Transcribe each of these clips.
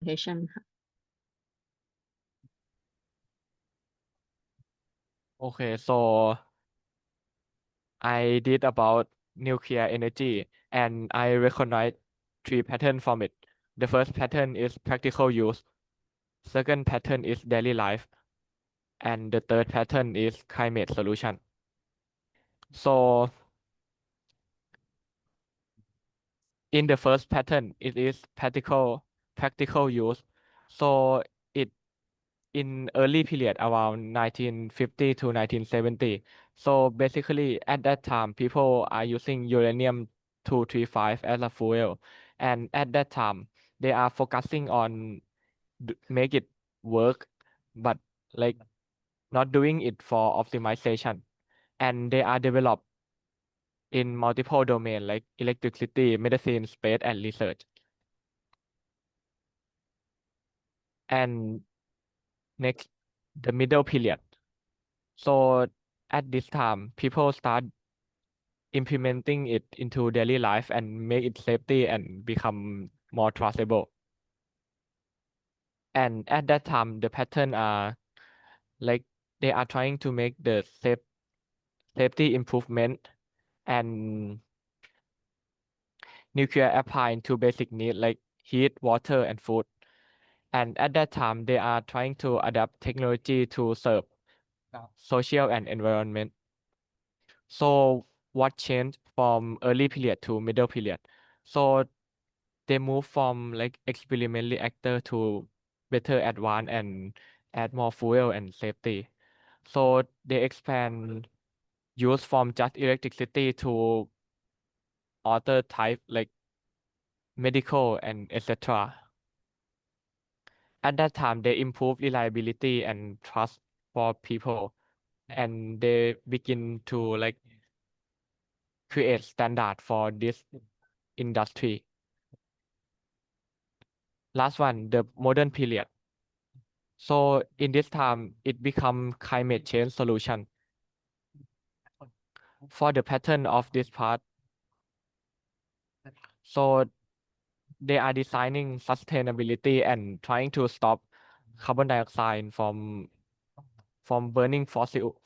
presentation ค่ะ Okay, so I did about nuclear energy and I recognize three patterns from it. The first pattern is practical use, second pattern is daily life, and the third pattern is climate solution. So in the first pattern, it is practical use. So it in early period around 1950 to 1970. So basically at that time, people are using uranium 235 as a fuel. And at that time, they are focusing on make it work, but like not doing it for optimization. And they are developed in multiple domains like electricity, medicine, space, and research. And next, the middle period. So at this time, people start implementing it into daily life and make it safety and become more trustable. And at that time, the pattern are like they are trying to make the safety improvement and nuclear apply into basic needs like heat, water, and food. And at that time, they are trying to adapt technology to serve social and environment. So what changed from early period to middle period? So they move from like experiment reactor to better advanced and add more fuel and safety. So they expand use from just electricity to other type like medical and etc. At that time, they improve reliability and trust for people, and they begin to like create standard for this industry. Last one, the modern period. So in this time, it become climate change solution. For the pattern of this part, so they are designing sustainability and trying to stop carbon dioxide from burning fossil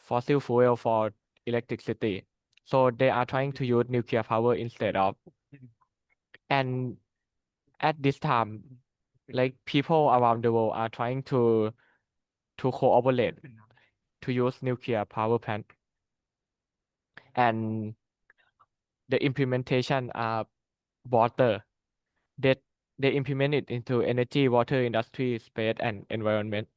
fuel for electricity. So they are trying to use nuclear power instead of. And at this time, like people around the world are trying to cooperate to use nuclear power plant. And the implementation are water. They they implement it into energy, water industry, space, and environment.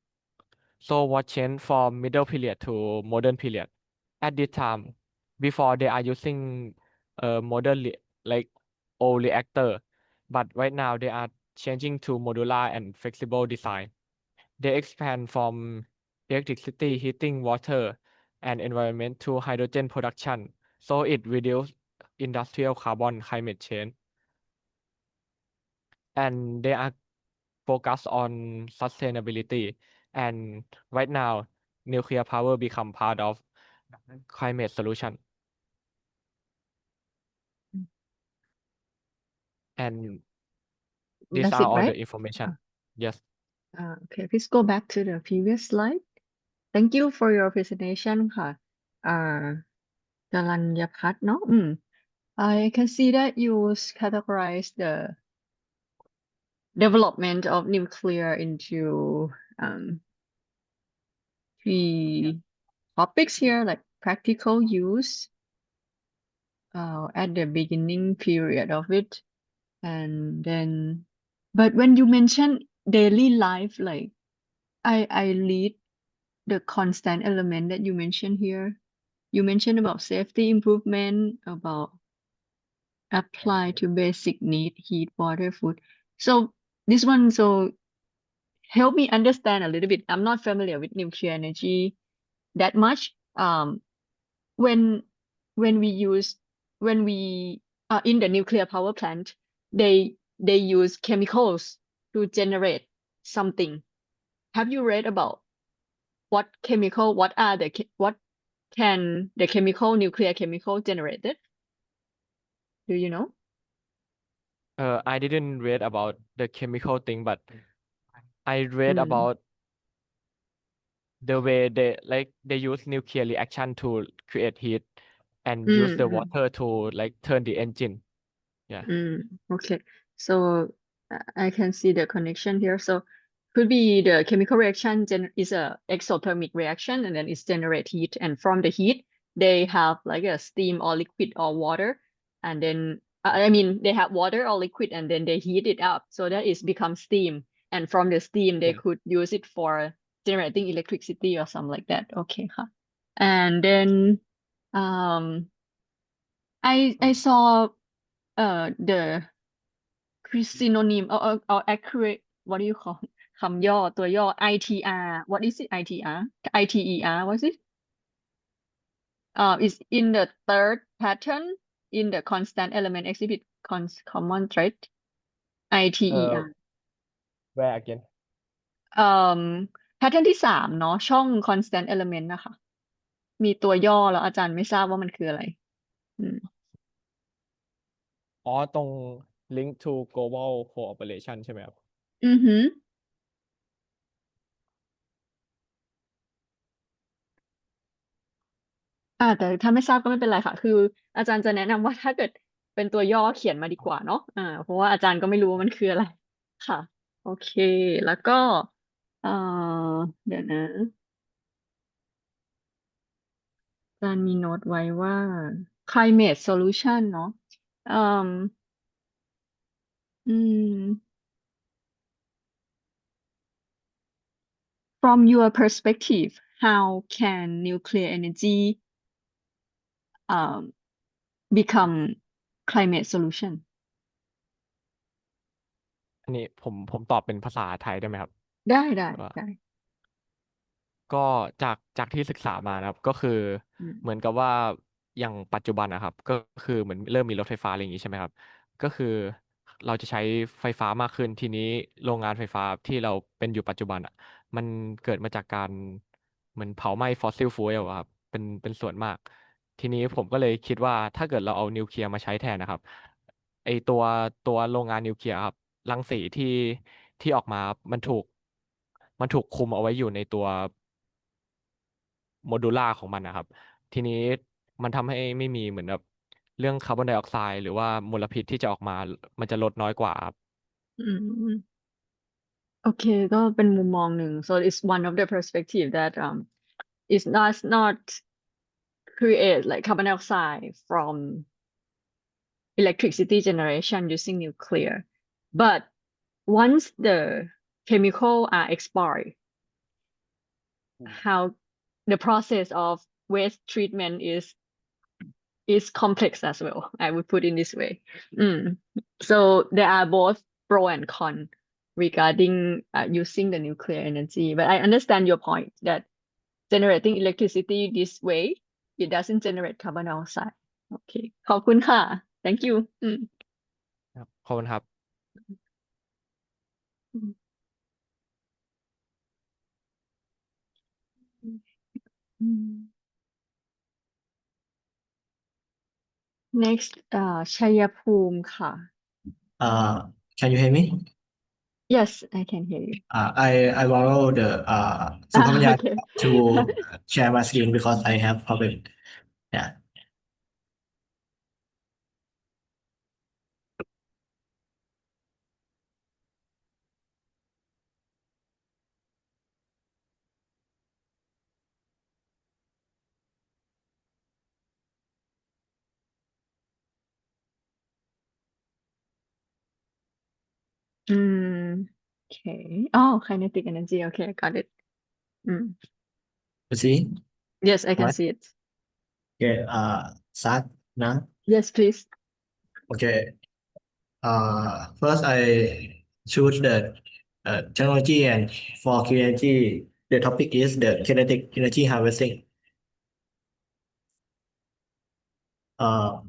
So what changed from middle period to modern period? At this time, before they are using modern like old reactor, but right now they are changing to modular and flexible design. They expand from electricity, heating, water, and environment to hydrogen production. So it reduce industrial carbon climate change. And they are focused on sustainability. And right now, nuclear power become part of climate solution. And these That's are it, all right? the information. Yes. Okay, please go back to the previous slide. Thank you for your presentation ค่ะ กรัญญพัฒน์เนาะI can see that you categorize the development of nuclear into three topics here, like practical use at the beginning period of it, and then, but when you mention daily life, like I read the constant element that you mentioned here. You mentioned about safety improvement, about apply to basic need, heat, water, food. So this one, so help me understand a little bit. I'm not familiar with nuclear energy that much. When when we use when we are in the nuclear power plant, they use chemicals to generate something. Have you read about what are what can the nuclear chemical generated? Do you know? I didn't read about the chemical thing, but I อื read ม about the way they use nuclear reaction to create heat and อืม use the อืม water to like turn the engine. Yeah. Okay. So I can see the connection here. So could be the chemical reaction is a exothermic reaction and then it's generate heat. And from the heat, they have like a steam or liquid or water. And then, I mean, they have water or liquid and then they heat it up. So that is become steam. And from the steam, they Yeah. could use it for generating electricity or something like that. Okay. Huh. And then, um, I saw the synonym or accurate what do you call คำย่อตัวย่อ ITR what is it ITR ITER what is it is in the third pattern in the constant element exhibit common trait Uh, ITER where again? เอ่อ pattern ที่สามเนาะช่อง constant element นะคะมีตัวย่อแล้วอาจารย์ไม่ทราบว่ามันคืออะไรอืมอ๋อตรง link to global cooperation ใช่ไหมครับอือหือ แต่ถ้าไม่ทราบก็ไม่เป็นไรค่ะคืออาจารย์จะแนะนำว่าถ้าเกิดเป็นตัวย่อเขียนมาดีกว่าเนาะเพราะว่าอาจารย์ก็ไม่รู้ว่ามันคืออะไรค่ะโอเคแล้วก็เอ่อเดี๋ยวนะอาจารย์มีโน้ตไว้ว่า climate solution เนาะเอ่ออืม from your perspective how can nuclear energy um, become climate solution อันนี้ผมตอบเป็นภาษาไทยได้ไหมครับได้ได้ว่า ได้ก็จากที่ศึกษามานะครับก็คืออืมเหมือนกับว่าอย่างปัจจุบันนะครับก็คือเหมือนเริ่มมีรถไฟฟ้าอะไรอย่างนี้ใช่ไหมครับก็คือเราจะใช้ไฟฟ้ามากขึ้นทีนี้โรงงานไฟฟ้าที่เราเป็นอยู่ปัจจุบันอ่ะมันเกิดมาจากการเหมือนเผาไหม้ฟอสซิลฟูเอลครับเป็นส่วนมากทีนี้ผมก็เลยคิดว่าถ้าเกิดเราเอานิวเคลียร์มาใช้แทนนะครับไอตัวโรงงานนิวเคลียร์ครับรังสีที่ออกมามันถูกคุมเอาไว้อยู่ในตัว โมดูล่าของมันนะครับทีนี้มันทำให้ไม่มีเหมือนแบบเรื่องคาร์บอนไดออกไซด์หรือว่ามลพิษที่จะออกมามันจะลดน้อยกว่าครับอืม โอเคก็เป็นมุมมองหนึ่ง so it's one of the perspective that it does not create like carbon dioxide from electricity generation using nuclear but once the chemical are expired how the process of waste treatment is complex as well. I would put in this way. Mm. So there are both pro and con regarding using the nuclear energy. But I understand your point that generating electricity this way, it doesn't generate carbon dioxide. Okay. ขอบคุณค่ะ Thank you. ครับขอบคุณครับอืม next ชัยภูมิค่ะ Can you hear me? Yes I can hear you I borrow the สุภาพบรรยาย okay to share my screen because I have problem. Yeah. Okay. Oh, kinetic energy. Okay, I got it. You see? Yes, I can Right? see it. Okay. Start now. Yes, please. Okay. First I choose the technology and for kinetic the topic is the kinetic energy harvesting. Uh,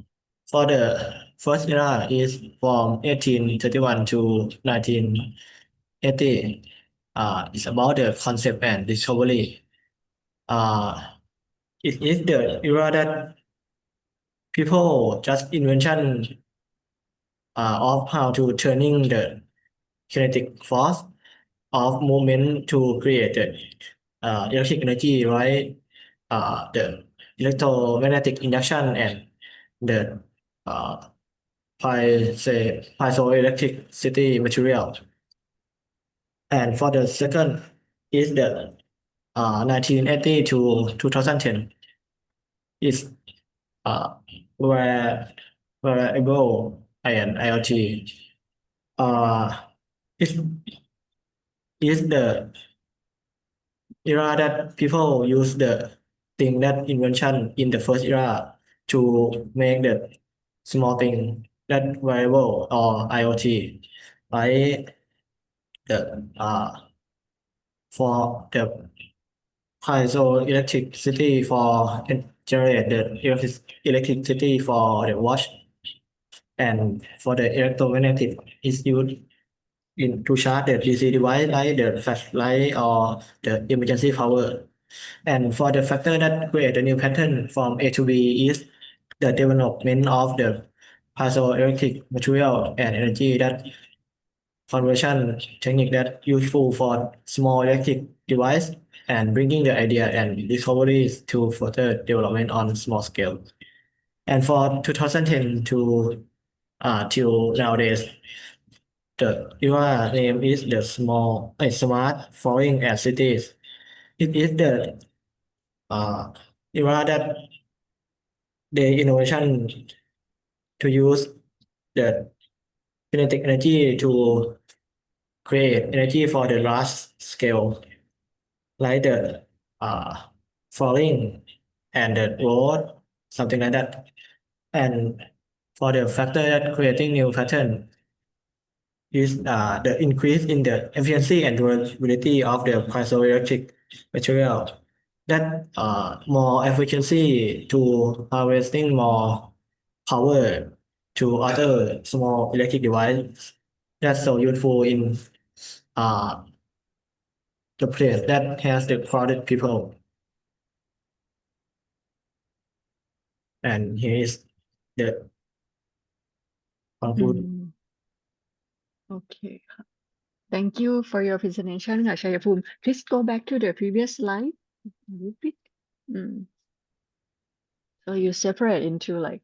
for the first era is from 1831 to 1980. It's about the concept and discovery. Uh, it is the era that people just invention of how to turning the kinetic force of movement to create the electric energy, right? The electromagnetic induction and the uh, piezoelectricity material. And for the second is the 1980 to 2010 is uh, where variable and IoT. It is the era that people use the thing that invention in the first era to make the small thing that variable or IoT, like the for the piezoelectricity for generate the electricity for the watch, and for the electromagnetic is used in to charge the DC device like the flashlight or the emergency power. And for the factor that create a new pattern from A to B is the development of the piezoelectric material and energy that conversion technique that useful for small electric device, and bringing the idea and discoveries to further development on small scale. And for 2010 to till nowadays, the era name is the smart foreign and cities. It is the uh, era that the innovation to use the kinetic energy to create energy for the large scale, like the uh, falling and the road, something like that. And for the factor that creating new pattern is the increase in the efficiency and durability of the piezoelectric material. That more efficiency to harvesting more power to other small electric device. That's so useful in uh, the place that has the crowded people. And here is the conclusion. Okay. Thank you for your presentation, ค่ะ Chayapum. Please go back to the previous slide. Repeat. So you separate into like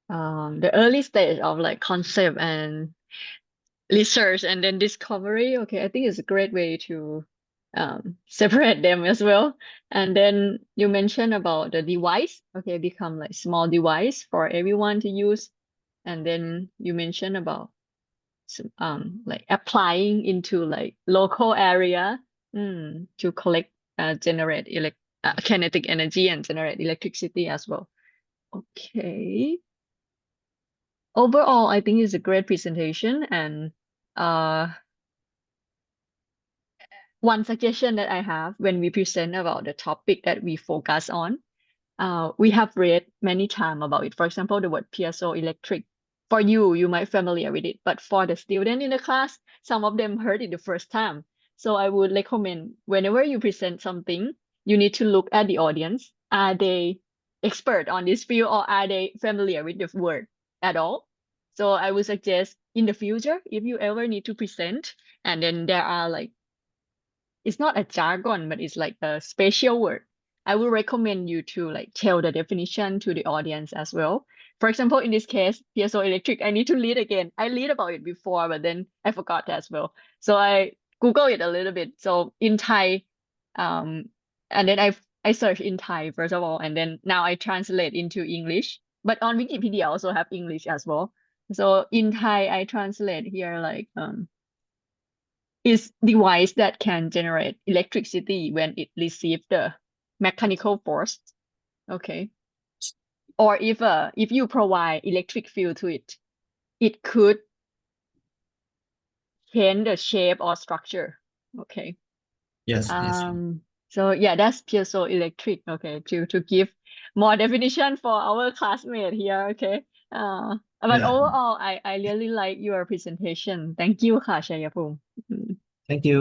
the early stage of like concept and research and then discovery. Okay, I think it's a great way to separate them as well. And then you mentioned about the device. Okay, become like small device for everyone to use. And then you mentioned about like applying into like local area to collect generate kinetic energy and generate electricity as well. Okay. Overall, I think it's a great presentation, and one suggestion that I have when we present about the topic that we focus on, we have read many times about it. For example, the word piezoelectric. For you, you might familiar with it, but for the student in the class, some of them heard it the first time. So I would recommend whenever you present something, you need to look at the audience. Are they expert on this field or are they familiar with the word at all? So I would suggest in the future, if you ever need to present, and then there are like, it's not a jargon, but it's like a special word. I would recommend you to like tell the definition to the audience as well. For example, in this case, piezoelectric, I need to read again. I read about it before, but then I forgot as well. So I Google it a little bit. So in Thai, um, and then I search in Thai first of all, and then now I translate into English. But on Wikipedia also have English as well. So in Thai, I translate here like is device that can generate electricity when it receives the mechanical force. Okay. Or if you provide electric field to it, it could change the shape or structure. Okay. Yes. So yeah, that's piezoelectric. Okay, to give more definition for our classmate here. Okay. But Yeah. overall, I really like your presentation. Thank you, ค่ะ Chayapum. Thank you.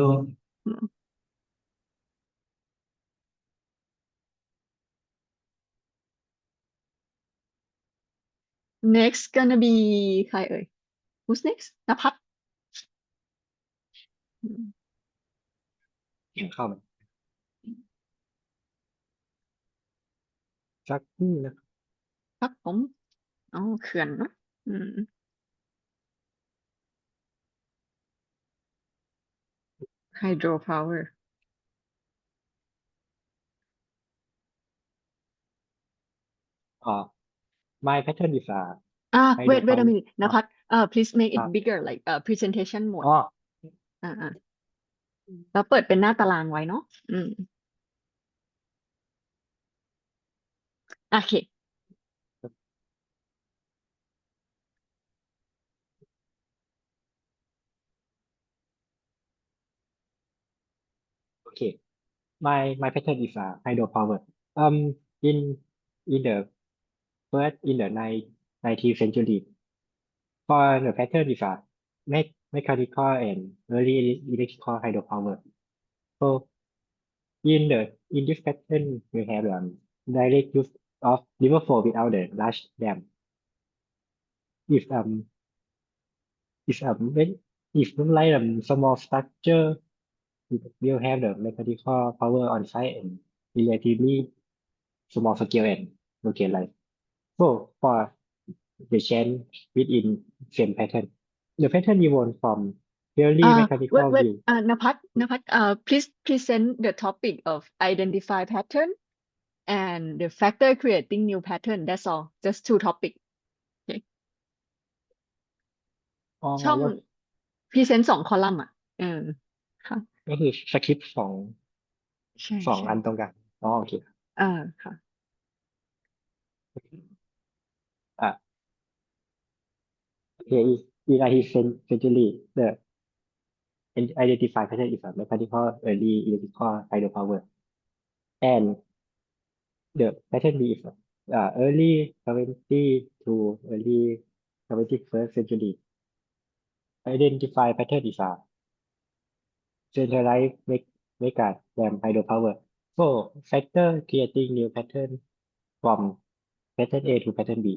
Next gonna be ใครเอ่ย Who's next? นภัส กินข้าวไหมสักครู่นะครับ ผมอ๋อเขื่อนเนาะhydropower My pattern is wait a hydropower minute นภัสplease make it อ่า bigger like presentation หมด อ๋อ อ่าแล้วเปิดเป็นหน้าตารางไว้เนาะโอเค Okay. My pattern is hydropower. In the first in the 19th century, for the pattern is mechanical and early electrical hydropower. So in this pattern, we have direct use of river flow without the large dam. If if like small structure, it will have the mechanical power on site and relatively small scale and localized. So for the change within same pattern, the pattern evolved from purely mechanical wait view. นภัสplease present the topic of identify pattern and the factor creating new pattern that's all just two topic ช่อง ก็ present 2 คอลัมน์ค่ะ ก็คือสคริปต์สอง ใช่ สอง ใช่ อันตรงกันอ๋อโอเค ค่ะ อ่ะ here is in a century the identify pattern is a mechanical early electrical hydropower and the pattern B is early 70 to early 71st century identify pattern is a centralized mega dam hydropower so factor creating new pattern from pattern A to pattern B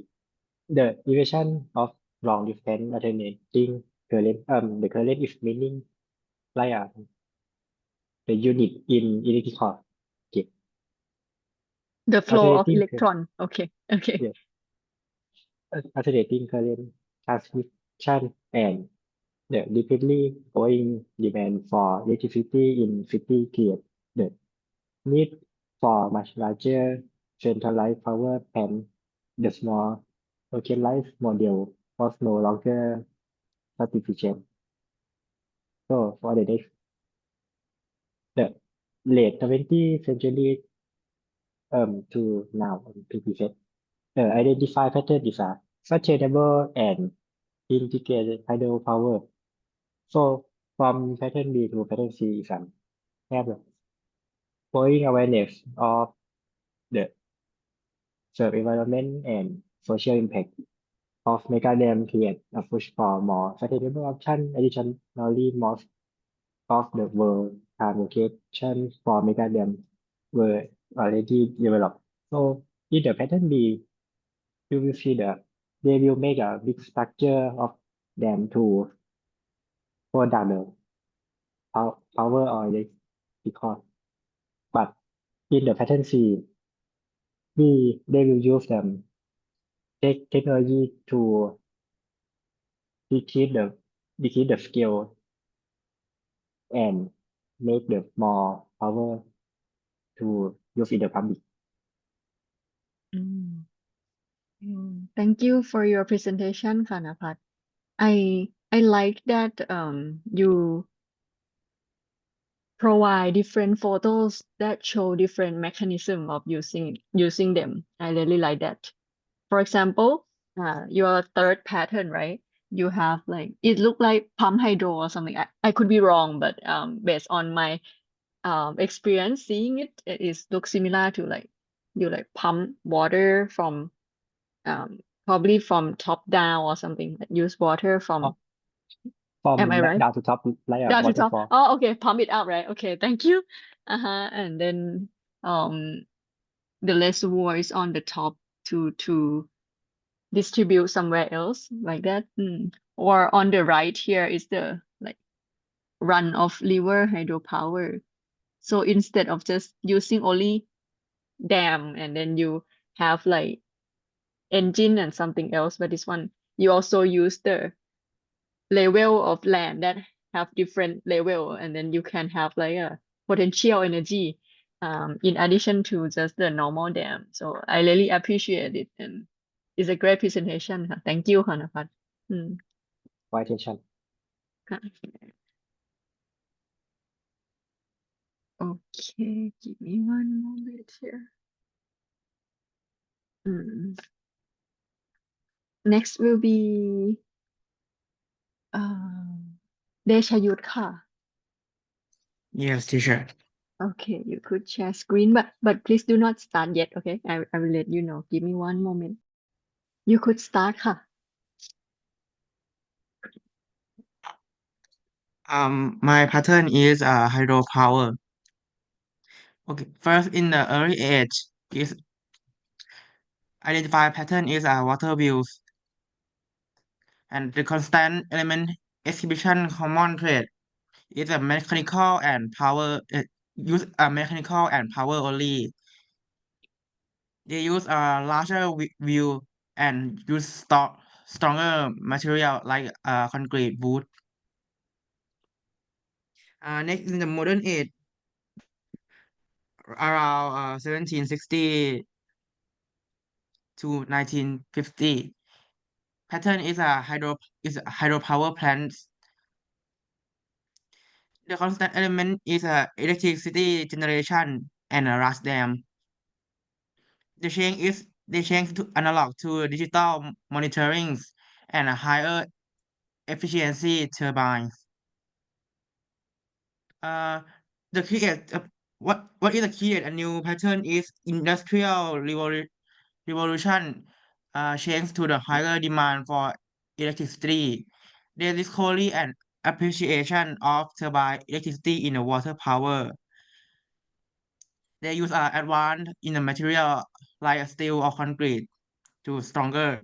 the equation of long distance alternating current the current is meaning like the unit in electrical okay the flow of alternating electron okay yes alternating current transmission and the rapidly growing demand for electricity in city create the need for much larger centralized power plant. The small localized model was no longer sufficient. So for the next, the late 20th century to now to present, the identify pattern is a sustainable and integrated hydropower. So from pattern B to pattern C is an have a growing awareness of the serve environment and social impact of mega dam create a push for more sustainable option. Additionally, most of the world location for mega dam were already developed. So in the pattern B, you will see they will make a big structure of dam to hold down the power or electrical. But in the pattern C, they will use technology to decrease the decrease the scale and make the more power to use in the public. Thank you for your presentation ค่ะนภัส I like that you provide different photos that show different mechanism of using them. I really like that. For example, your third pattern, right? You have like it look like pump hydro or something. I could be wrong, but based on my experience seeing it, it is look similar to like you like pump water from probably from top down or something. Like use water from. Am I right? Down to top like a Down to top. waterfall. Oh, okay. Pump it up, right? Okay, thank you. And then the reservoir is on the top to distribute somewhere else like that. Or on the right here is the like run of river hydropower. So instead of just using only dam and then you have like engine and something else, but this one you also use the level of land that have different level, and then you can have like a potential energy in addition to just the normal dam. So I really appreciate it, and it's a great presentation ค่ะ thank you ค่ะนภัสอืม for attention ค่ะ okay, give me one moment here. Next will be Deshayut ค่ะ Yes, teacher. Okay, you could share screen, but please do not start yet. Okay, I will let you know. Give me one moment. You could start ค่ะ My pattern is hydropower. Okay, first in the early age is identify pattern is water wheels, and the constant element exhibition common trait is a mechanical and power use a mechanical and power only. They use a larger wheel and use stronger material like concrete wood. Next in the modern age, around 1760 to 1950, pattern is a hydropower plants. The constant element is a electricity generation and a RAS dam. The change to analog to digital monitoring and a higher efficiency turbines. Uh, the create what is the create a new pattern is industrial revolution. Change to the higher demand for electricity. There is discovery and appreciation of turbine electricity in the water power. They use advanced in the material like steel or concrete to stronger,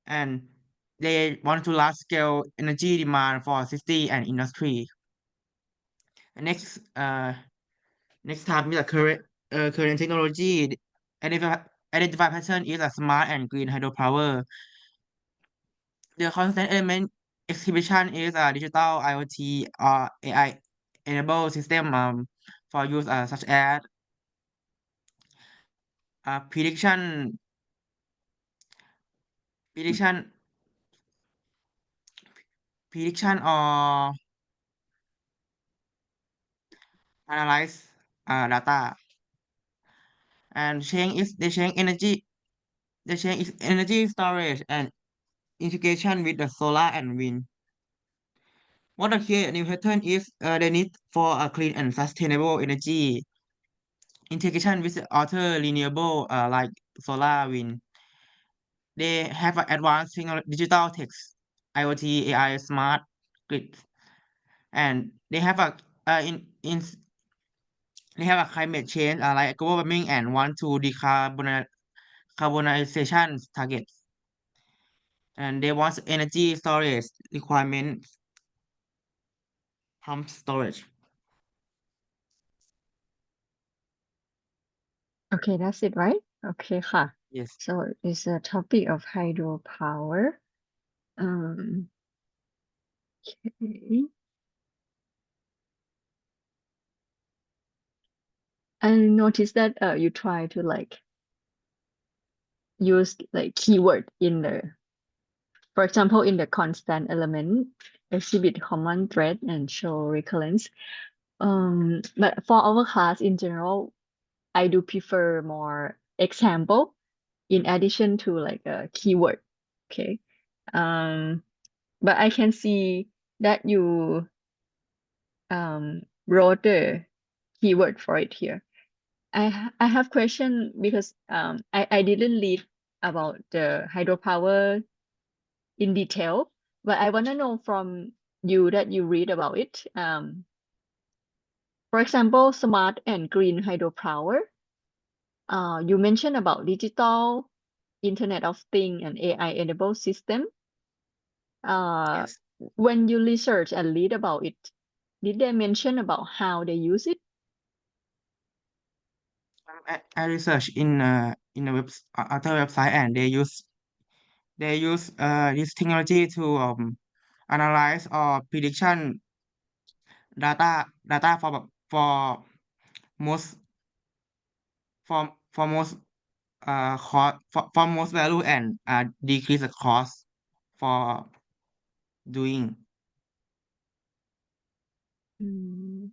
and they want to large scale energy demand for city and industry. Next, next time is a current technology. Identify, identify pattern is a smart and green hydropower. The constant element exhibition is a digital IoT or AI enabled system for use such as prediction prediction prediction or analyze data, and change is energy storage and integration with the solar and wind. What the key new pattern is the need for a clean and sustainable energy integration with other renewable like solar wind. They have an advanced digital text, IoT, AI, smart grid, and they have a in they have a climate change like global warming and want to decarbonization targets, and they want energy storage requirement pump storage. Okay, that's it, right? Okay ค่ะ Yes. So it's a topic of hydropower. Okay. I noticed that you try to like use like keyword in the, for example, in the constant element, exhibit common thread and show recurrence. But for our class in general, I do prefer more example in addition to like a keyword. Okay. But I can see that you wrote the keyword for it here. I have question because I didn't read about the hydropower in detail, but I want to know from you that you read about it. For example, smart and green hydropower. You mentioned about digital, Internet of Things, and AI-enabled system. Yes. When you research and read about it, Did they mention about how they use it? I research in a other website, and they use this technology to analyze or prediction data for most most cost for most value, and decrease the cost for doing. Mm.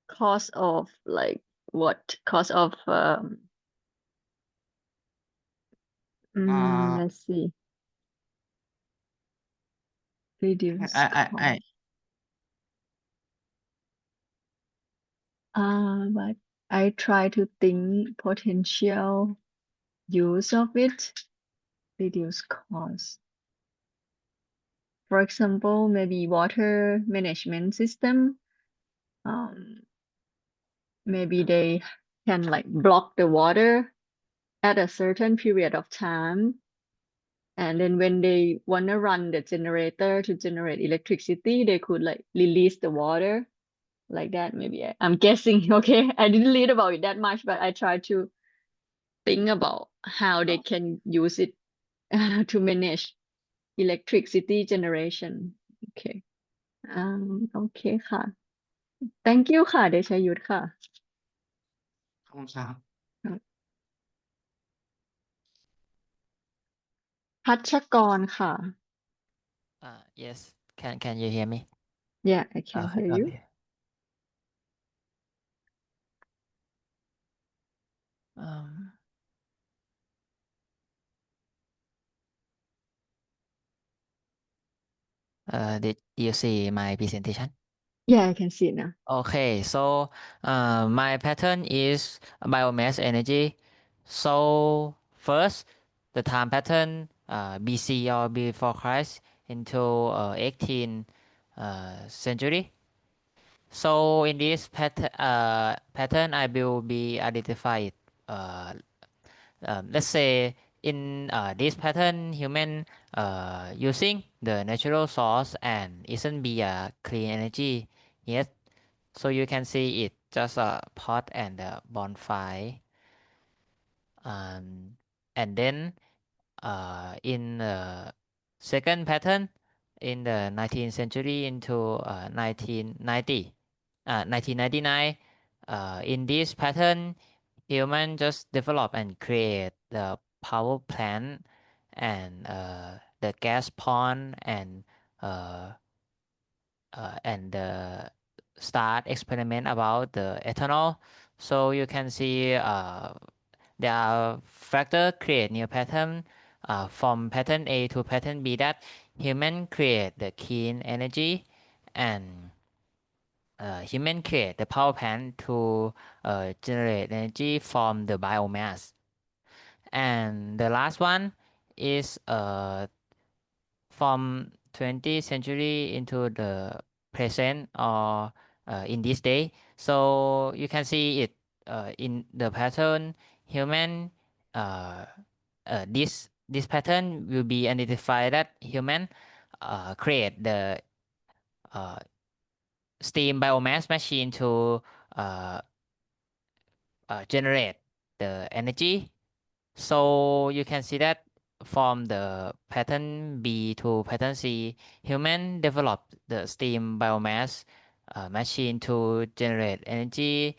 Cost of like what? Cost of Uh, let's see. Reduce I cost. But I try to think potential use of it, reduce cost. For example, maybe water management system. Maybe they can like block the water at a certain period of time. And then when they want to run the generator to generate electricity, they could like release the water like that. Maybe I'm guessing. Okay, I didn't read about it that much, but I try to think about how they can use it to manage electricity generation. Okay. Okay ค่ะ thank you ค่ะ เดชยุทธค่ะ ขอบคุณครับ พัชกรค่ะ Yes. Can you hear me? Yeah, I can Okay. hear you. Okay. Did you see my presentation? Yeah, I can see it now. Okay, so my pattern is biomass energy. So first, the time pattern BC or before Christ into 18th century. So in this pattern, I will be identified. Let's say in this pattern, human using the natural source and isn't be a clean energy yet. So you can see it just a pot and a bonfire. And then in the second pattern in the 19th century into 1999, in this pattern, human just develop and create the power plant and the gas pond and start experiment about the ethanol. So you can see there are factor create new pattern from pattern A to pattern B that human create the clean energy and human create the power plant to generate energy from the biomass. And the last one is from 20th century into the present or in this day. So you can see it in the pattern human this pattern will be identified that human create the steam biomass machine to generate the energy. So you can see that from the pattern B to pattern C, human developed the steam biomass machine to generate energy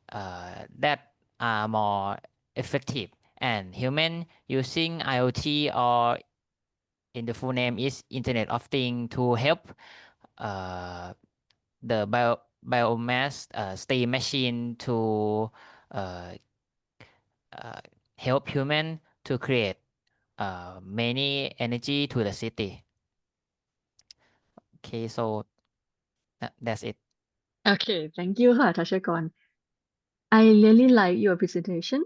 that are more effective. And human using IoT, or in the full name is Internet of Things, to help the biomass steam machine to uh, help human to create many energy to the city. Okay, so that's it. Okay, thank you ค่ะ ทัชกร I really like your presentation.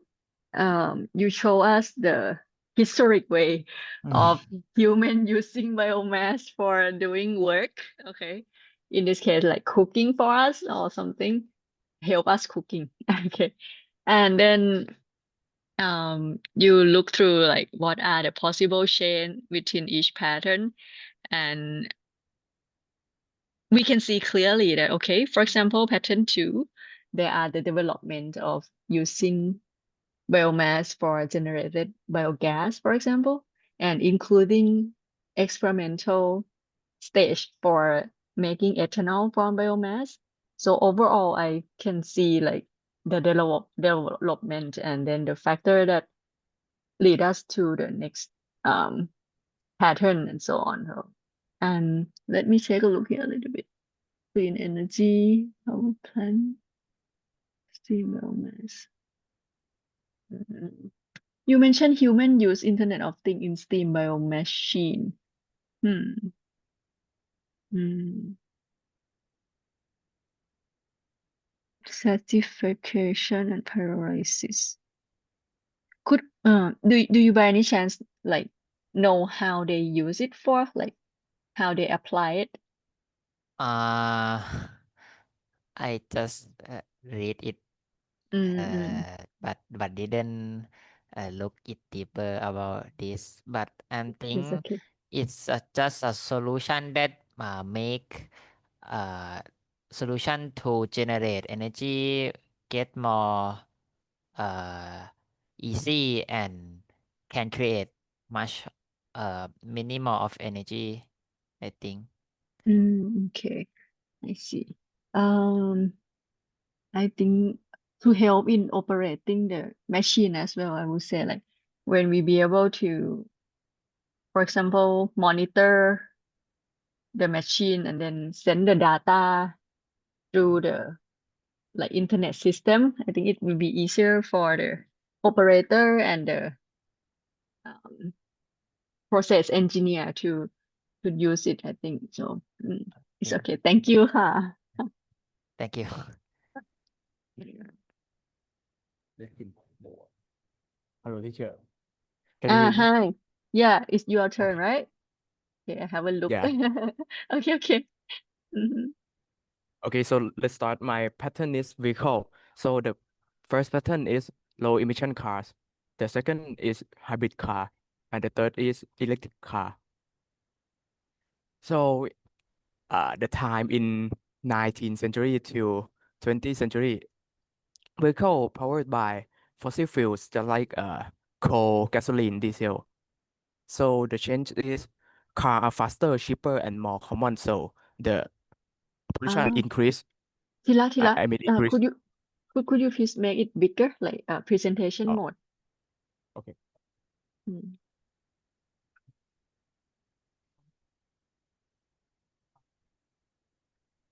You show us the historic way of human using biomass for doing work. Okay. In this case, like cooking for us or something. Help us cooking. Okay. And then you look through like what are the possible chain within each pattern. And we can see clearly that, okay, for example, pattern 2, there are the development of using biomass for generated biogas, for example, and including experimental stage for making ethanol from biomass. So overall, I can see like the development and then the factor that lead us to the next pattern and so on. So, and let me take a look here a little bit. Clean energy, power plant, steam biomass. You mentioned human use Internet of Things in steam biomachine. Hmm. Hmm. Certification and pyrolysis. Could do you by any chance like know how they use it for, like how they apply it? Uh, I just read it, Mm-hmm. but didn't look it deeper about this. But I'm It's think okay. it's just a solution that make solution to generate energy get more easy and can create much minimal of energy, I think. Okay, I see. I think to help in operating the machine as well, I would say like when we be able to, for example, monitor the machine and then send the data through the like internet system, I think it will be easier for the operator and the um, process engineer to use it, I think. So it's Yeah. okay. Thank you. Huh? Thank you. Hello, teacher. Can you hear me? Hi. Yeah, it's your turn, Okay. right? Okay, have a look. Yeah. Okay. Mhm. Okay, so let's start. My pattern is vehicle. So the first pattern is low emission cars. The second is hybrid car, and the third is electric car. So the time in 19th century to 20th century, vehicle powered by fossil fuels just like coal, gasoline, diesel. So the change is car are faster, cheaper, and more common. So the pollution Ah, increase. Tila, I mean increase. could you please make it bigger, like presentation Oh, mode? okay. Mm.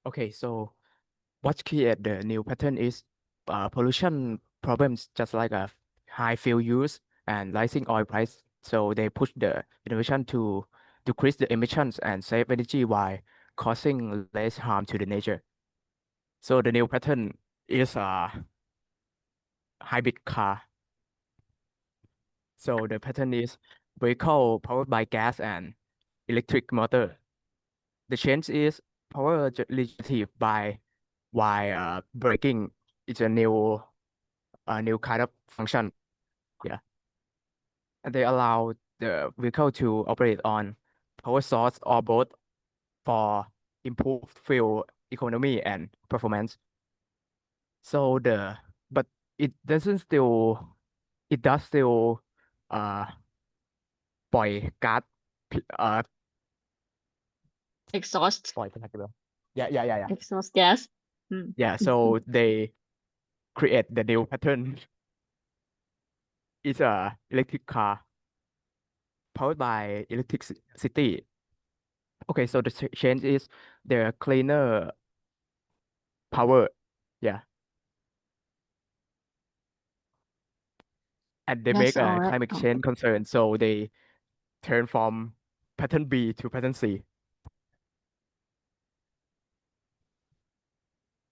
Okay, so what create the new pattern is pollution problems, just like a high fuel use and rising oil price. So they push the innovation to decrease the emissions and save energy while causing less harm to the nature. So the new pattern is a hybrid car. So the pattern is vehicle powered by gas and electric motor. The change is power regenerative by while braking is a new kind of function. Yeah, and they allow the vehicle to operate on power source or both for improved fuel economy and performance. So but it doesn't still it does still uhปล่อยก๊าซเอ่อ Exhaust ปล่อยพลังงาน yeah exhaust gas. yeah so they create the new pattern. It's a electric car powered by electricity. Okay, so the change is the cleaner power. Yeah, and they make That's all a right. climate change concern, so they turn from pattern B to pattern C.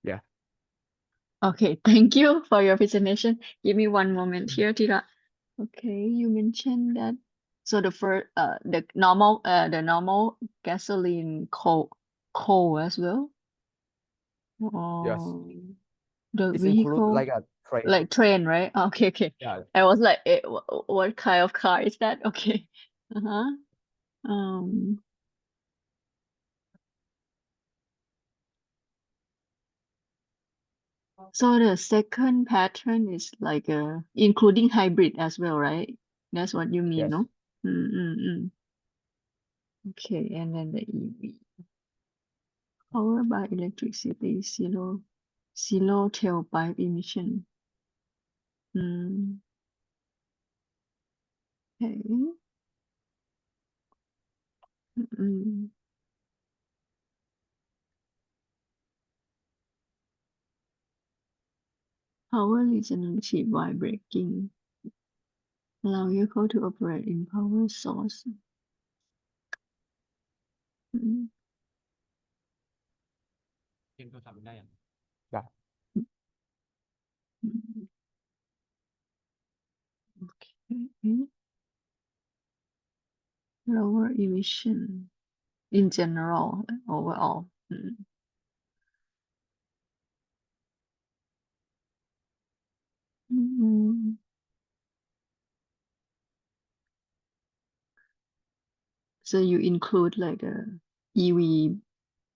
Yeah. Okay, thank you for your presentation. Give me one moment here, Tira. Okay, you mentioned that. So the normal gasoline coal as well. Yes. The It's include vehicle like a train. like train, right? Okay. Yeah. I was like, what kind of car is that? Okay. Uh-huh. Um, So the second pattern is like including hybrid as well, right? That's what you mean, Yes. no? Okay, and then the EV. Powered by electricity, zero tailpipe emission. Okay. Power regenerative while braking. Allow vehicle to operate in power source. เพียงโทรศัพท์มันได้ยังได้ Okay. Lower emission in general, overall. So you include like a EV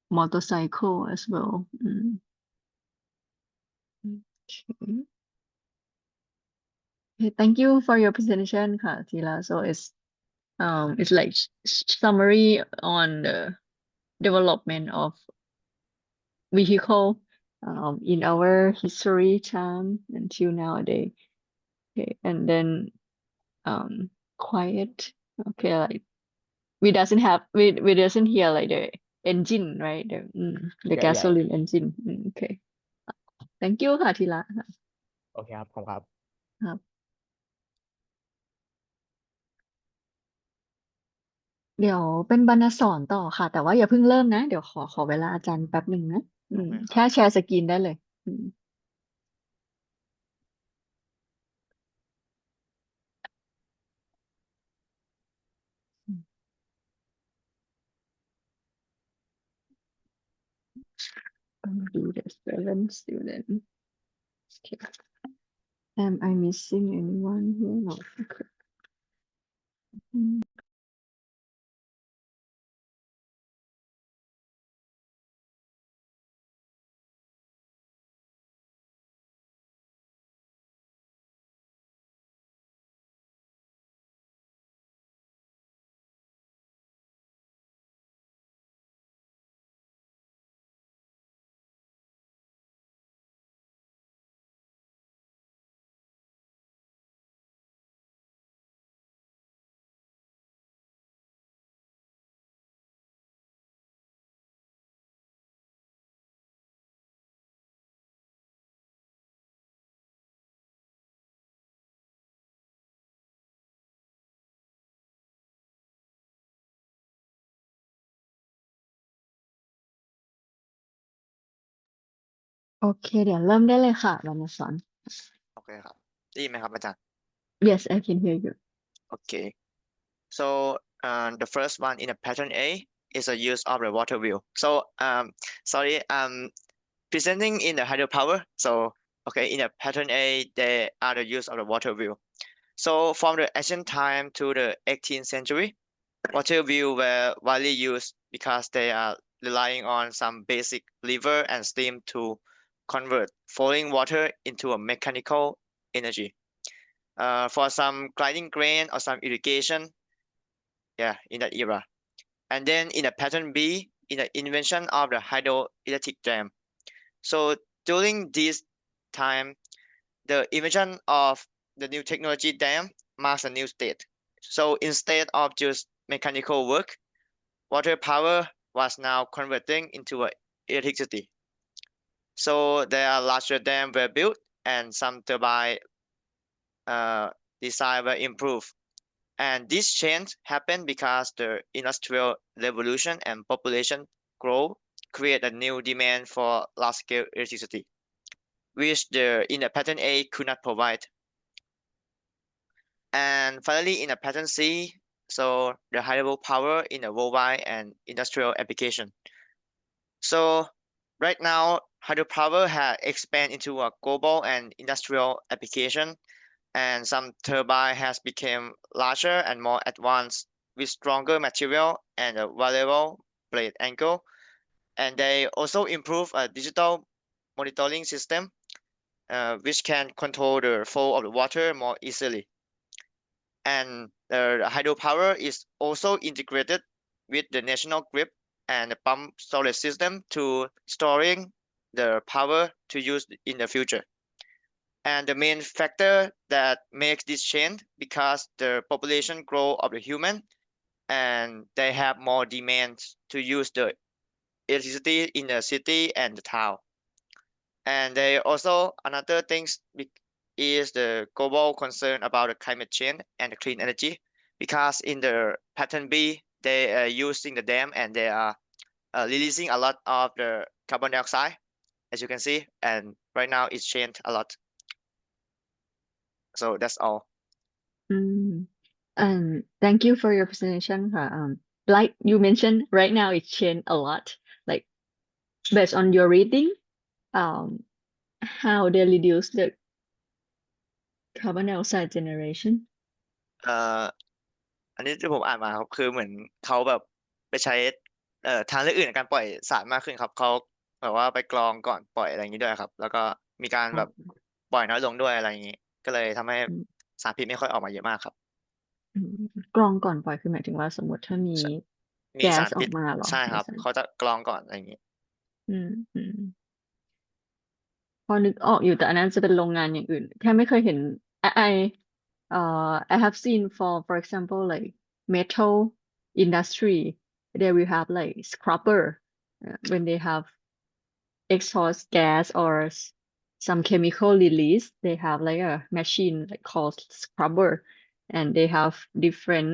motorcycle as well. Okay. Okay, thank you for your presentation, Tila. So it's like summary on the development of vehicle in our history time until nowadays. Okay, and then quiet. Okay, like we doesn't hear like the engine, right? The Yeah. gasoline engine. Okay. Thank you ค่ะทีละ โอเคครับขอบคุณครับ ครับ เดี๋ยวเป็นบรรณสอนต่อค่ะ แต่ว่าอย่าเพิ่งเริ่มนะ เดี๋ยวขอเวลาอาจารย์แป๊บหนึ่งนะแค่แชร์สกรีนได้เลย do the 7 student. Okay. Am I missing anyone here? No. Okay. Mm. โอเค เดี๋ยวเริ่มได้เลยค่ะบรรณสอน โอเคครับได้ยินไหมครับอาจารย์ Yes, I can hear you. Okay. So the first one in the pattern A is a use of the water wheel. So sorry, presenting in the hydropower. So okay, in the pattern A, they are the use of the water wheel. So from the ancient time to the 18th century, water wheel were widely used because they are relying on some basic lever and steam to convert falling water into a mechanical energy. For some gliding grain or some irrigation, yeah, in that era. And then in the pattern B, in the invention of the hydroelectric dam. So during this time, the invention of the new technology dam marks a new state. So instead of just mechanical work, water power was now converting into electricity. So there are larger dams were built and some turbine design were improved. And this change happened because the industrial revolution and population growth create a new demand for large-scale electricity, which the in the pattern A could not provide. And finally, in the pattern C, so the hydro power in a worldwide and industrial application. So right now, hydropower has expanded into a global and industrial application, and some turbine has become larger and more advanced with stronger material and a variable blade angle. And they also improve a digital monitoring system which can control the flow of the water more easily. And the hydropower is also integrated with the national grid and the pump storage system to storing the power to use in the future. And the main factor that makes this change because the population growth of the human and they have more demands to use the electricity in the city and the town. And they also another things is the global concern about the climate change and the clean energy because in the pattern B they are using the dam and they are releasing a lot of the carbon dioxide as you can see, and right now it's changed a lot. So that's all. And thank you for your presentation. Like you mentioned, right now it's changed a lot. Like based on your reading, how they reduce the carbon dioxide generation. อันนี้ที่ผมอ่านมาครับคือเหมือนเขาแบบไปใช้ทางเลือกอื่นในการปล่อยสารมากขึ้นครับเขาแบบว่าไปกรองก่อนปล่อยอะไรอย่างนี้ด้วยครับแล้วก็มีการแบบปล่อยน้อยลงด้วยอะไรอย่างนี้ก็เลยทำให้สารพิษไม่ค่อยออกมาเยอะมากครับ กรองก่อนปล่อยคือหมายถึงว่าสมมติถ้ามี มี แก๊ สา ส ร ออ พิษ กมาเหรอ ใช่ครับ มีสาร เขาจะกรองก่อนอะไรอย่างนี้ อืมพอนึกออกอยู่แต่อันนั้นจะเป็นโรงงานอย่างอื่นแค่ไม่เคยเห็น I have seen for example like metal industry they will have like scrubber when they have exhaust gas or some chemical release they have like a machine like called scrubber and they have different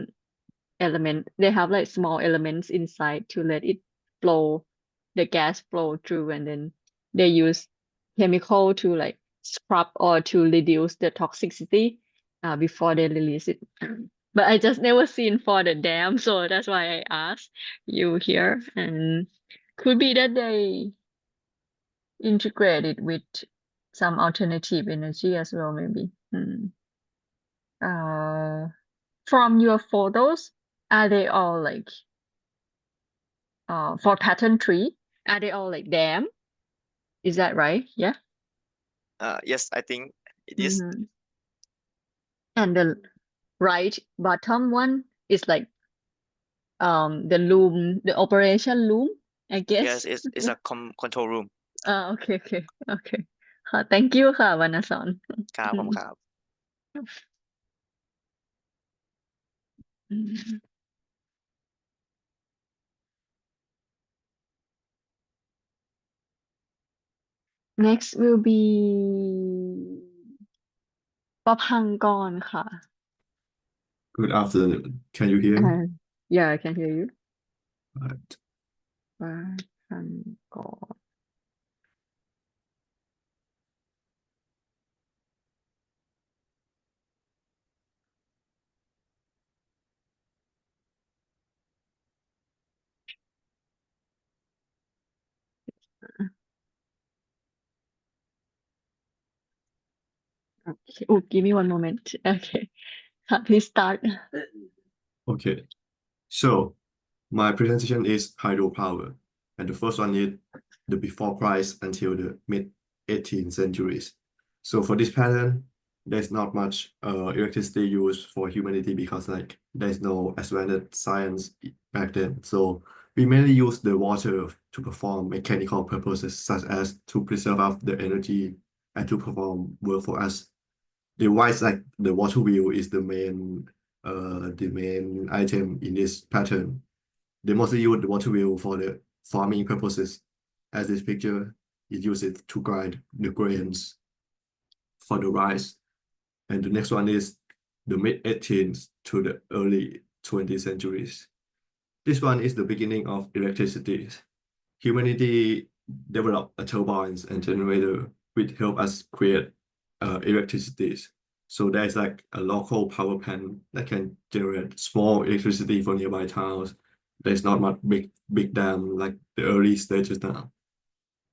element they have like small elements inside to let it flow the gas flow through and then they use chemical to like scrub or to reduce the toxicity before they release it but I just never seen for the dam so that's why I asked you here and could be that they integrate it with some alternative energy as well maybe from your photos are they all like for pattern 3 are they all like dam is that right yeah yes I think it is and the right bottom one is like the loom the operation loom I guess yes it's a control room okay okay okay ค่ะ thank you ค่ะวรรณสอน ครับผมครับ next will be ประพังกรค่ะ Good afternoon. Can you hear me? yeah I can hear you Right. ประพังกร okay. Oh, give me one moment okay please start Okay. So my presentation is hydropower, and the first one is the before Christ until the mid 18th centuries. So for this pattern, there's not much electricity used for humanity because like there's no advanced science back then. So we mainly use the water to perform mechanical purposes such as to preserve the energy and to perform work for us. The white like the water wheel is the main item in this pattern. They mostly use the water wheel for the farming purposes. As this picture, it uses to grind the grains for the rice. And the next one is the mid-18th to the early 20th centuries. This one is the beginning of electricity. Humanity developed turbines and generator which help us create electricity. So there's like a local power plant that can generate small electricity for nearby towns. There's not much big dam like the early stages now.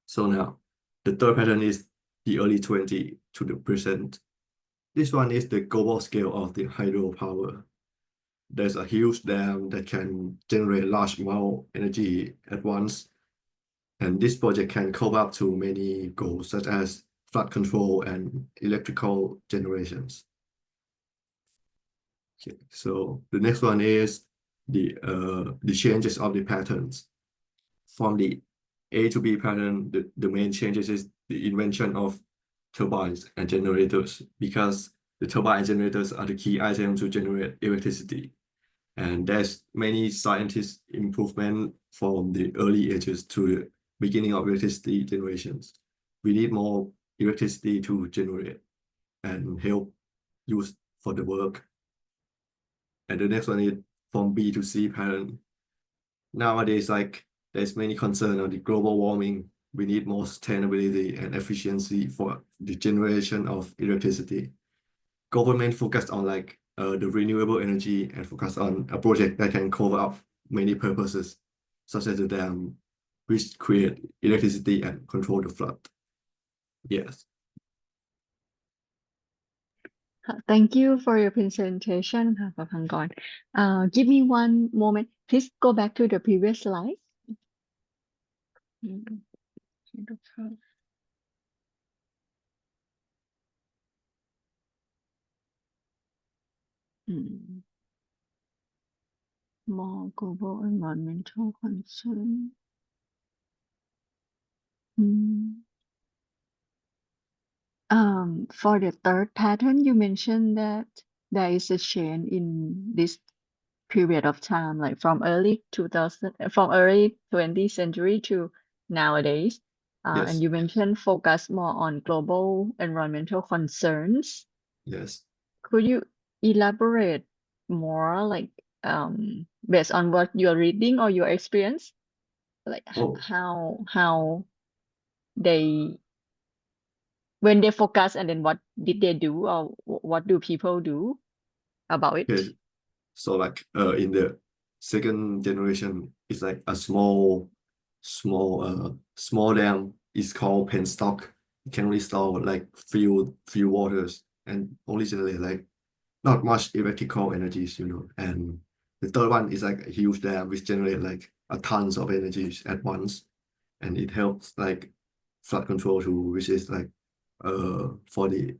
So now the third pattern is the early 20 to the present. This one is the global scale of the hydropower. There's a huge dam that can generate large amount of energy at once. And this project can cover up to many goals, such as flood control and electrical generations. Okay, so the next one is the changes of the patterns. From the A to B pattern, the main changes is the invention of turbines and generators, because the turbine and generators are the key items to generate electricity. And there's many scientist improvement from the early ages to the beginning of electricity generations. We need more electricity to generate and help use for the work. And the next one is from B to C pattern. Nowadays, like there's many concern on the global warming. We need more sustainability and efficiency for the generation of electricity. Government focused on like the renewable energy and focus on a project that can cover up many purposes, such as the dam, which create electricity and control the flood. Yes. Thank you for your presentation, ค่ะ Papankon. Give me one moment. Please go back to the previous slide. Mm, mm. More global environmental concern. Mm. For the third pattern, you mentioned that there is a change in this period of time, like from early 20th century to nowadays. Yes. And you mentioned focus more on global environmental concerns. Yes. Could you elaborate more, like based on what you're reading or your experience, like Oh, how they when they focus, and then what did they do, or what do people do about it? yes. So like in the second generation, it's like a small dam is called penstock. It can only store like few waters and only generate like not much electrical energies, And the third one is like a huge dam which generate like a tons of energies at once, and it helps like flood control too, which is like for the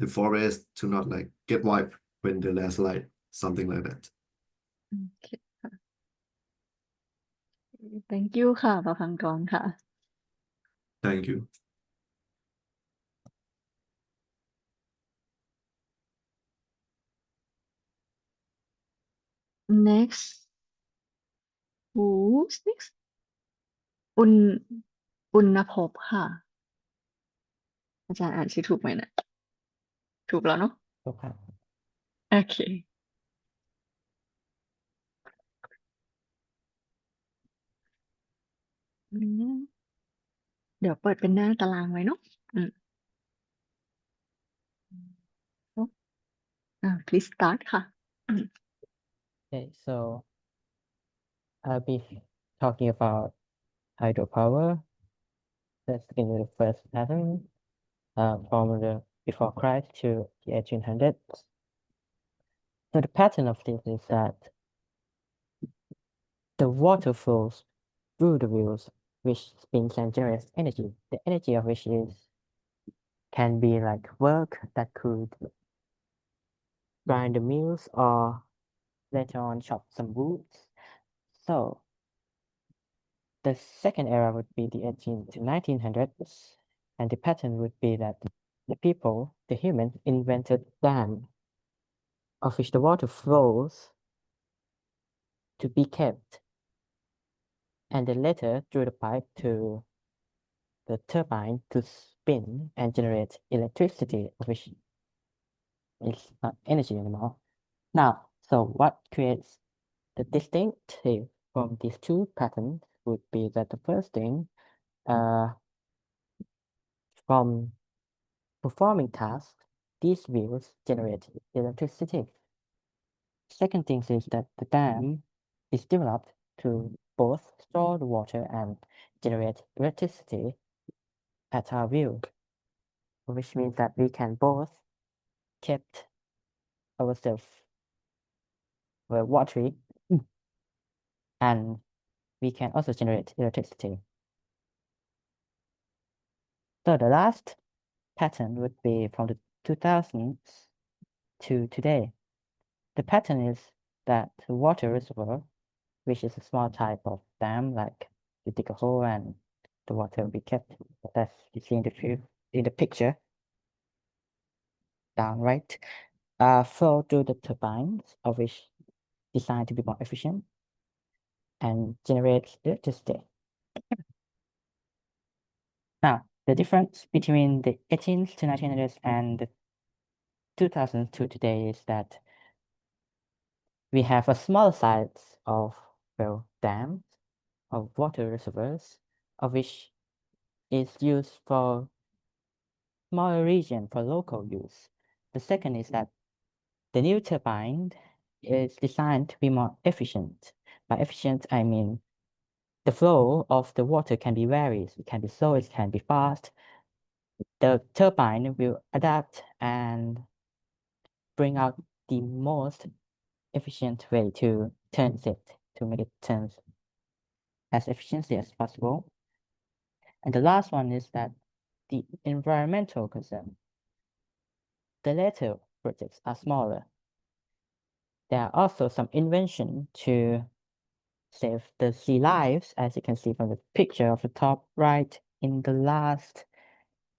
forest to not like get wiped when the landslide, something like that. Okay. Thank you ค่ะ Papankon ค่ะ Thank you. Next, who's next? อุณอุณภพค่ะ อาจารย์อ่านชื่อถูกไหมนะถูกแล้วเนาะ ถูกครับ โอเค อืมเดี๋ยวเปิดเป็นหน้าตารางไว้เนาะอืม please start ค่ะอืม Okay, so I'll be talking about hydropower. Let's begin with the first pattern from the before Christ to the 1800s. So the pattern of this is that the water flows through the wheels, which spins and generates energy. The energy of which can be like work that could grind the mills or later on chop some woods. So the second era would be the 18 to 1900s, and the pattern would be that the people, the humans, invented dam, of which the water flows to be kept, and then later through the pipe to the turbine to spin and generate electricity, of which is not energy anymore. Now, so what creates the distinctive from these two patterns would be that the first thing, from performing tasks, these wheels generate electricity. Second thing is that the dam is developed to both store the water and generate electricity at our wheel, which means that we can both keep ourselves watery and we can also generate electricity. So the last pattern would be from the 2000s to today. The pattern is that the water reservoir, which is a small type of dam, like you dig a hole and the water will be kept. That's you see in the picture down right. Flow through the turbines, of which designed to be more efficient and generate electricity. Now, the difference between the 18th to 1900s and the 2000s to today is that we have a small size of dams, of water reservoirs, of which is used for smaller region for local use. The second is that the new turbine is designed to be more efficient. By efficient, I mean the flow of the water can be varied. It can be slow, it can be fast. The turbine will adapt and bring out the most efficient way to turn it, to make it turn as efficiently as possible. And the last one is that the environmental concern. The later projects are smaller. There are also some invention to save the sea lives, as you can see from the picture of the top right in the last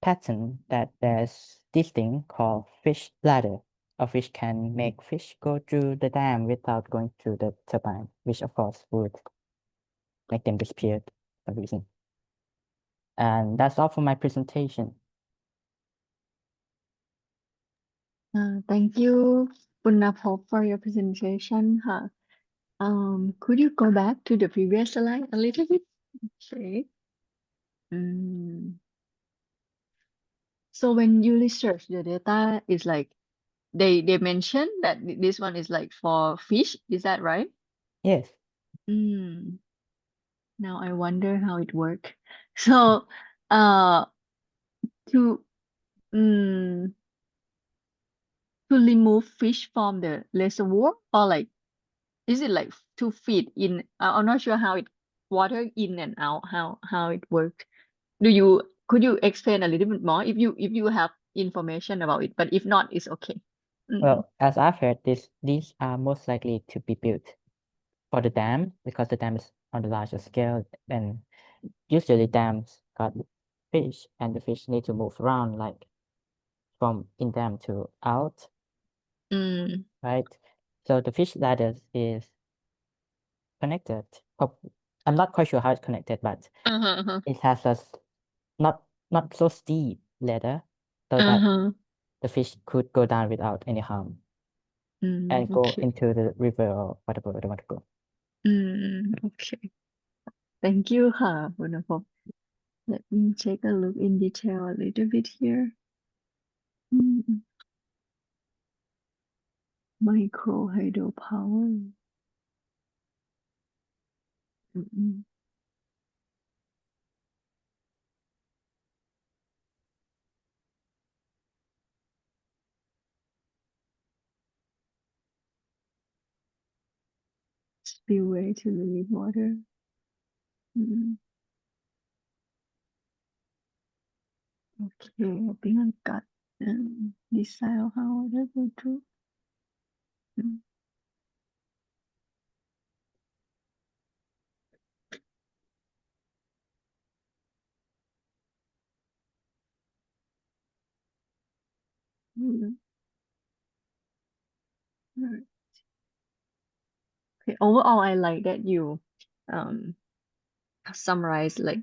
pattern, that there's this thing called fish ladder, of which can make fish go through the dam without going through the turbine, which of course would make them disappear for a reason. And that's all for my presentation. Thank you, Punapop, for your presentation. Could you go back to the previous slide a little bit? Okay. So when you research the data, it's like they mentioned that this one is like for fish. Is that right? Yes. Now I wonder how it works. So, to mm, to remove fish from the reservoir, or like, is it like to feed in? I'm not sure how it water in and out, how it works. Could you explain a little bit more if you have information about it, but if not, it's okay. Well, as I've heard, these are most likely to be built for the dam, because the dam is on the larger scale, and usually dams got fish, and the fish need to move around, like from in dam to out, right? So the fish ladder is connected. I'm not quite sure how it's connected, but it has a not so steep ladder, so that the fish could go down without any harm and go Okay. into the river or whatever they want to go. Okay. Thank you, Punapop. Let me take a look in detail a little bit here. Micro hydropower. Spillway to release water. Okay, I think I got this side of how I go through. Right. Okay, overall, I like that you summarize, like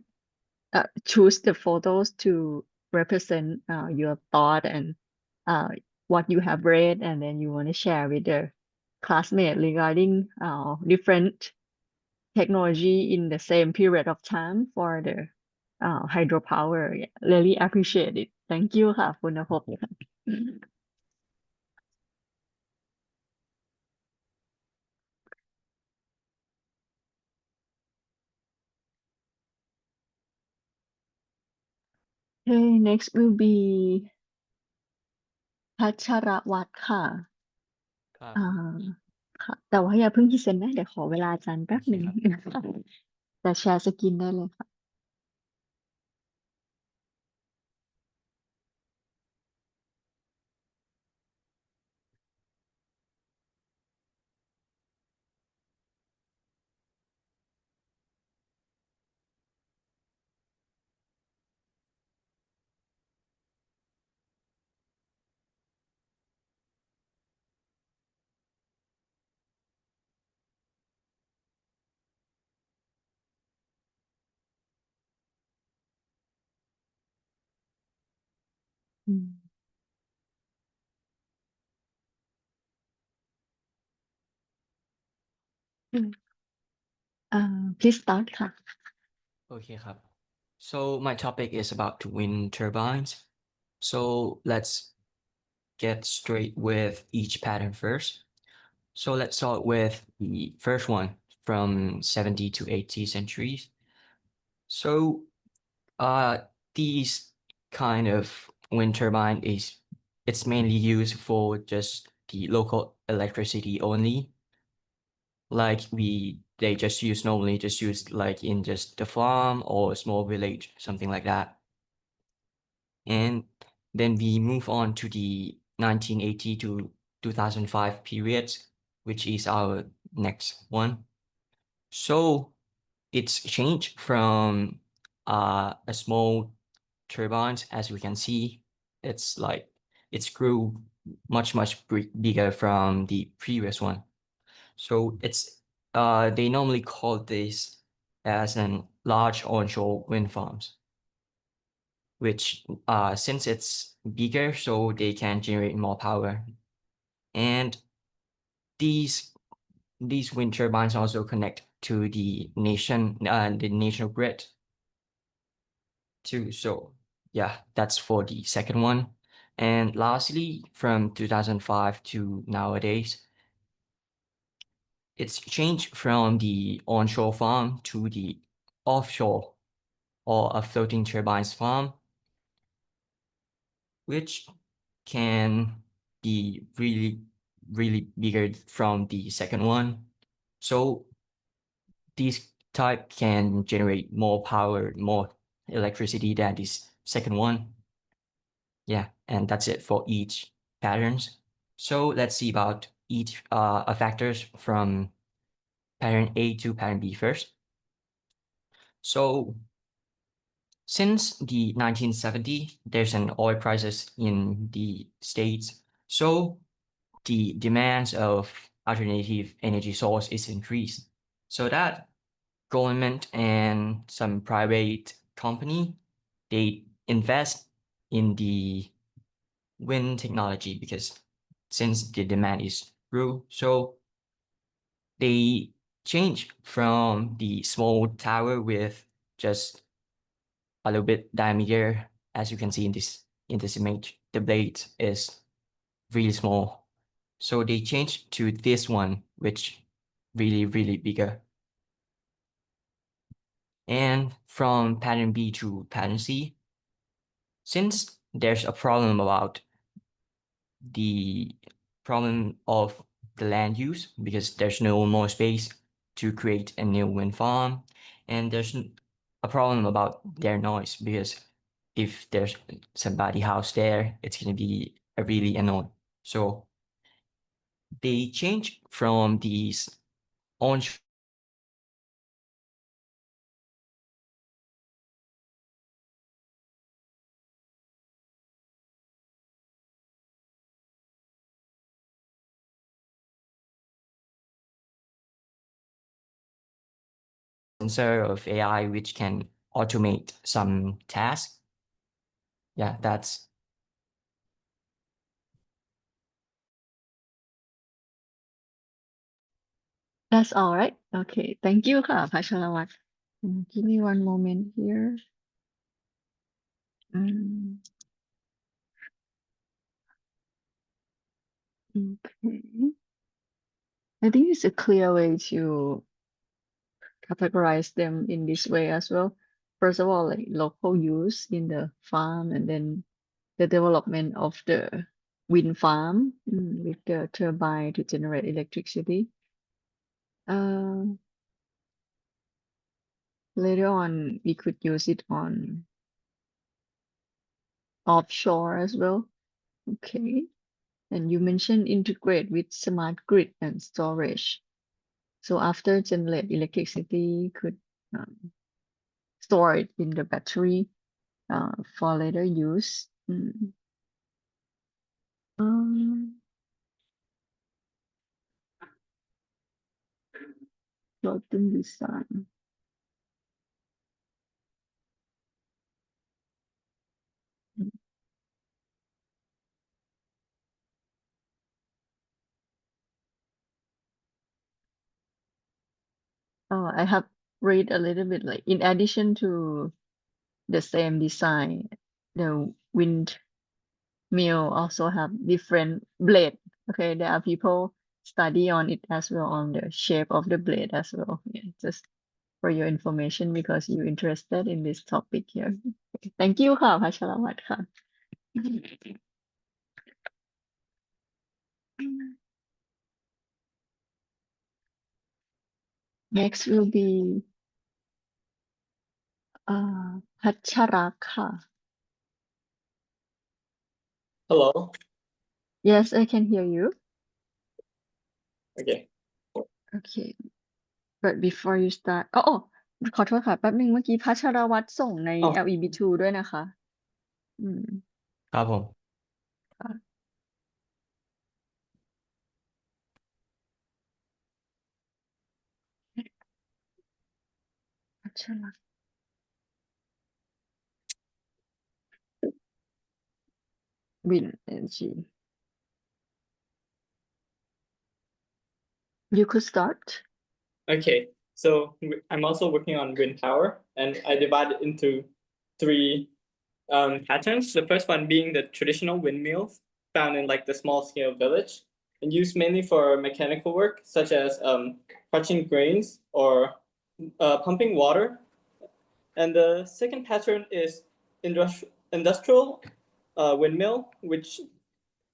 choose the photos to represent your thought and what you have read, and then you want to share with the classmate regarding different technology in the same period of time for the hydropower. Yeah, really appreciate it. Thank you, ค่ะ Punapop. Okay, next will be พัชรวัตรค่ะ ครับ ค่ะ แต่ว่าอย่าเพิ่งพรีเซนต์นะ เดี๋ยวขอเวลาอาจารย์แป๊บหนึ่ง ครับ ค่ะ แต่แชร์สกรีนได้เลยค่ะ Mm. Mm. Please start ค่ะ Okay, ครับ. So my topic is about wind turbines. So let's get straight with each pattern first. So let's start with the first one from 70 to 80 centuries. So these kind of wind turbine it's mainly used for just the local electricity only. Like they just normally just use like in just the farm or a small village, something like that. And then we move on to the 1980 to 2005 periods, which is our next one. So it's changed from a small turbines, as we can see. It's grew much bigger from the previous one. So they normally call this as an large onshore wind farms, which since it's bigger, so they can generate more power. And these wind turbines also connect to the national grid too. So yeah, that's for the second one. And lastly, from 2005 to nowadays, it's changed from the onshore farm to the offshore or a floating turbines farm, which can be really bigger from the second one. So these type can generate more power, more electricity than this second one. Yeah, and that's it for each patterns. So let's see about each factors from pattern A to pattern B first. So since the 1970s, there's an oil crisis in the States. So the demands of alternative energy source is increased. So that government and some private company, they invest in the wind technology because since the demand is grew, so they change from the small tower with just a little bit diameter. As you can see in this image, the blade is really small. So they changed to this one, which really bigger. And from pattern B to pattern C, since there's a problem about the problem of the land use because there's no more space to create a new wind farm, and there's a problem about their noise because if there's somebody house there, it's going to be a really annoying. So they change from these onshore sensor of AI which can automate some tasks. Yeah, that's That's all right. Okay. Thank you ค่ะพัชรวัตร Give me one moment here. Mm, okay. I think it's a clear way to categorize them in this way as well. First of all, like local use in the farm, and then the development of the wind farm with the turbine to generate electricity. Later on, we could use it on offshore as well. Okay. And you mentioned integrate with smart grid and storage. So after generate electricity, could store it in the battery for later use. Um, Floating design. I have read a little bit like in addition to the same design, the windmill also have different blade. Okay, there are people study on it as well, on the shape of the blade as well. Yeah, just for your information because you're interested in this topic here. Okay, thank you ค่ะพัชรวัตรค่ะ Next will be พัชระค่ะ Hello. Yes, I can hear you. Okay. Okay, but before you start อ๋อขอโทษค่ะแป๊บนึงเมื่อกี้พัชรวัตรส่งใน อ๋อ LEB2 ด้วยนะคะอืม ครับผม ค่ะพัชระ Wind energy you could start Okay. So I'm also working on wind power, and I divide it into three patterns. The first one being the traditional windmills found in like the small scale village and used mainly for mechanical work, such as crushing grains or pumping water. And the second pattern is industrial windmill, which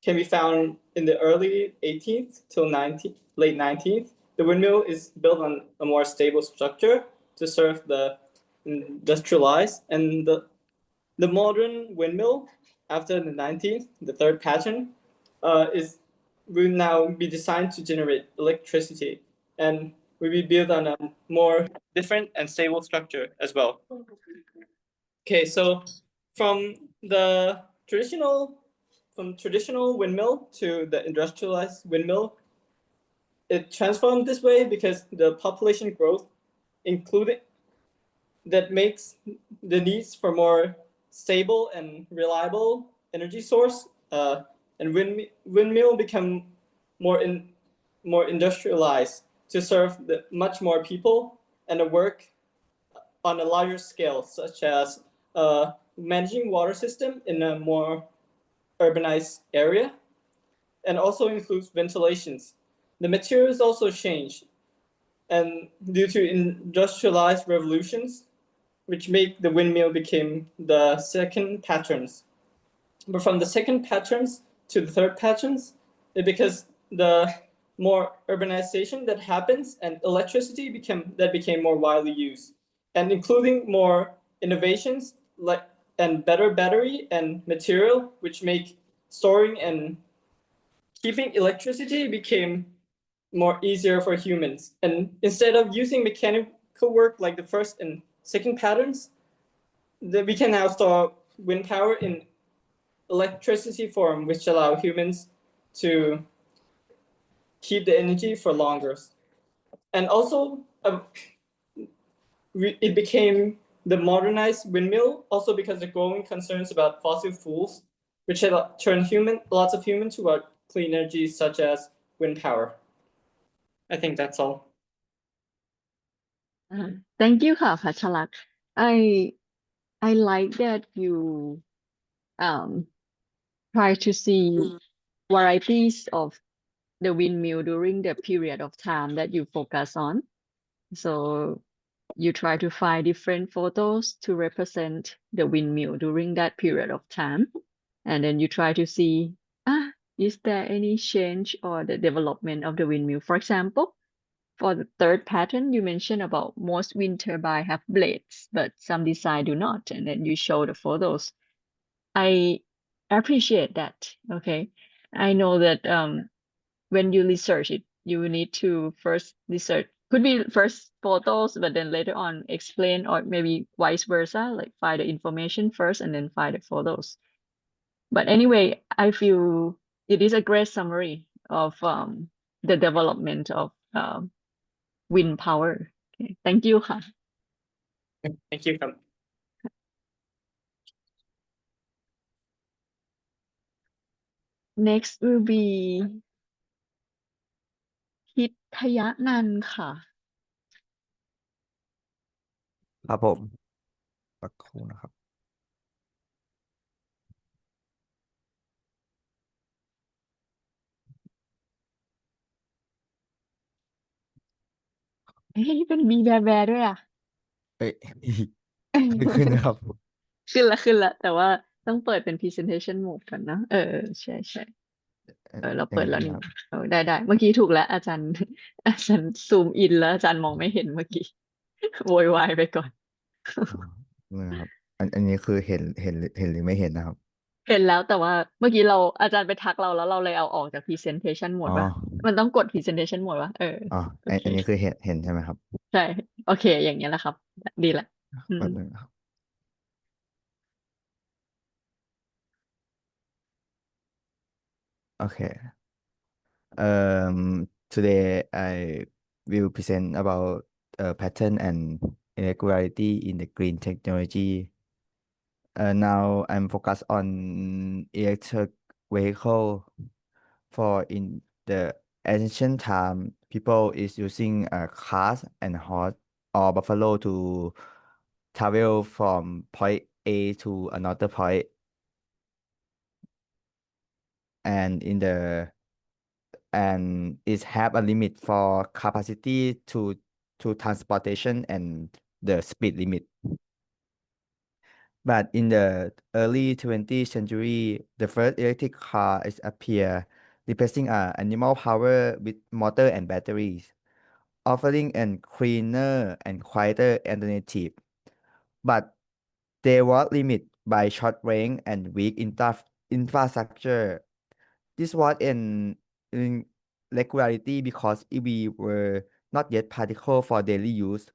can be found in the early 18th till late 19th. The windmill is built on a more stable structure to serve the industrialized, and the modern windmill after the 19th, the third pattern, will now be designed to generate electricity and will be built on a more different and stable structure as well. Okay, so from the traditional windmill to the industrialized windmill, it transformed this way because the population growth included that makes the needs for more stable and reliable energy source, and windmill become more industrialized to serve the much more people and the work on a larger scale, such as managing water system in a more urbanized area, and also includes ventilations. The materials also change, and due to industrialized revolutions, which make the windmill became the second patterns. But from the second patterns to the third patterns, because the more urbanization that happens and electricity became more widely used, and including more innovations like and better battery and material, which make storing and keeping electricity became more easier for humans. And instead of using mechanical work like the first and second patterns, we can now store wind power in electricity form, which allow humans to keep the energy for longer. And also, it became the modernized windmill also because of growing concerns about fossil fuels, which had turned lots of humans toward clean energy such as wind power. I think that's all. Thank you ค่ะพัชรัตน์ I like that you try to see varieties of the windmill during the period of time that you focus on. So you try to find different photos to represent the windmill during that period of time. And then you try to see, is there any change or the development of the windmill? For example, for the third pattern, you mentioned about most wind turbine have blades, but some design do not. And then you show the photos. I appreciate that. Okay. I know that when you research it, you need to first research, could be first photos, but then later on explain, or maybe vice versa, like find the information first and then find the photos. But anyway, I feel it is a great summary of the development of wind power. Okay. Thank you ค่ะ Thank you. Next will be พิทยานันท์ค่ะ ครับผมสักครู่นะครับ เฮ้ยเป็นบีแบร์แบร์ด้วยอ่ะ เอ้ย ไม่ขึ้นนะครับผม ขึ้นละแต่ว่าต้องเปิดเป็น presentation mode ก่อนนะใช่เรา ยั เปิ ง ด ไง แล้ว นะ นี่ ครับ ได้เมื่อกี้ถูกแล้วอาจารย์ อาจารย์ซูมอินแล้วอาจารย์มองไม่เห็นเมื่อกี้ โวยวายไปก่อน อ๋อนี่นะครับอันนี้คือเห็นหรือไม่เห็นนะครับ เห็นแล้วแต่ว่าเมื่อกี้อาจารย์ไปทักเราแล้วเราเลยเอาออกจาก presentation อ๋อ mode ป่ะมันต้องกด presentation mode ป่ะอ๋อ โอเค อันนี้คือเห็นใช่ไหมครับ ใช่ โอเค อย่างเงี้ยแหละครับ ดีละอื แป๊บ ม นึงนะครับ โอเค today I will present about pattern and irregularity in the green technology. Now I'm focused on electric vehicle. For in the ancient time, people is using cars and horse or buffalo to travel from point A to another point. And it have a limit for capacity to transportation and the speed limit. But in the early 20th century, the first electric car is appear, replacing animal power with motor and batteries, offering a cleaner and quieter alternative. But they were limited by short range and weak infrastructure. This was an irregularity because EV were not yet practical for daily use,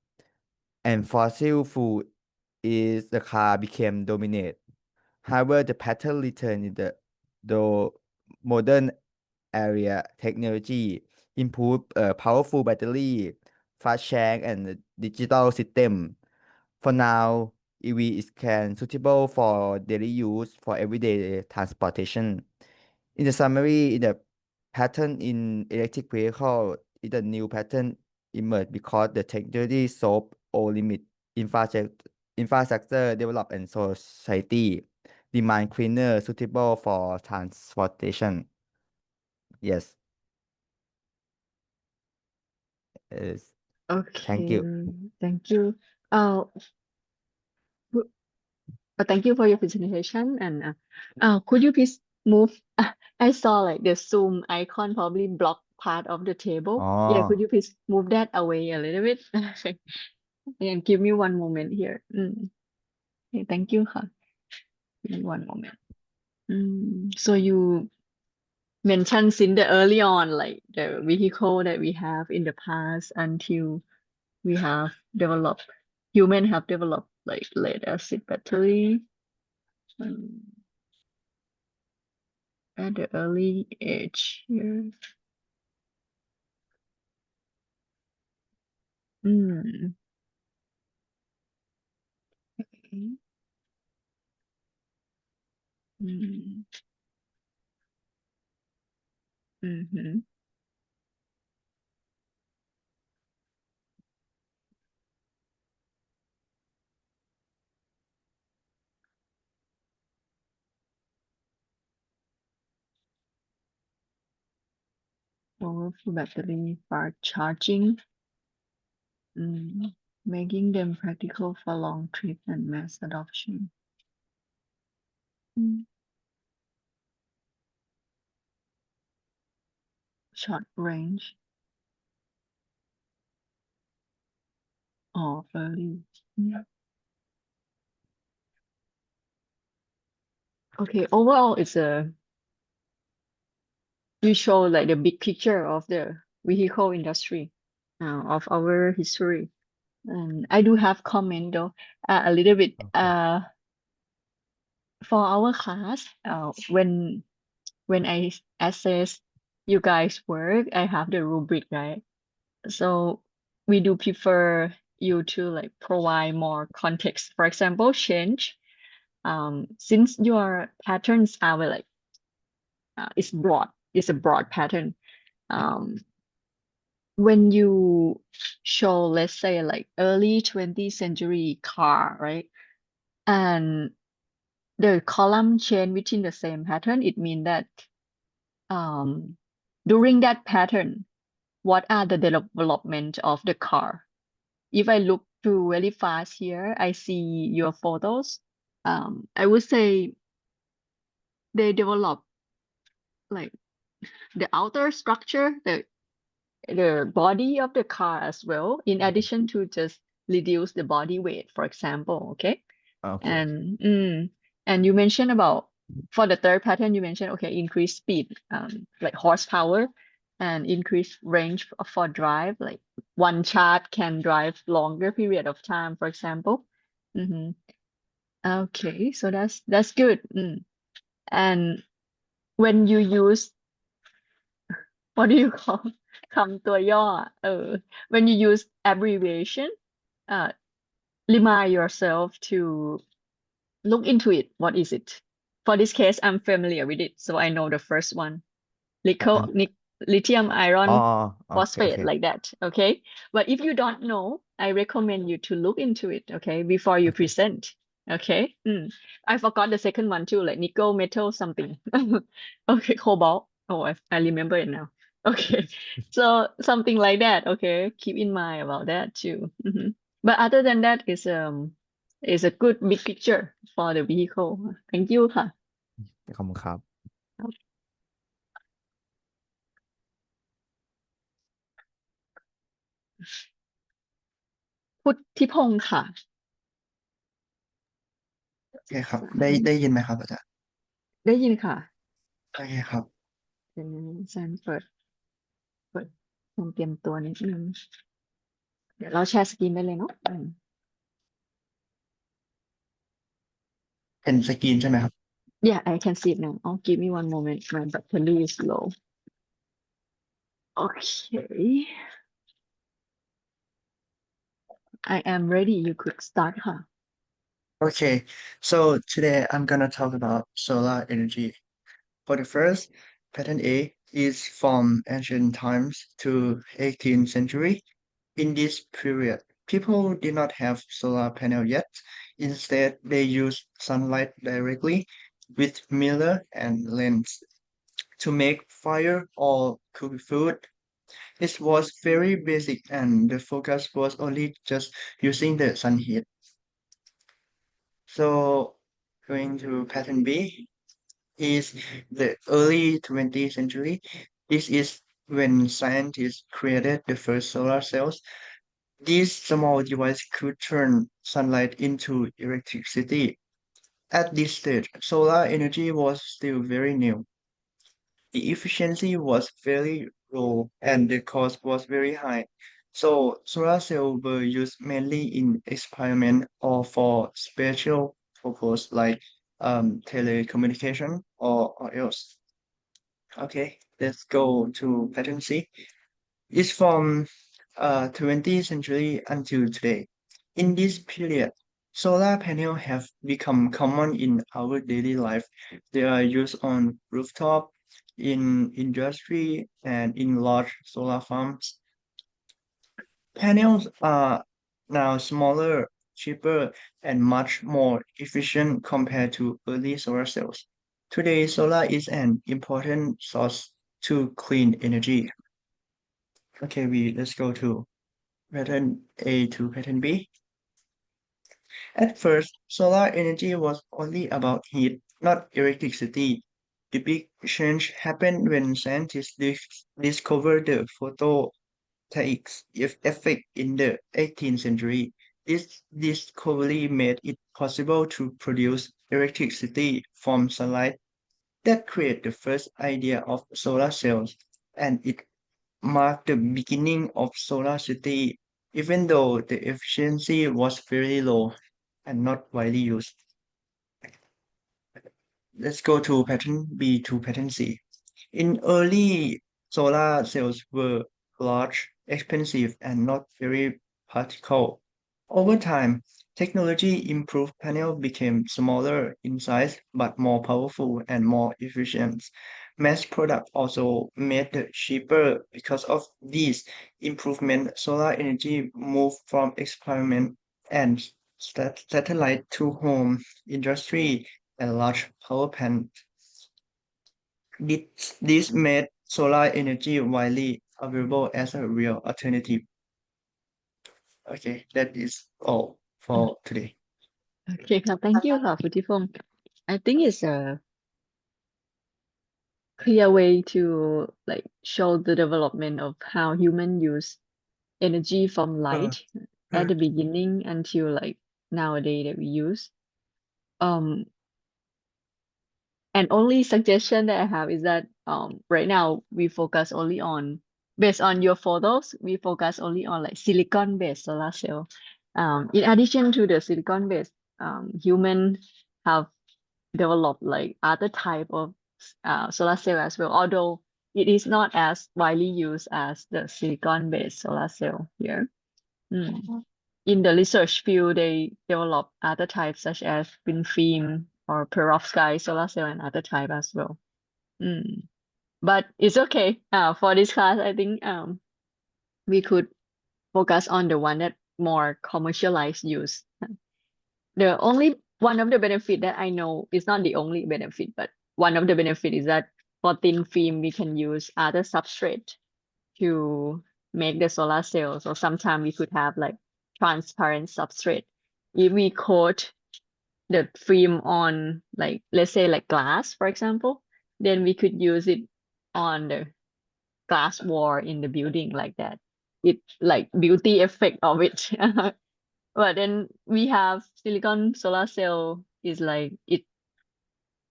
and fossil fuel is the car became dominant. However, the pattern returned in the modern area technology, improved powerful battery, fast charge, and digital system. For now, EV is can suitable for daily use for everyday transportation. In the summary, in the pattern in electric vehicle, is a new pattern emerged because the technology solve all limit infrastructure develop and society demand cleaner suitable for transportation. Yes. Yes. Thank you. Okay, thank you. Who- thank you for your presentation and could you please move? I saw like the Zoom icon probably block part of the table. Yeah, could Oh, you please move that away a little bit? And give me one moment here. Okay, thank you,ค่ะ. Give me one moment. So you mentioned since the early on, like the vehicle that we have in the past until we have developed, human have developed like lead acid battery at the early age here. Mm. Okay. Mm. Mm-hmm. Powerful battery for charging, making them practical for long trip and mass adoption. Short range or early. Okay, overall, you show like the big picture of the vehicle industry, of our history. And I do have comment though, a little bit, okay. for our class, when I assess you guys' work, I have the rubric, right? So we do prefer you to like provide more context. For example, change. Since your patterns are like it's a broad pattern. Um, when you show, let's say, like early 20th century car, right? And the column chain within the same pattern, it means that during that pattern, what are the development of the car? If I look through really fast here, I see your photos. I would say they develop like the outer structure, the body of the car as well, in addition to just reduce the body weight, for example. Okay. Okay. And you mentioned about for the third pattern, you mentioned increase speed, like horsepower, and increase range for drive. Like one chart can drive longer period of time, for example. Okay, so that's good. And when you use what do you call คำตัวย่อ when you use abbreviation, uh, remind yourself to look into it. What is it? For this case, I'm familiar with it, so I know the first one. Lithium iron Okay, phosphate, okay. like that. Okay. But if you don't know, I recommend you to look into it, okay, before you Okay. present. Okay. I forgot the second one too, like nickel, metal, something. Okay, cobalt. Oh, I remember it now. Okay. So something like that. Okay. Keep in mind about that too. But other than that, is a good big picture for the vehicle. Thank you ค่ะ ขอบคุณครับ พุทธิพงศ์ค่ะ โอเคครับ ได้ยินไหมครับอาจารย์ ได้ยินค่ะ โอเคครับ เดี๋ยวฉันเปิดมันเตรียมตัวนิดนึง เดี๋ยวเราแชร์สกรีนได้เลยเนาะ เป็นสกรีนใช่ไหมครับ Yeah, I can see it now. Oh, give me one moment. My battery is low. Okay. I am ready. You could start ค่ะ Okay, so today I'm gonna talk about solar energy. For the first, pattern A is from ancient times to 18th century. In this period, people did not have solar panel yet. Instead, they used sunlight directly with mirror and lens to make fire or cook food. It was very basic and the focus was only just using the sun heat. So going to pattern B is the early 20th century. This is when scientists created the first solar cells. This small device could turn sunlight into electricity. At this stage, solar energy was still very new. The efficiency was very low and the cost was very high. So solar cells were used mainly in experiment or for special purpose like telecommunication or else. Okay, let's go to pattern C. It's from 20th century until today. In this period, solar panels have become common in our daily life. They are used on rooftop, in industry, and in large solar farms. Panels are now smaller, cheaper, and much more efficient compared to early solar cells. Today, solar is an important source to clean energy. Okay, let's go to pattern A to pattern B. At first, solar energy was only about heat, not electricity. The big change happened when scientists discovered the photovoltaic effect in the 18th century. This discovery made it possible to produce electricity from sunlight. That created the first idea of solar cells, and it marked the beginning of solar city, even though the efficiency was very low and not widely used. Let's go to pattern B to pattern C. In early, solar cells were large, expensive, and not very practical. Over time, technology improved. Panels became smaller in size but more powerful and more efficient. Mass product also made it cheaper because of these improvement. Solar energy moved from experiment and satellite to home, industry, and large power plant. This made solar energy widely available as a real alternative. Okay, that is all for today. Okay, thank you, Puthipong. I think it's a clear way to like show the development of how human use energy from light at the beginning until like nowadays that we use. Um, and only suggestion that I have is that right now we focus only on based on your photos, we focus only on like silicon based solar cell. In addition to the silicon based, human have developed like other type of solar cell as well, although it is not as widely used as the silicon based solar cell here. In the research field, they develop other types such as thin film or perovskite solar cell and other type as well. But it's okay. For this class, I think we could focus on the one that more commercialized use. The only one of the benefit that I know is not the only benefit, but one of the benefit is that for thin film we can use other substrate to make the solar cells, or sometimes we could have like transparent substrate. If we coat the film on like let's say like glass, for example, then we could use it on the glass wall in the building like that. It like beauty effect of it. But then we have silicon solar cell is like it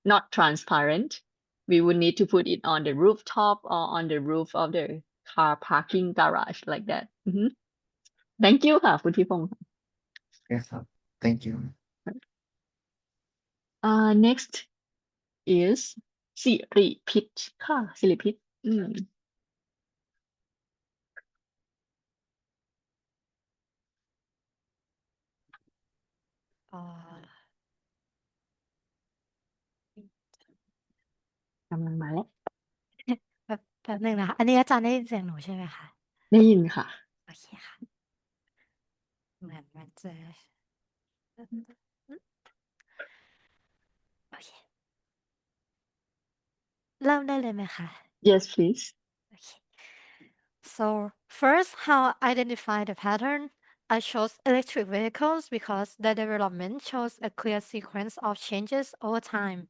not transparent. We would need to put it on the rooftop or on the roof of the car parking garage like that. Thank you ค่ะคุณทิพงศ์ Yes, thank you. Next is สิริพิษค่ะสิริพิษกำลังมาแล้ว แป๊บหนึ่งนะคะอันนี้อาจารย์ได้ยินเสียงหนูใช่ไหมคะได้ยินค่ะ โอเคค่ะเหมือนมันจะโอเคเริ่มได้เลยไหมคะ Yes please Okay. So first, how I identify the pattern. I chose electric vehicles because the development shows a clear sequence of changes over time.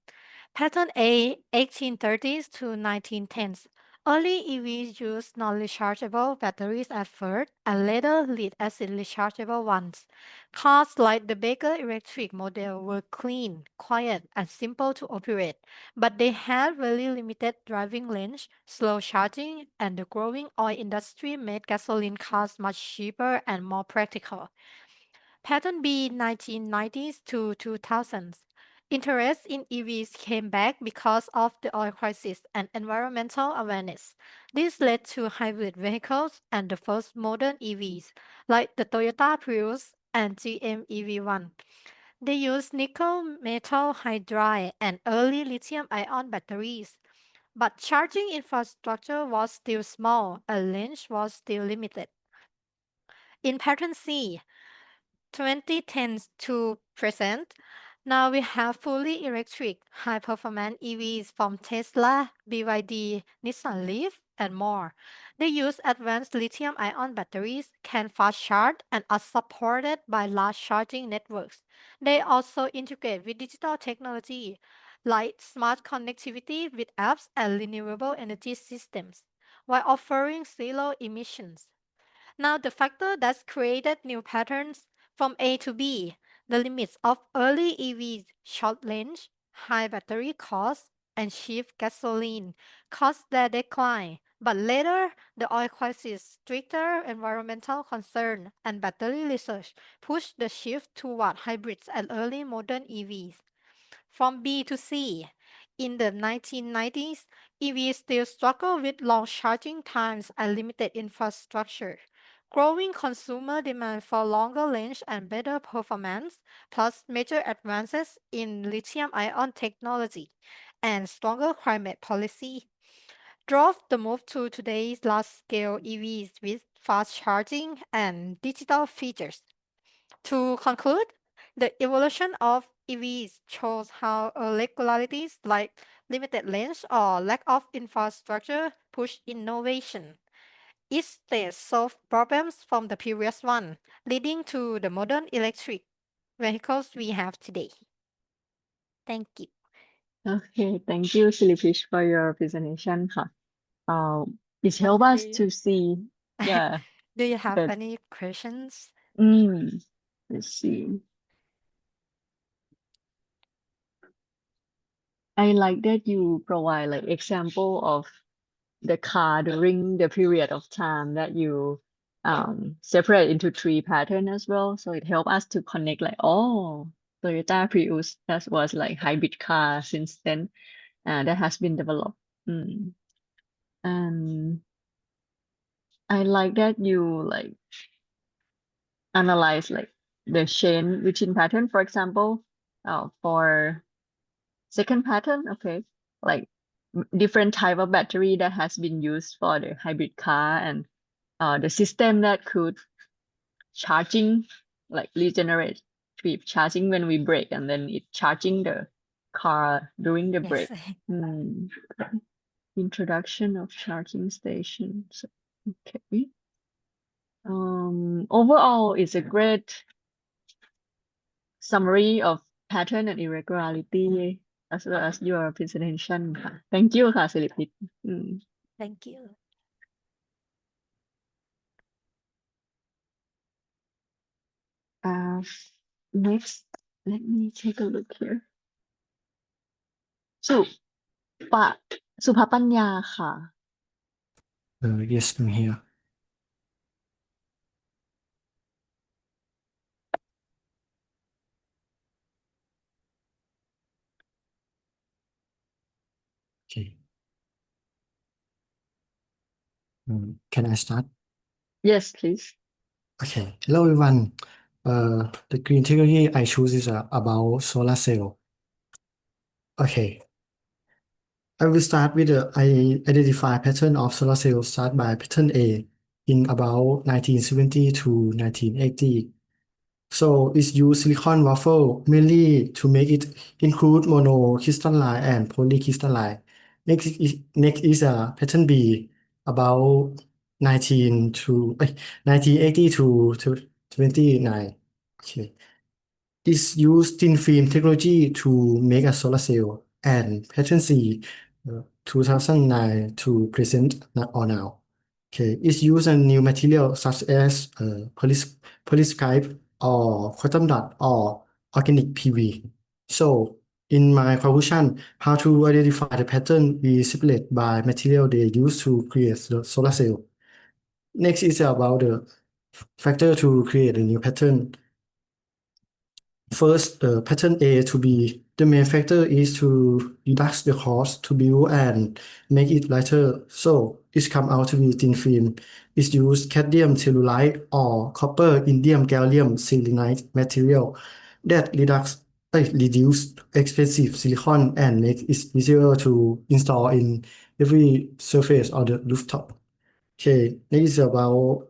Pattern A, 1830s to 1910s. Early EVs used non-rechargeable batteries at first and later lead-acid rechargeable ones. Cars like the Baker electric model were clean, quiet, and simple to operate, but they had very limited driving range, slow charging, and the growing oil industry made gasoline cars much cheaper and more practical. Pattern B, 1990s to 2000s. Interest in EVs came back because of the oil crisis and environmental awareness. This led to hybrid vehicles and the first modern EVs, like the Toyota Prius and GM EV1. They use nickel metal hydride and early lithium ion batteries. But charging infrastructure was still small and range was still limited. In pattern C, 2010s to present, now we have fully electric, high-performance EVs from Tesla, BYD, Nissan Leaf, and more. They use advanced lithium-ion batteries, can fast charge, and are supported by large charging networks. They also integrate with digital technology, like smart connectivity with apps and renewable energy systems, while offering zero emissions. Now, the factor that's created new patterns from A to B, the limits of early EVs, short range, high battery costs, and cheap gasoline caused their decline. But later, the oil crisis, stricter environmental concern, and battery research pushed the shift toward hybrids and early modern EVs. From B to C, in the 1990s, EVs still struggle with long charging times and limited infrastructure. Growing consumer demand for longer range and better performance, plus major advances in lithium ion technology, and stronger climate policy drove the move to today's large-scale EVs with fast charging and digital features. To conclude, the evolution of EVs shows how irregularities like limited range or lack of infrastructure push innovation. Each stage solved problems from the previous one, leading to the modern electric vehicles we have today. Thank you. Okay, thank you, Sillyfish, for your presentation ค่ะ it help us to see yeah Do you have that any questions? let's see. I like that you provide like example of the car during the period of time that you separate into 3 pattern as well. So it help us to connect like, oh, Toyota Prius that was like hybrid car since then that has been developed. And I like that you like analyze like the chain within pattern, for example, for second pattern, okay, like different type of battery that has been used for the hybrid car and the system that could charging like regenerate charging when we brake and then it charging the car during the brake. Introduction of charging stations. Okay. Overall, it's a great summary of pattern and irregularity as well as your presentation ค่ะ Thank you ค่ะ ศิริพิษ Thank you. Next, let me take a look here. สุภปัญญาค่ะ Yes, I'm here. Okay. Can I start? Yes, please. Okay. Hello, everyone. The green technology I choose is about solar cell. Okay. I will start with I identify pattern of solar cell start by pattern A in about 1970 to 1980. So it's use silicon waffle mainly to make it include monocrystalline and polycrystalline. Next is pattern B about 1980 to 29. Okay. This use thin film technology to make a solar cell and pattern C 2009 to present or now. Okay, it's use a new material such as polyscribe or quantum dot or organic PV. So in my conclusion, how to identify the pattern we separate by material they use to create the solar cell. Next is about the factor to create a new pattern. First, pattern A to B. The main factor is to reduce the cost to build and make it lighter, so it come out to be thin film. It's use cadmium telluride or copper indium gallium selenide material that reduce expensive silicon and make it easier to install in every surface of the rooftop. Okay, next is about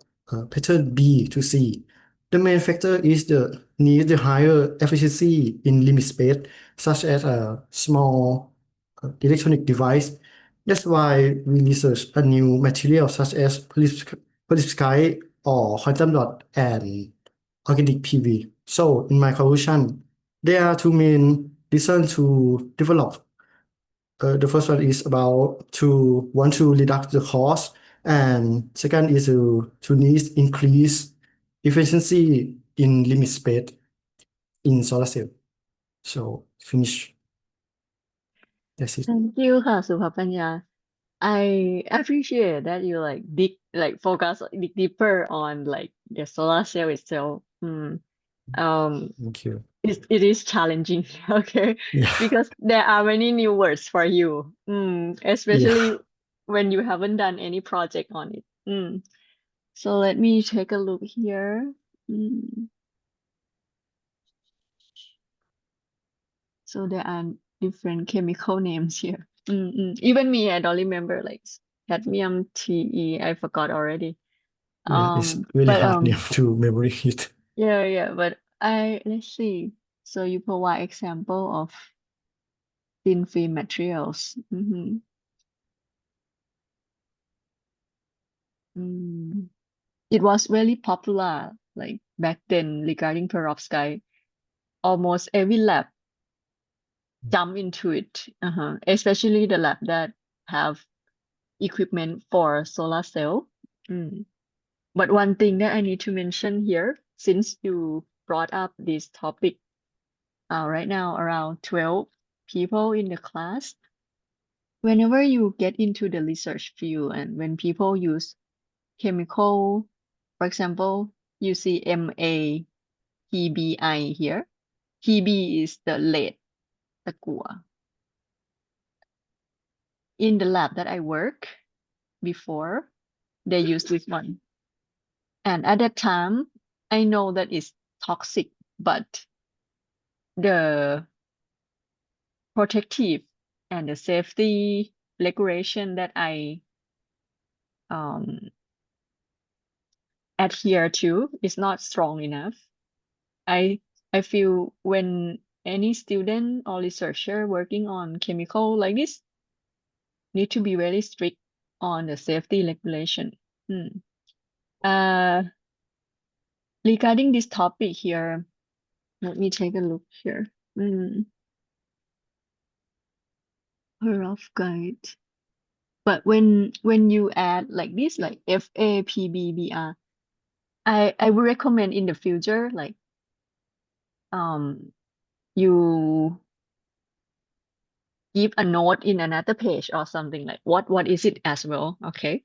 pattern B to C. The main factor is the need the higher efficiency in limit space, such as a small electronic device. That's why we research a new material such as perovskite or quantum dot and organic PV. So in my conclusion, there are two main reasons to develop. The first one is about to want to reduce the cost, and second is to need increase efficiency in limit space in solar cell. So finish. That's it. Thank you ค่ะ สุภปัญญา I appreciate that you focus dig deeper on like the solar cell itself. Thank you. It is challenging, okay, Yeah. because there are many new words for you, especially Yeah. when you haven't done any project on it. So let me take a look here. So there are different chemical names here. Even me, I don't remember like cadmium, Te. I forgot already. Yeah, it's really But hard name to memorize it. yeah. But let's see. So you provide example of thin-film materials. It was very popular like back then regarding perovskite. Almost every lab jump into it, especially the lab that have equipment for solar cell. But one thing that I need to mention here, since you brought up this topic, right now around 12 people in the class, whenever you get into the research field and when people use chemical, for example, you see MATBI here. TB is the lead, the gua. In the lab that I work before, they use this one. And at that time, I know that it's toxic, but the protective and the safety regulation that I um, adhere to is not strong enough. I feel when any student or researcher working on chemical like this need to be very strict on the safety regulation. Regarding this topic here, let me take a look here. A rough guide. But when you add like this, like FAPBBR, I would recommend in the future, like you give a note in another page or something like what is it as well, okay?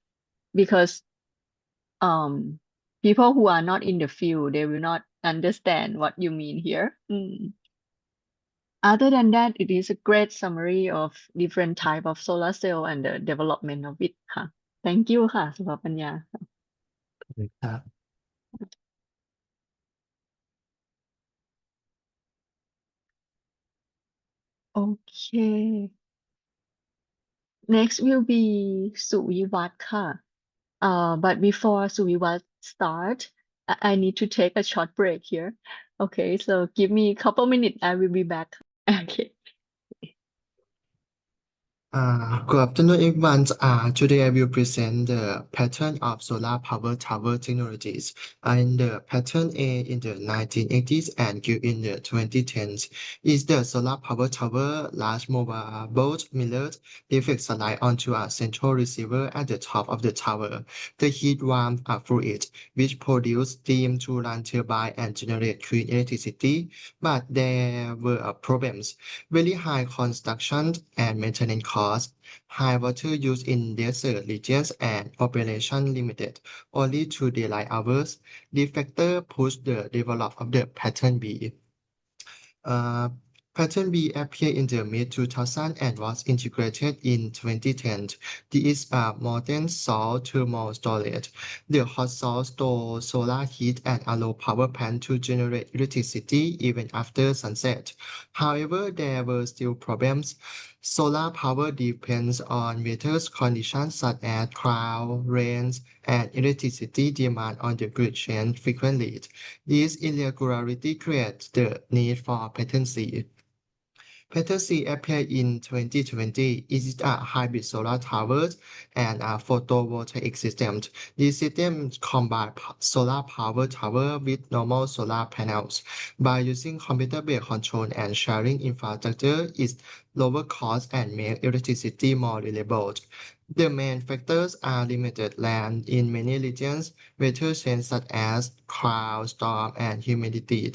Because people who are not in the field, they will not understand what you mean here. Other than that, it is a great summary of different type of solar cell and the development of it ค่ะ Thank you ค่ะสำหรับปัญญา ครับ Okay. Next will be สุวิวัฒน์ค่ะ but before สุวิวัฒน์ start, I need to take a short break here. Okay, so give me a couple minutes. I will be back. Okay. Good afternoon, everyone. Today I will present the pattern of solar power tower technologies. In the pattern A in the 1980s and Q in the 2010s is the solar power tower large mobile boat mirrored reflects sunlight onto a central receiver at the top of the tower. The heat warms a fluid which produce steam to run turbine and generate clean electricity, but there were problems. Very high construction and maintenance costs, high water use in desert regions, and operation limited only to daylight hours. These factors pushed the development of the pattern B. Pattern B appeared in the mid-2000s and was integrated in 2010. This is a modern salt thermal storage. The hot salt stores solar heat and allow power plant to generate electricity even after sunset. However, there were still problems. Solar power depends on weather conditions such as cloud, rains, and electricity demand on the grid change frequently. This irregularity creates the need for patency. Patency appeared in 2020. It is a hybrid solar tower and a photovoltaic system. This system combines solar power tower with normal solar panels. By using computer-based control and sharing infrastructure, it lower cost and make electricity more reliable. The main factors are limited land in many regions, weather change such as cloud, storm, and humidity,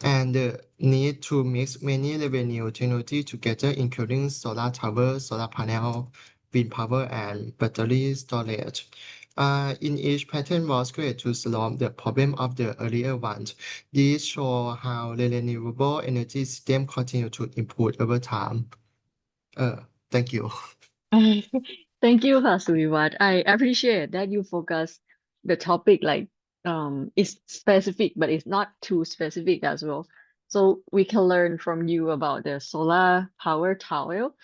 and the need to mix many revenue technology together, including solar tower, solar panel, wind power, and battery storage. In each pattern was created to solve the problem of the earlier ones. These show how the renewable energy system continue to improve over time. Thank you. Thank you, ค่ะ สุวิวัฒน์ I appreciate that you focus the topic like it's specific but it's not too specific as well. So we can learn from you about the solar power tower,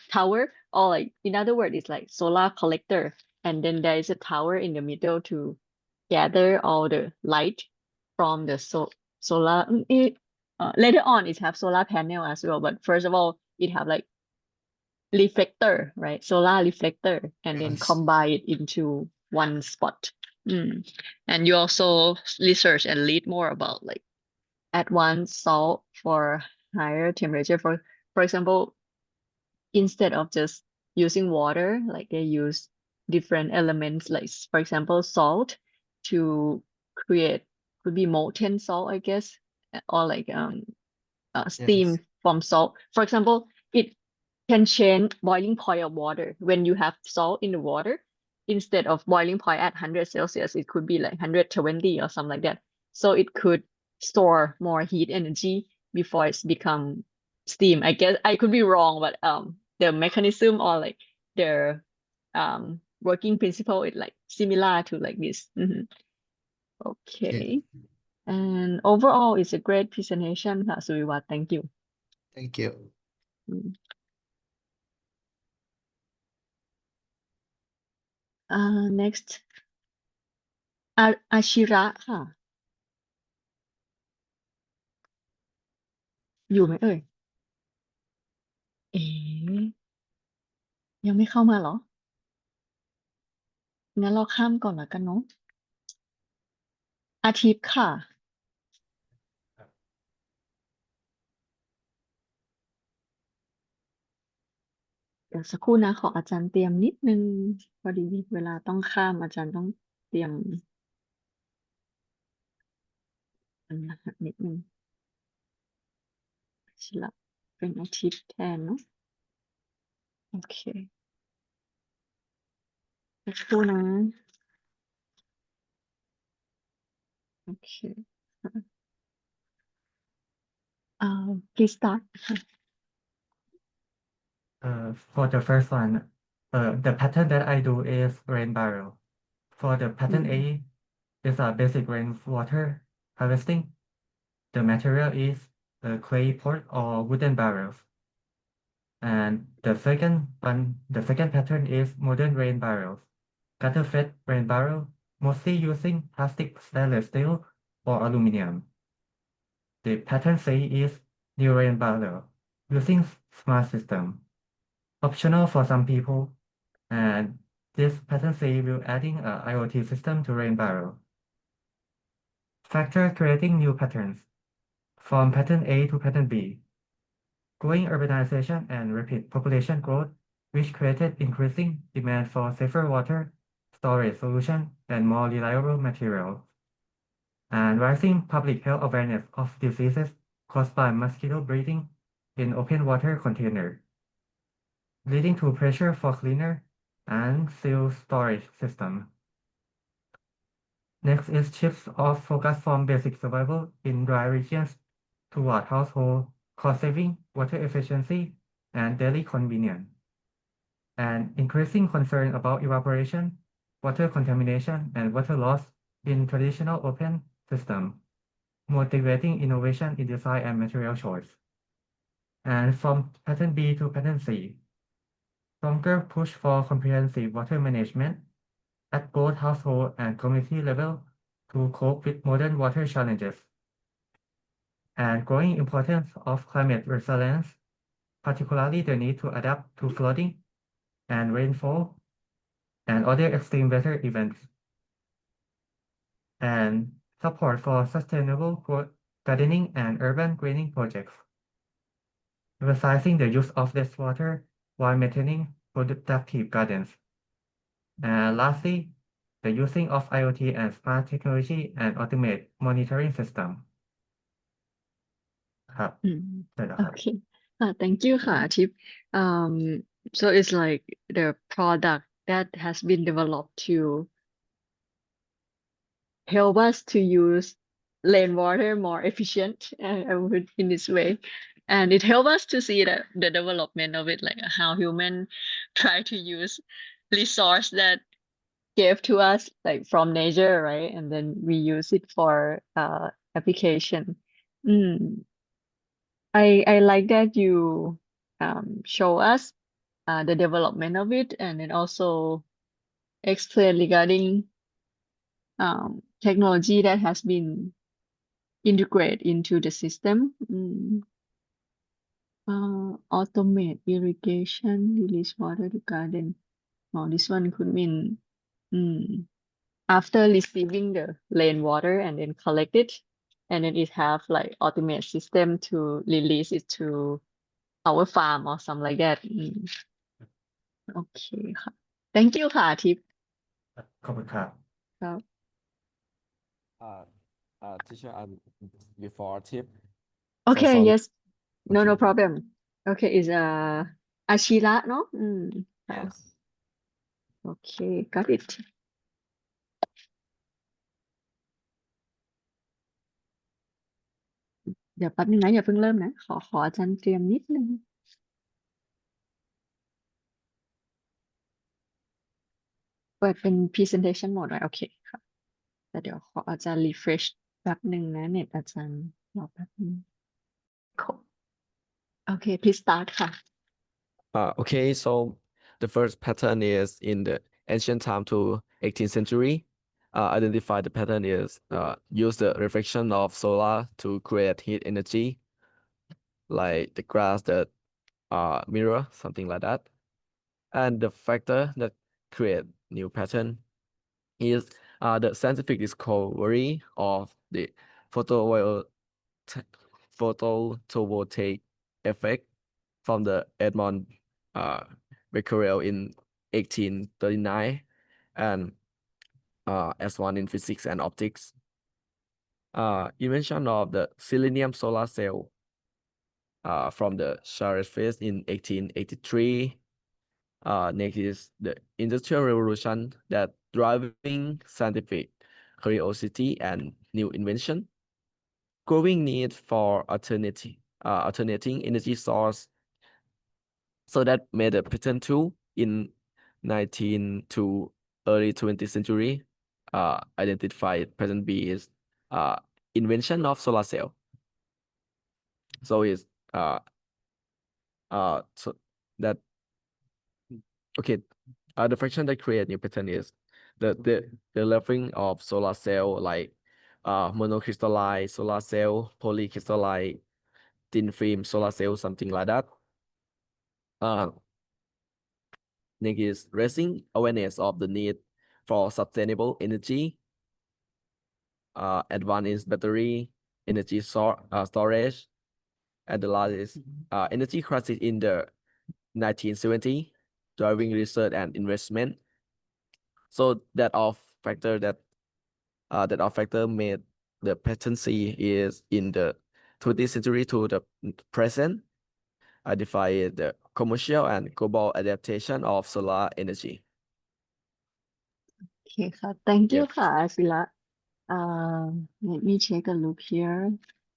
or like in other words, it's like solar collector, and then there is a tower in the middle to gather all the light from the solar. Later on, it have solar panel as well, but first of all, it have like reflector, right? Solar reflector, and then Yes. combine it into one spot. And you also research and read more about like advanced salt for higher temperature. For example, instead of just using water, like they use different elements, like for example, salt to create, could be molten salt, I guess, or like Yes. steam from salt. For example, it can change boiling point of water. When you have salt in the water, instead of boiling point at 100 Celsius, it could be like 120 or something like that. So it could store more heat energy before it's become steam. I guess I could be wrong, but the mechanism or like the working principle is like similar to like this. Okay. And overall, it's a great presentation, Suriwa. Thank you. Thank you. Next อาชิระค่ะ อยู่ไหมเอ่ย เอ๋ยังไม่เข้ามาเหรอ งั้นเราข้ามก่อนแล้วกันเนาะ อาทิตย์ค่ะ เดี๋ยวสักครู่นะ ขออาจารย์เตรียมนิดนึง พอดีเวลาต้องข้ามอาจารย์ต้องเตรียมรหัสนิดนึงชิละเป็นอาทิตย์แทนเนาะ โอเคสักครู่นะ โอเค please start ค่ะ For the first one, the pattern that I do is rain barrel. For the pattern A, is a basic rainwater harvesting. The material is clay pot or wooden barrels. And the second pattern is modern rain barrels. Gutter-fed rain barrel, mostly using plastic, stainless steel, or aluminum. The pattern C is new rain barrel, using smart system. Optional for some people, and this pattern C will adding a IoT system to rain barrel. Factor creating new patterns. From pattern A to pattern B. Growing urbanization and rapid population growth, which created increasing demand for safer water, storage solution, and more reliable materials. And rising public health awareness of diseases caused by mosquito breeding in open water container, leading to pressure for cleaner and sealed storage system. Next is shifts of focus from basic survival in dry regions toward household, cost saving, water efficiency, and daily convenience. And increasing concern about evaporation, water contamination, and water loss in traditional open system, motivating innovation in design and material choice. And from pattern B to pattern C, stronger push for comprehensive water management at both household and community level to cope with modern water challenges. And growing importance of climate resilience, particularly the need to adapt to flooding and rainfall and other extreme weather events. And support for sustainable gardening and urban greening projects. Emphasizing the use of less water while maintaining productive gardens. And lastly, the using of IoT and smart technology and automate monitoring system. ครับได้แล้วครับ Okay. Thank you ค่ะอาทิตย์ so it's like the product that has been developed to help us to use rainwater more efficient, I would in this way, and it helps us to see the development of it, like how human try to use resource that gave to us like from nature, right? And then we use it for application. I like that you show us the development of it, and then also explain regarding technology that has been integrated into the system. Automate irrigation, release water to garden. Oh, this one could mean after receiving the rainwater and then collect it, and then it have like automate system to release it to our farm or something like that. โอเคค่ะ thank you ค่ะทิพย์ ขอบคุณครับ ครับ Teacher, before tip. okay sorry. yes no Okay. problem okay is อาชิระเนาะค่ะ Yes. okay got it เดี๋ยวแป๊บนึงนะอย่าเพิ่งเริ่มนะขออาจารย์เตรียมนิดนึงเปิดเป็น presentation mode ไว้โอเคค่ะแต่เดี๋ยวขออาจารย์ refresh แป๊บนึงนะเน็ตอาจารย์รอแป๊บนึงโอเค please start ค่ะ Okay, so the first pattern is in the ancient time to 18th century. Identify the pattern is use the reflection of solar to create heat energy, like the grass that mirror, something like that. And the factor that create new pattern is the scientific discovery of the photovoltaic effect from the Edmond Becquerel in 1839 and as one in physics and optics. Invention of the selenium solar cell from the Charles Fish in 1883. Next is the Industrial Revolution that driving scientific curiosity and new invention. Growing need for alternating energy source. So that made a patent tool in 19th to early 20th century. Identified patent B is invention of solar cell. So it's so that okay. The fraction that create new pattern is the leveling of solar cell like monocrystalline solar cell, polycrystalline, thin film solar cell, something like that. Next is raising awareness of the need for sustainable energy. Advanced battery energy storage. And the last is energy crisis in the 1970, driving research and investment. So that all factor made the patency is in the 20th century to the present. Identify the commercial and global adaptation of solar energy. โอเคค่ะ thank you Yep. ค่ะอาศิระ let me take a look here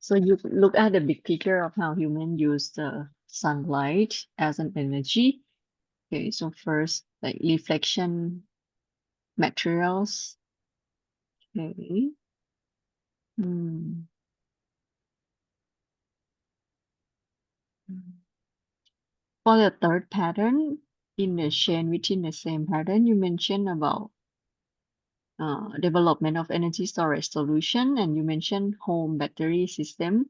so you look at the big picture of how humans use the sunlight as an energy okay so first like reflection materials okay for the third pattern in the chain within the same pattern you mentioned about development of energy storage solution and you mentioned home battery system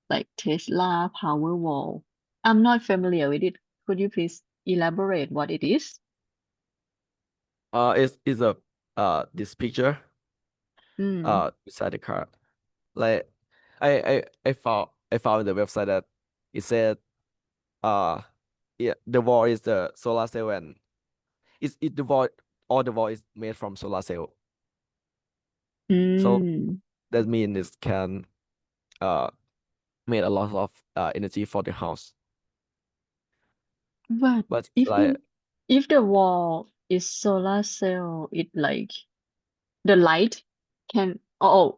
like Tesla Powerwall. I'm not familiar with it. Could you please elaborate what it is? It's a this picture Mm. beside the car. Like I found the website that it said yeah, the wall is the solar cell and the wall, all the wall is made from solar cell. So that means it can make a lot of energy for the house. But if the wall is solar cell, it like the light can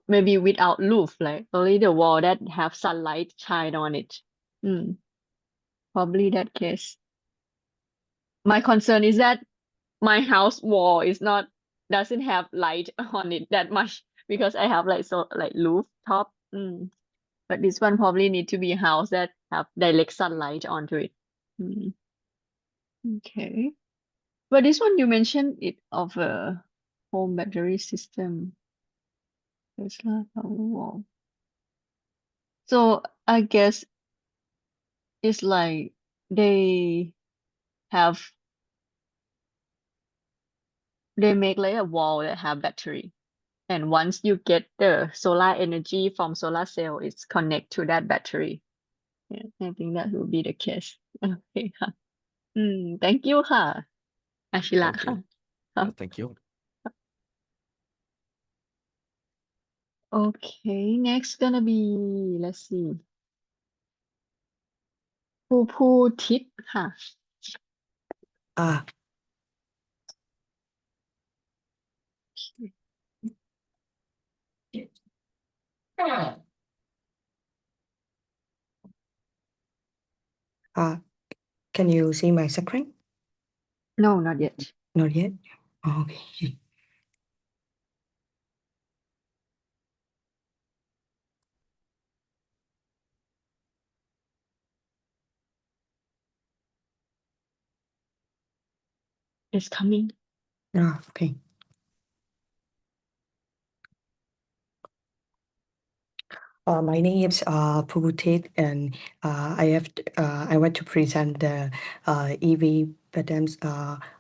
maybe without roof, like only the wall that have sunlight shine on it. Probably that case. My concern is that my house wall doesn't have light on it that much because I have like rooftop. But this one probably need to be a house that have direct sunlight onto it. Mm. Okay. But this one you mentioned it of a home battery system. Tesla Powerwall. So I guess it's like they have they make like a wall that have battery. And once you get the solar energy from solar cell, it's connect to that battery. Yeah, I think that will be the case. Okay ค่ะ thank you ค่ะ อาชิระ Okay. ค่ะ ค่ะ Thank you. Okay, next gonna be, let's see. ภูทิพย์ค่ะ Can you see my screen? No, not yet. Not yet. Okay. It's coming. Okay. My name is Pubutit, and I want to present the EV patterns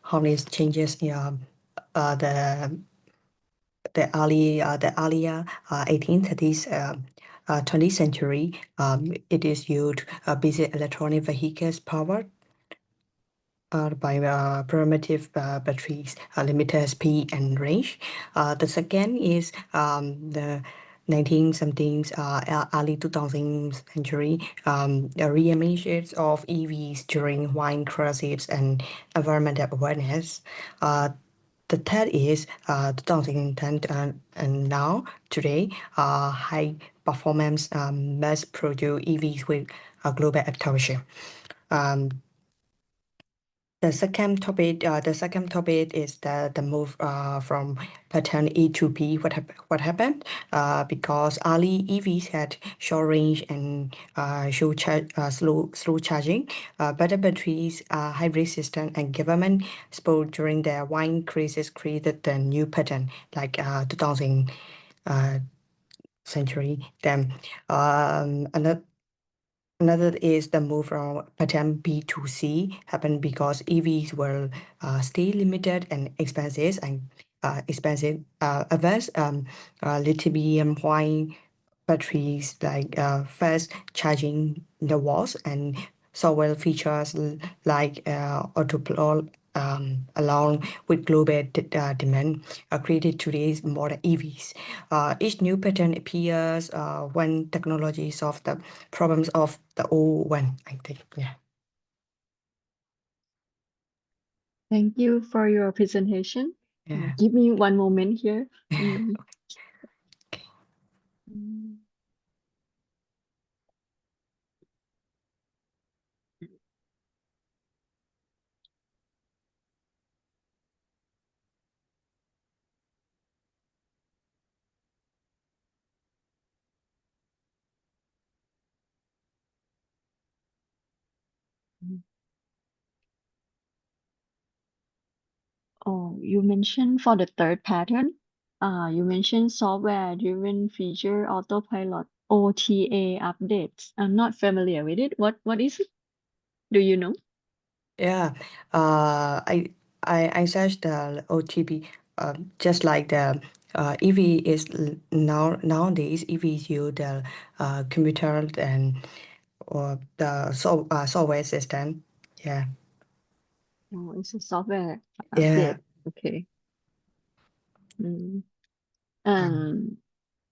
harness changes in the earlier 1830s 20th century. It is used busy electronic vehicles powered by primitive batteries, limited speed and range. The second is the 19 somethings, early 2000th century, the reemergence of EVs during wine crisis and environmental awareness. The third is 2010 and now today high performance mass produced EVs with a global adoption. The second topic is the move from pattern A to B. What happened? Because early EVs had short range and slow charging, better batteries, hybrid system, and government support during the wine crisis created the new pattern like 2000 century. Then another is the move from pattern B to C happened because EVs were still limited and expensive advanced lithium ion batteries like fast charging the walls and software features like autopilot along with global demand created today's modern EVs. Each new pattern appears when technology solves the problems of the old one, I think. Yeah. Thank you for your presentation. Yeah. Give me one moment here. Mm. Oh, you mentioned for the third pattern, you mentioned software-driven feature autopilot OTA updates. I'm not familiar with it. What is it? Do you know? Yeah, I searched the OTP, just like the EV is nowadays EVs use the computer and or the software system. Yeah. Oh, it's a software Yeah. update. Okay. Um, And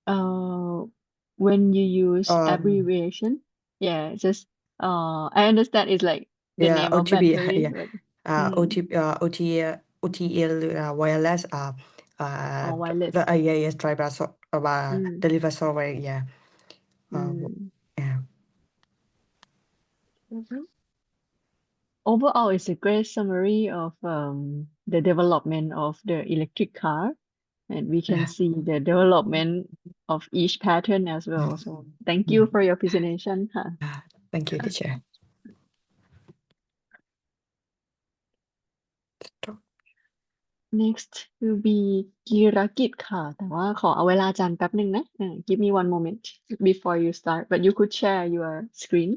uh, when you use abbreviation, yeah, just I understand it's like the yeah, name of OTP, battery, yeah. but OTP, OTL wireless or wireless. yeah, yes, driver Mm, deliver software, yeah. mm. Yeah. Mhm. Overall, it's a great summary of the development of the electric car, and we can Yeah. see the development of each pattern as well. So thank you for your presentation. Huh? Thank you, teacher. Next will be กีรกิจค่ะ แต่ว่าขอเอาเวลาอาจารย์แป๊บนึงนะ Give me one moment before you start but you could share your screen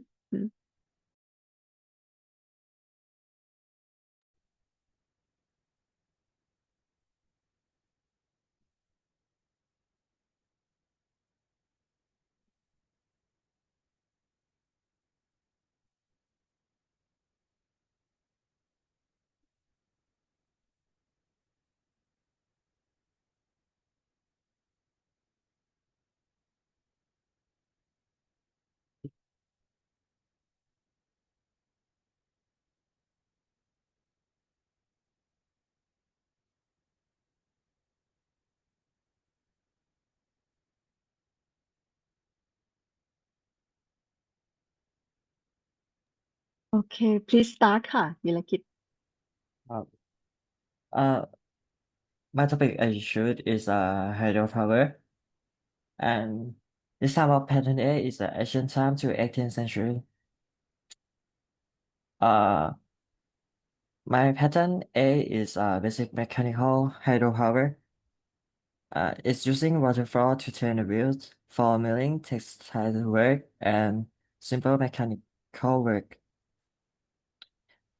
Okay please start ค่ะกีรกิจ My topic I choose is hydropower, and this time of pattern A is the ancient time to 18th century. My pattern A is basic mechanical hydropower. It's using water flow to turn the wheels for milling, textile work, and simple mechanical work.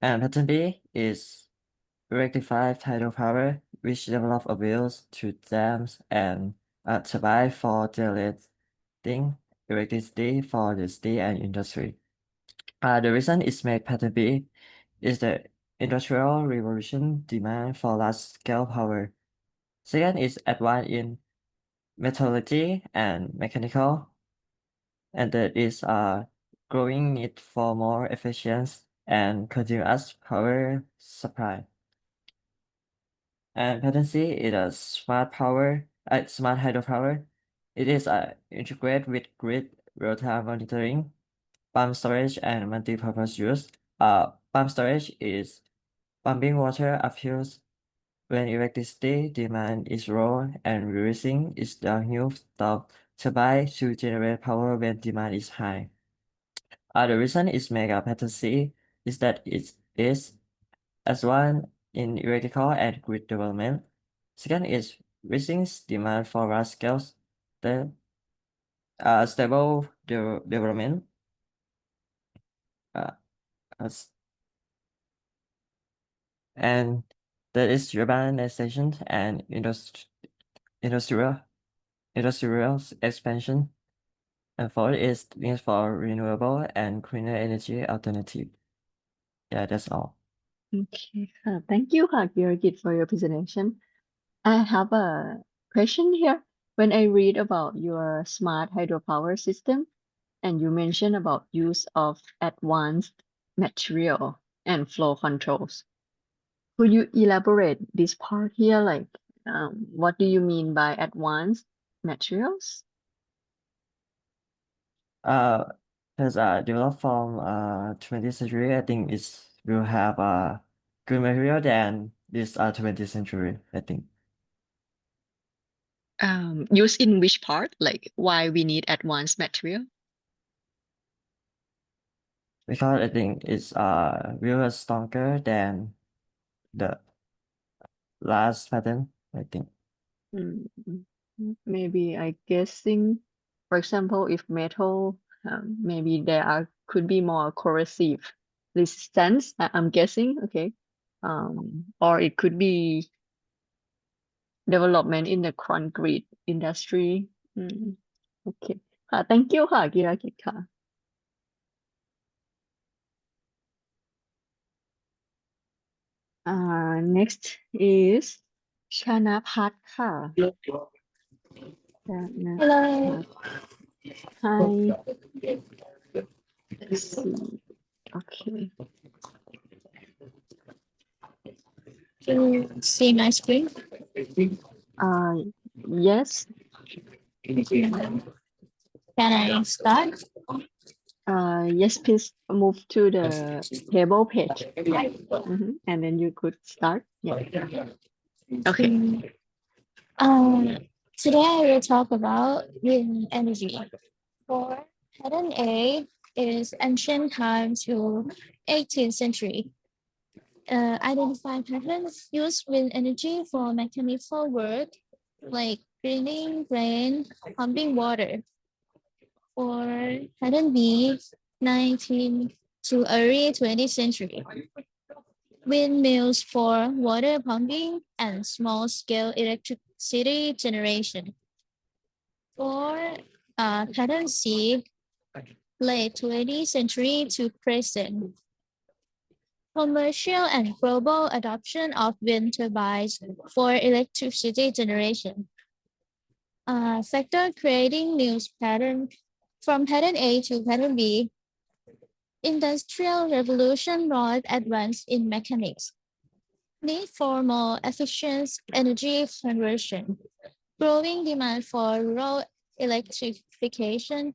And pattern B is rectified hydropower, which develop a wheels to dams and a turbine for generating electricity for the city and industry. The reason it's made pattern B is the industrial revolution demand for large-scale power. Second is advance in metallurgy and mechanical, and third is growing need for more efficient and continuous power supply. And pattern C is a smart hydropower. It is integrated with grid real-time monitoring, pump storage, and multi-purpose use. Pump storage is pumping water uphill when electricity demand is low and releasing its downhill stop turbine to generate power when demand is high. The reason it's mega pattern C is that it is as one in electrical and grid development. Second is raising demand for large scales, the stable development. As- and that is urbanization and industrial expansion. And fourth is need for renewable and cleaner energy alternative. Yeah, that's all. Okay thank youค่ะกีรกิจ for your presentation I have a question here when I read about your smart hydropower system and you mentioned about use of advanced material and flow controls could you elaborate this part here like what do you mean by advanced materials Because developed from 20th century, I think it's will have good material than this 20th century, I think. Used in which part like why we need advanced material Because I think it's will stronger than the last pattern, I think. Maybe I guessing for example if metal maybe there could be more corrosive resistance I'm guessing okay or it could be development in the concrete industry okay ค่ะ thank you ค่ะกีรกิจค่ะnext is ชนะพัฒน์ค่ะ Hello. Hi let's see okay Can you see my screen? yes Can I start? Yes please move to the table page and then you could start yeah okay Today I will talk about wind energy. For pattern A, is ancient time to 18th century. Identify patterns use wind energy for mechanical work like drilling, rain, pumping water. For pattern B, 19th to early 20th century. Windmills for water pumping and small-scale electricity generation. For pattern C, late 20th century to present. Commercial and global adoption of wind turbines for electricity generation. Factor creating new pattern from pattern A to pattern B. Industrial revolution brought advance in mechanics. Need for more efficient energy conversion. Growing demand for rural electrification.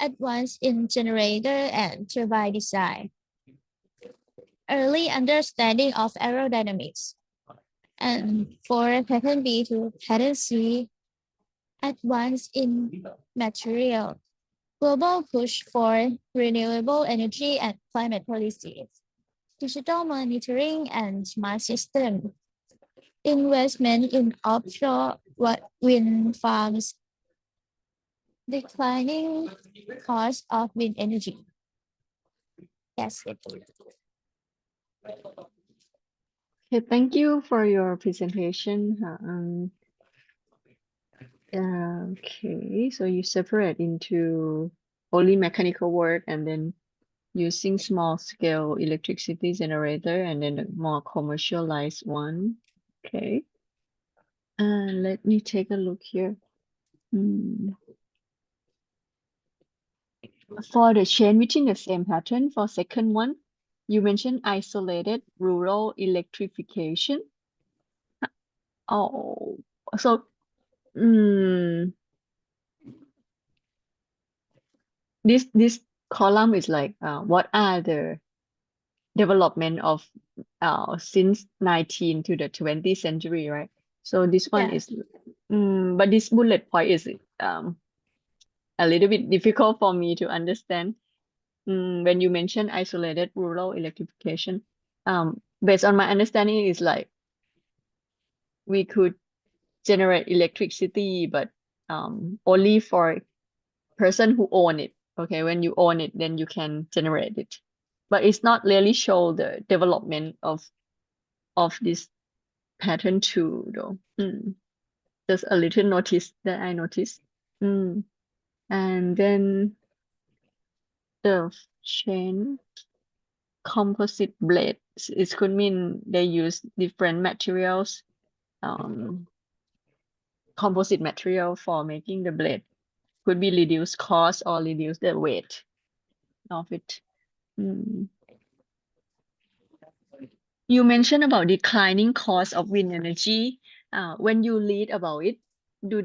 Advance in generator and turbine design. Early understanding of aerodynamics. And for pattern B to pattern C, advance in material. Global push for renewable energy and climate policy. Digital monitoring and smart system. Investment in offshore wind farms. Declining cost of wind energy. That's it. Okay, thank you for your presentation. Okay, so you separate into only mechanical work and then using small scale electricity generator and then a more commercialized one. Okay. Let me take a look here. For the chain within the same pattern, for second one, you mentioned isolated rural electrification. Oh, so this column is like what are the development of since 19th to the 20th century, right? So this one Yeah. is but this bullet point is a little bit difficult for me to understand. When you mention isolated rural electrification, based on my understanding is like we could generate electricity, but only for person who own it. Okay, when you own it, then you can generate it. But it's not really show the development of this pattern too, though. Just a little notice that I noticed. And then the chain composite blades, it could mean they use different materials, composite material for making the blade. Could be reduce cost or reduce the weight of it. You mentioned about declining cost of wind energy. When you read about it, do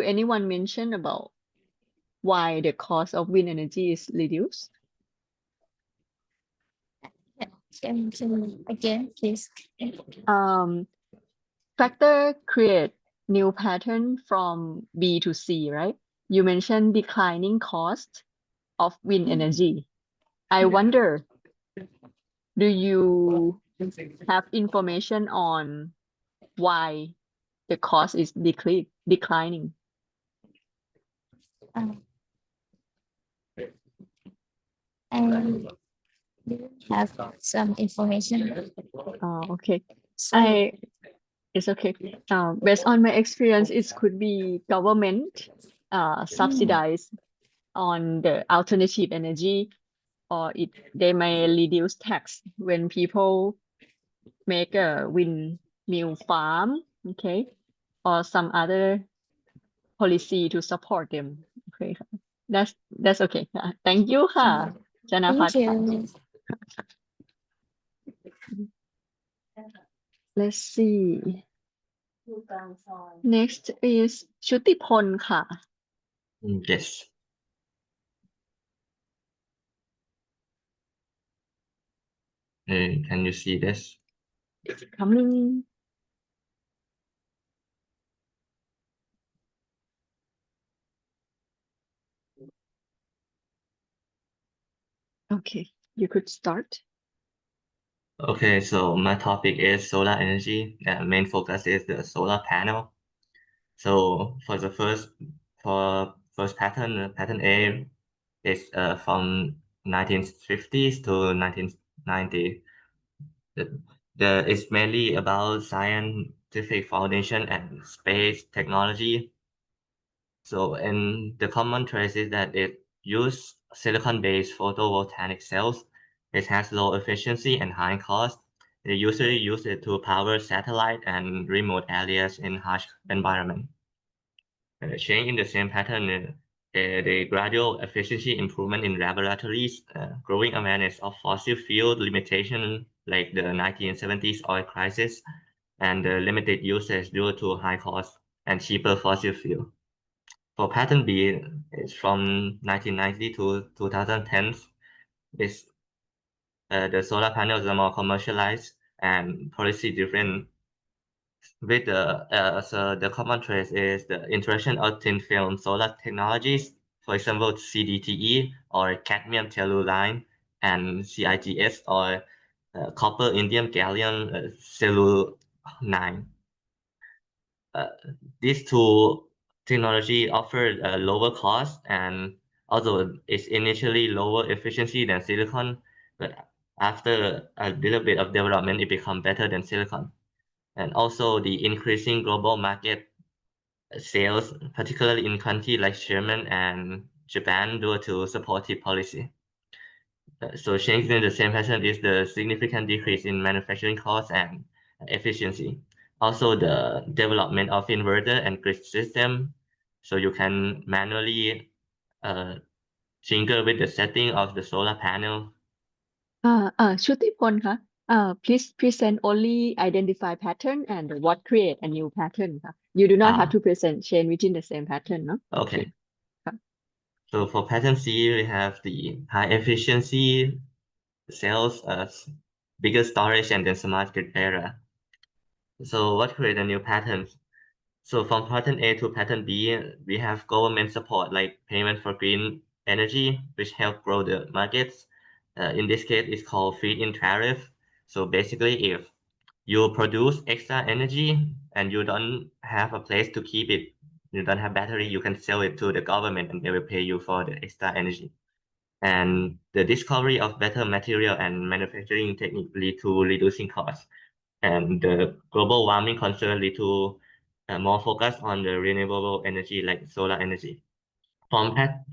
anyone mention about why the cost of wind energy is reduced? Can again, please? Factor create new pattern from B to C, right? You mentioned declining cost of wind energy. I wonder, do you have information on why the cost is declining? And have some information. Okay. So It's okay. Based on my experience, it could be government subsidize on the alternative energy, or they may reduce tax when people make a windmill farm, okay, or some other policy to support them. Okay, that's okay. Thank you, ค่ะ thank Janapat. you. Let's see. Next is ชุติพล ค่ะ Yes. Can you see this? Coming. Okay, you could start. Okay, so my topic is solar energy, and main focus is the solar panel. So for the first pattern, pattern A is from 1950s to 1990. It's mainly about scientific foundation and space technology. So, and the common trace is that it uses silicon-based photovoltaic cells. It has low efficiency and high cost. They usually use it to power satellite and remote areas in harsh environment. The change in the same pattern, the gradual efficiency improvement in laboratories, growing awareness of fossil fuel limitation like the 1970s oil crisis, and the limited usage due to high cost and cheaper fossil fuel. For pattern B, it's from 1990 to 2010. It's the solar panels are more commercialized and policy driven. With the common trace is the introduction of thin film solar technologies, for example, CDTE or cadmium telluride and CIGS or copper indium gallium cellulide. These two technology offer a lower cost and although it's initially lower efficiency than silicon, but after a little bit of development, it becomes better than silicon. And also the increasing global market sales, particularly in countries like Germany and Japan, due to supportive policy. So changing in the same pattern is the significant decrease in manufacturing costs and efficiency. Also, the development of inverter and grid system, so you can manually tinker with the setting of the solar panel. Shruti-Pon คะplease present only identify pattern and what create a new pattern ค่ะ You do not have to present change within the same pattern เนอะ Okay. ค่ะ So for pattern C, we have the high efficiency cells, bigger storage, and then smart grid era. So what create a new pattern? So from pattern A to pattern B, we have government support like payment for green energy, which help grow the markets. In this case, it's called feed-in tariff. So basically, if you produce extra energy and you don't have a place to keep it, you don't have battery, you can sell it to the government and they will pay you for the extra energy. And the discovery of better material and manufacturing technique lead to reducing costs. And the global warming concern lead to more focus on the renewable energy like solar energy.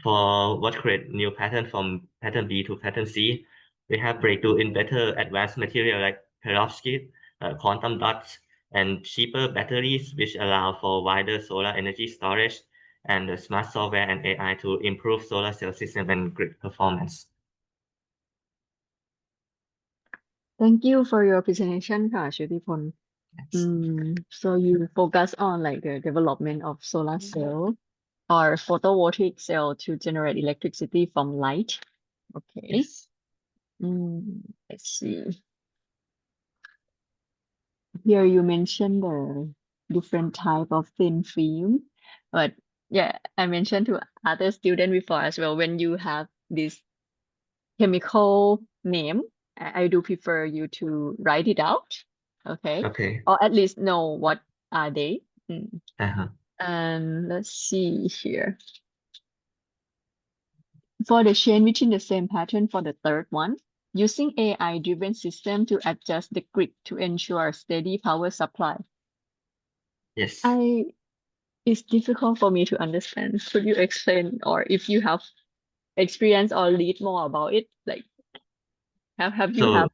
For what create new pattern from pattern B to pattern C, we have breakthrough in better advanced material like perovskite, quantum dots, and cheaper batteries, which allow for wider solar energy storage and the smart software and AI to improve solar cell system and grid performance. Thank you for your presentation ค่ะ Shruti-Pon. So you focus on like the development of solar cell or photovoltaic cell to generate electricity from light. Okay. Let's see. Here you mentioned the different type of thin film, but yeah, I mentioned to other student before as well, when you have this chemical name, I do prefer you to write it out, okay? Okay. Or at least know what are they. Uh-huh. And let's see here. For the chain within the same pattern for the third one, using AI-driven system to adjust the grid to ensure steady power supply. Yes. It's difficult for me to understand. Could you explain, or if you have experience or read more about it, like have you have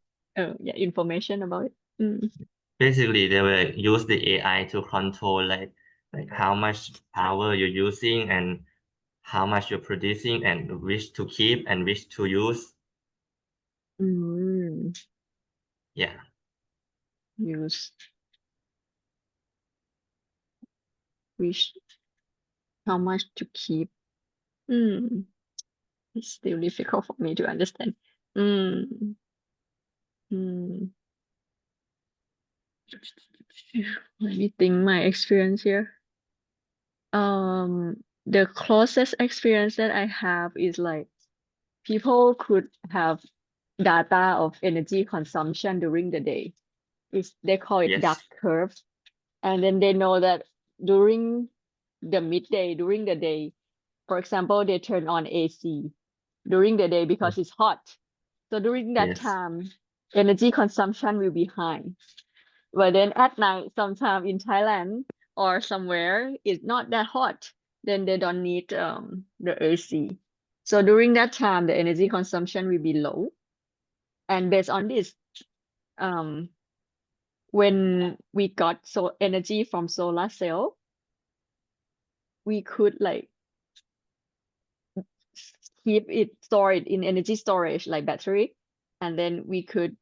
information about it? Basically, they will use the AI to control like how much power you're using and how much you're producing and which to keep and which to use. Yeah. Use which how much to keep. It's still difficult for me to understand. Let me think my experience here. The closest experience that I have is like people could have data of energy consumption during the day. They call it duck Yes. curve. And then they know that during the midday, during the day, for example, they turn on AC during the day because it's hot. So during that Yes. time, energy consumption will be high. But then at night, sometime in Thailand or somewhere, it's not that hot. Then they don't need the AC. So during that time, the energy consumption will be low. And based on this, when we got energy from solar cell, we could like store it in energy storage like battery, and then we could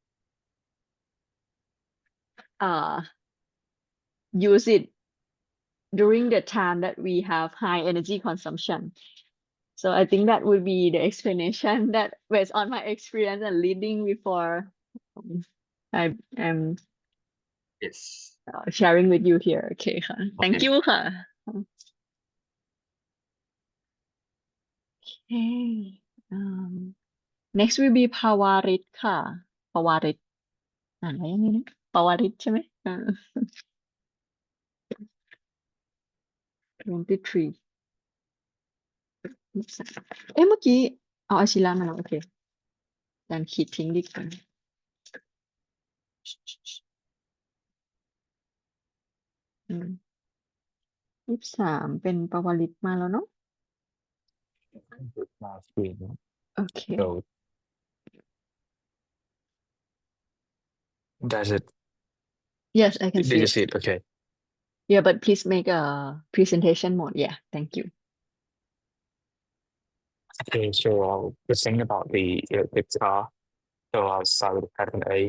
use it during the time that we have high energy consumption. So I think that would be the explanation that based on my experience and leading before I am Yes. sharing with you here. Okay,ค่ะ. Thank Okay. you,ค่ะ. Okay. Next will be ภาวาริศค่ะ ภาวาริศอ่านว่ายังไงนะ ภาวาริศใช่ไหม23 เมื่อกี้เอาอาชิระมาแล้วโอเคการขีดทิ้งดีกว่า23เป็นปวริตมาแล้วเนาะ My screen. โอเค So does it? Yes, I can Did see you it. see it? Okay. Yeah, but please make a presentation mode. Yeah, thank you. Okay, so the thing about the electric car. So I'll start with pattern A.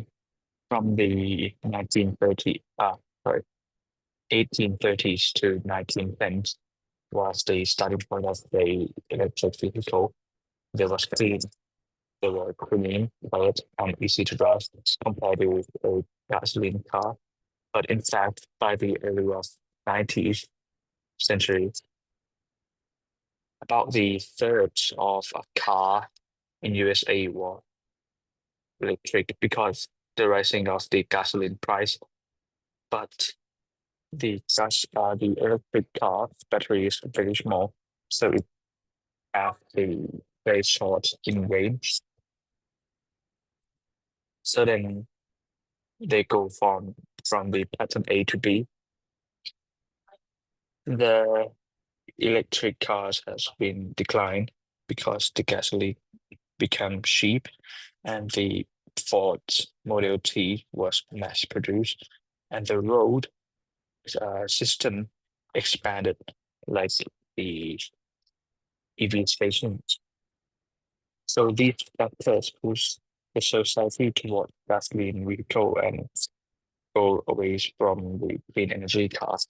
From the 1830s to 1910s was the starting point of the electric vehicle. They were clean, they were quiet, and easy to drive compared to a gasoline car. But in fact, by the early 19th century, about the third of a car in USA was electric because the rising of the gasoline price. But the electric car battery is very small, so it have a very short in range. So then they go from the pattern A to B. The electric cars has been declined because the gasoline became cheap and the Ford Model T was mass produced and the road system expanded like the EV stations. So these factors push the society toward gasoline vehicle and go away from the clean energy cars.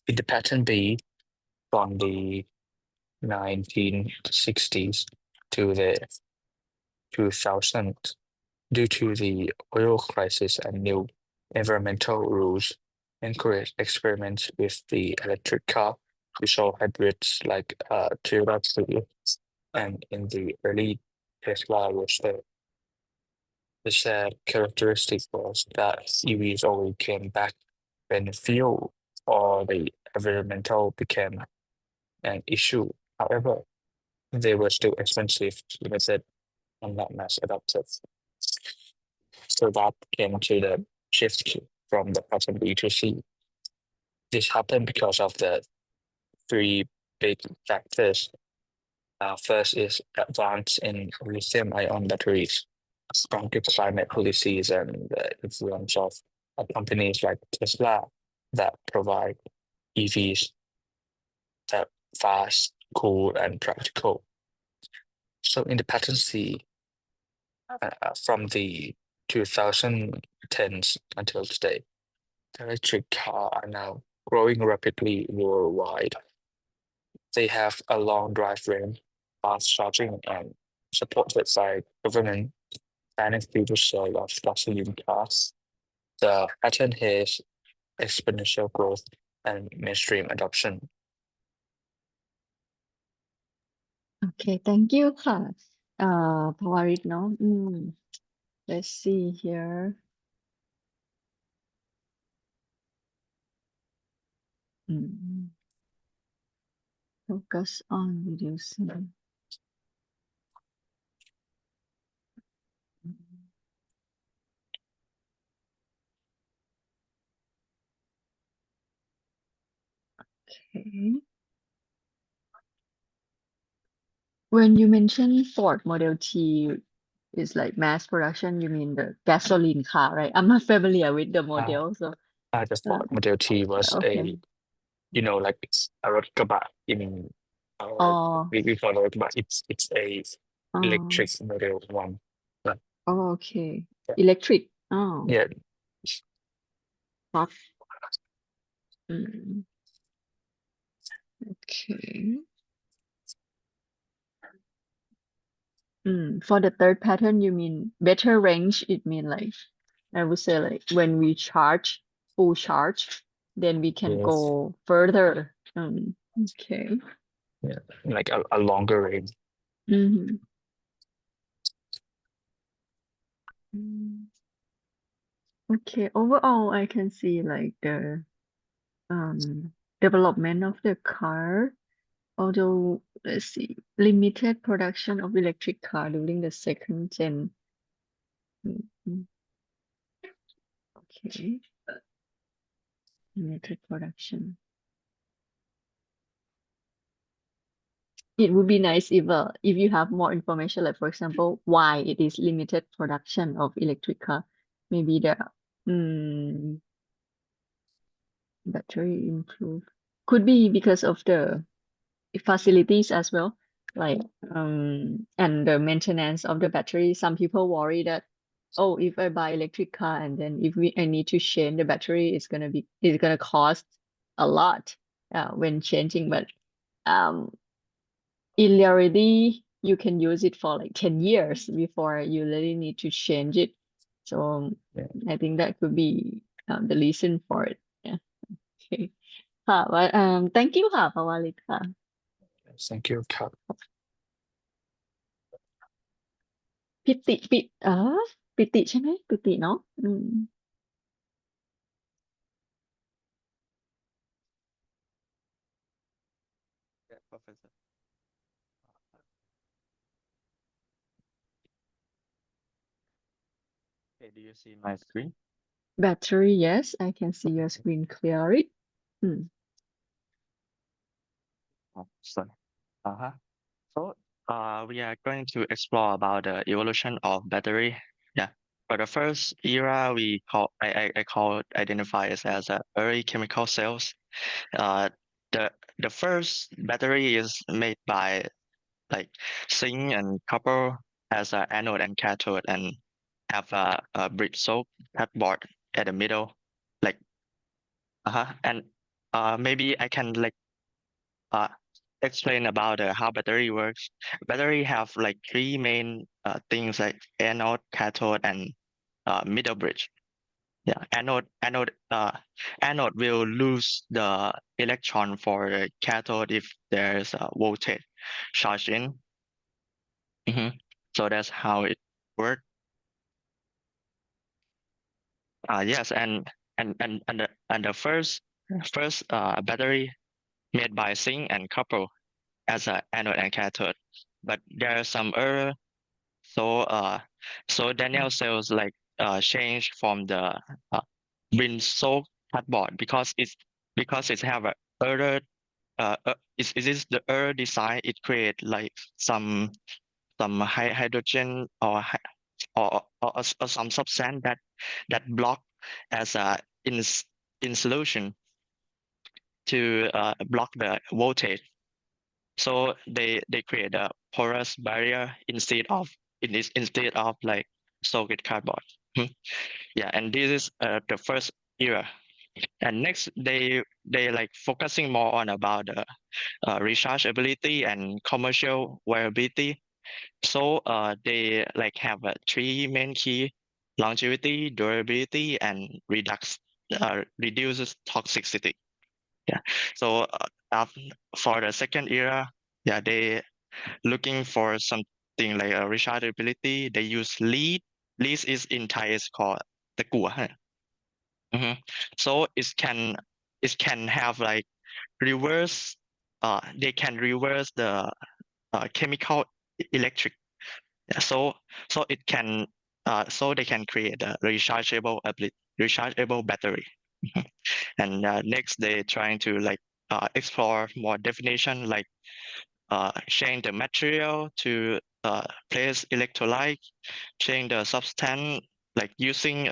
In the pattern B, from the 1960s to the 2000s, due to the oil crisis and new environmental rules, encouraged experiments with the electric car. We saw hybrids like Toyota Prius, and in the early Tesla was the sad characteristic was that EVs only came back when fuel or the environmental became an issue. However, they were still expensive, limited, and not mass adopted. So that came to the shift from the pattern B to C. This happened because of the three big factors. First is advance in lithium-ion batteries, stronger climate policies, and the influence of companies like Tesla that provide EVs that fast, cool, and practical. So in the pattern C, from the 2010s until today, electric cars are now growing rapidly worldwide. They have a long drive range, fast charging, and supported by government banning future sale of gasoline cars. The pattern has exponential growth and mainstream adoption. Okay, thank you ค่ะภวริตเนาะlet's see here focus on reducing okay when you mention Ford Model T is like mass production, you mean the gasoline car, right? I'm not familiar with the model, so The Ford Model T was okay. like it's a road kaba in Oh, we call it kaba. It's a oh, electric model one. But oh, okay. Electric. Oh, yeah, hot. Okay. For the third pattern, you mean better range? It mean like I would say like when we charge full charge, then we can yes, go further. Okay. yeah, like a longer range. Mm-hmm. Mm. Okay. Overall, I can see like the development of the car. Although let's see, limited production of electric car during the second gen. Mhm. Okay. Limited production. It would be nice if you have more information, like for example, why it is limited production of electric car. Maybe the battery improve. Could be because of the facilities as well, like and the maintenance of the battery. Some people worry that, oh, if I buy electric car and then I need to change the battery, it's gonna cost a lot when changing. But um in reality, you can use it for like 10 years before you really need to change it. So Yeah. I think that could be the reason for it. Yeah. Okay. ว่าthank you ค่ะภาวลิตค่ะ Thank you ครับ ปิติปิติใช่ไหมปิติเนาะYeah, Professor. Okay, do you see my screen? battery yes I can see your screen clearly Oh, sorry. Uh-huh. So, we are going to explore about the evolution of battery. Yeah. For the first era, I call identifies as early chemical cells. Uh, the the first battery is made by like zinc and copper as an anode and cathode, and have a bridge soak cardboard at the middle. Like, and maybe I can like uh explain about how battery works. Battery have like three main things like anode, cathode, and middle bridge. Yeah, anode will lose the electron for the cathode if there's a voltage charge in. So that's how it works. Yes, and the first battery made by zinc and copper as a anode and cathode, but there are some error. So Daniel cells like change from the wind soaked cardboard because it have a error. It is the error design. It create like some hydrogen or some substance that block as in solution to block the voltage. So they create a porous barrier instead of like solid cardboard. Yeah, and this is the first era. And next they like focusing more on about the rechargeability and commercial viability. So they like have three main key: longevity, durability, and reduces toxicity. Yeah. So for the second era, yeah, looking for something like a rechargeability, they use lead. Lead is in Thai is called the gua. So it can have like reverse. They can reverse the chemical electric. Yeah, so it can so they can create a rechargeable battery. And next they trying to like explore more definition, like change the material to place electrolyte, change the substance, like using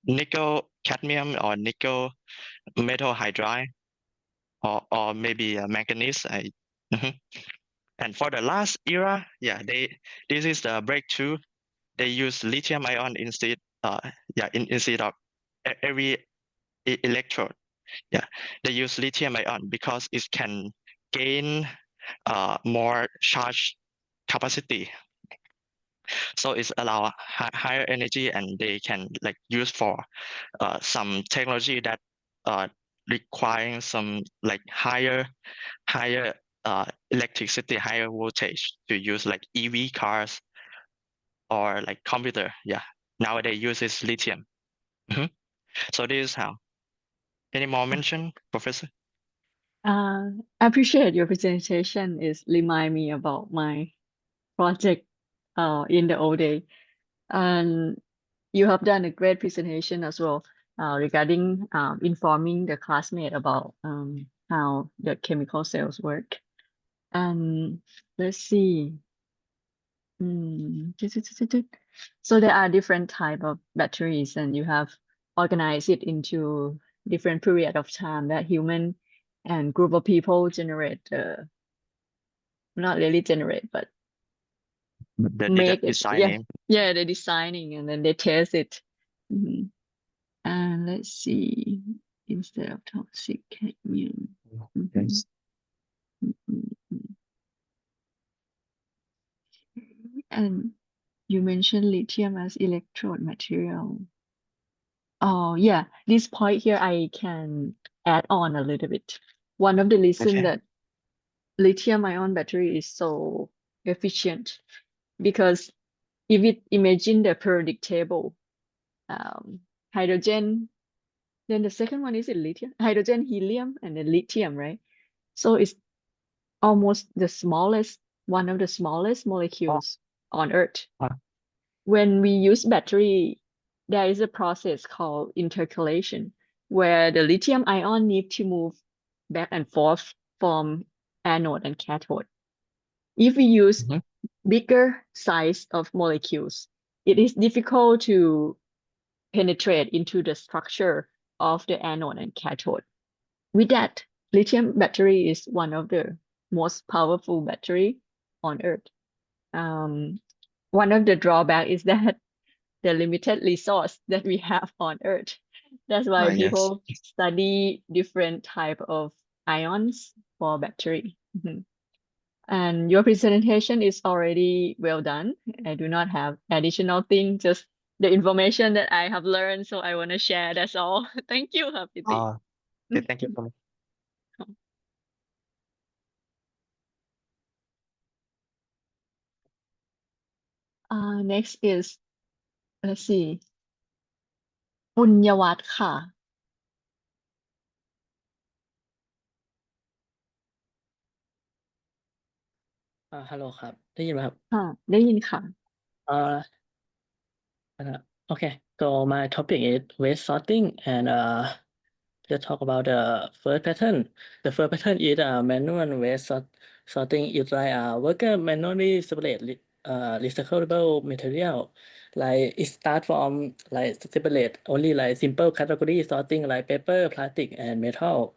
nickel cadmium or nickel metal hydride, or maybe manganese. And for the last era, yeah, this is the breakthrough. They use lithium ion instead instead of every electrode. Yeah, they use lithium ion because it can gain more charge capacity. So it's allow higher energy, and they can like use for some technology that requiring some like higher electricity, higher voltage to use like EV cars or like computer. Yeah, nowadays uses lithium. So this is how. Any more mention, Professor? I appreciate your presentation. Is remind me about my project in the old day, and you have done a great presentation as well regarding informing the classmate about how the chemical cells work. And let's see. So there are different type of batteries, and you have organized it into different period of time that human and group of people generate. Not really generate, but make it. designing. Yeah, they're designing and then they test it. And let's see, instead of toxic cadmium. Yes. And you mentioned lithium as electrode material. Oh, yeah, this point here I can add on a little bit. One of the reasons Okay. that lithium ion battery is so efficient, because if you imagine the periodic table, hydrogen, then the second one is lithium, hydrogen, helium, and then lithium, right? So it's almost the smallest, one of the smallest molecules on Earth. When we use battery, there is a process called intercalation, where the lithium ion need to move back and forth from anode and cathode. If we use bigger size of molecules, it is difficult to penetrate into the structure of the anode and cathode. With that, lithium battery is one of the most powerful battery on Earth. One of the drawback is that the limited resource that we have on Earth. That's why Yes. people study different type of ions for battery. And your presentation is already well done. I do not have additional thing, just the information that I have learned. So I want to share. That's all. Thank you, Hapiti. Okay, thank you so much. Next is, let's see, ปุญญวัฒน์ค่ะ ฮัลโหลครับ ได้ยินไหมครับ ค่ะ ได้ยินค่ะ Okay, so my topic is waste sorting, and let's talk about the first pattern. The first pattern is manual waste sorting. It's like worker manually separate recyclable material. Like it start from like separate only like simple category sorting like paper, plastic, and metal.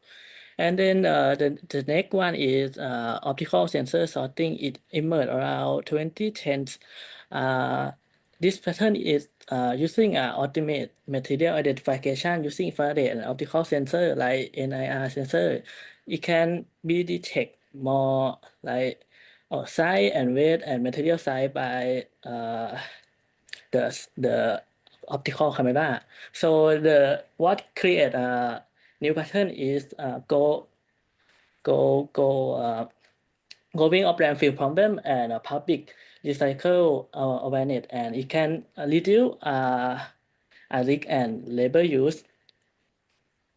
And then the next one is optical sensor sorting. It emerged around 2010. This pattern is using ultimate material identification using infrared and optical sensor like NIR sensor. It can be detect more like size and weight and material size by the optical camera. So the what create a new pattern is go growing of landfill problem and public recycle awareness, and it can reduce risk and labor use.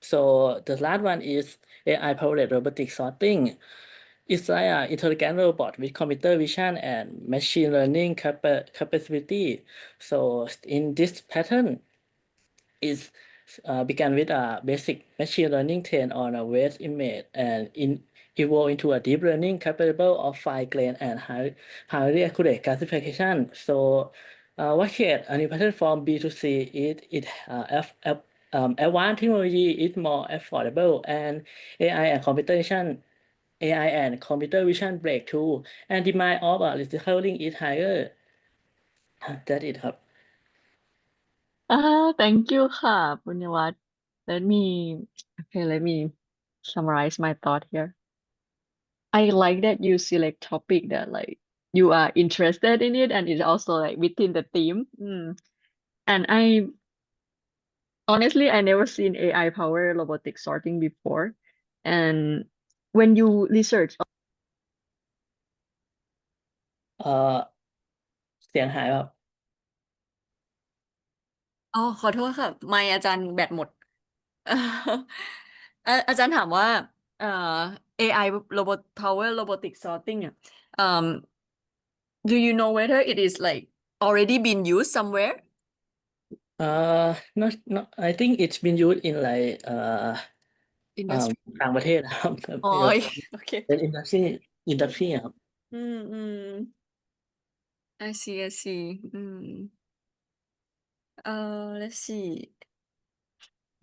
So the last one is AI-powered robotic sorting. It's like an intelligent robot with computer vision and machine learning capability. So in this pattern, is began with a basic machine learning trained on a waste image and evolve into a deep learning capable of fine grain and highly accurate classification. So what create a new pattern from B to C is advanced technology is more affordable, and AI and computation AI and computer vision breakthrough and demand of recycling is higher. That it ครับ Thank you ค่ะ ปุญญวัฒน์ let me summarize my thought here. I like that you select topic that like you are interested in it and it's also like within the theme. And honestly, I never seen AI power robotic sorting before. And when you research เสียงหายครับ อ๋อขอโทษค่ะไมค์อาจารย์แบตหมด อาจารย์ถามว่าAI robot power robotic sorting เนี่ย do you know whether it is like already been used somewhere? not I think it's been used in like Industry ต่างประเทศนะครับ อ๋อ เกี่ยว โอเค เป็น industry ครับ อืม I see I see let's see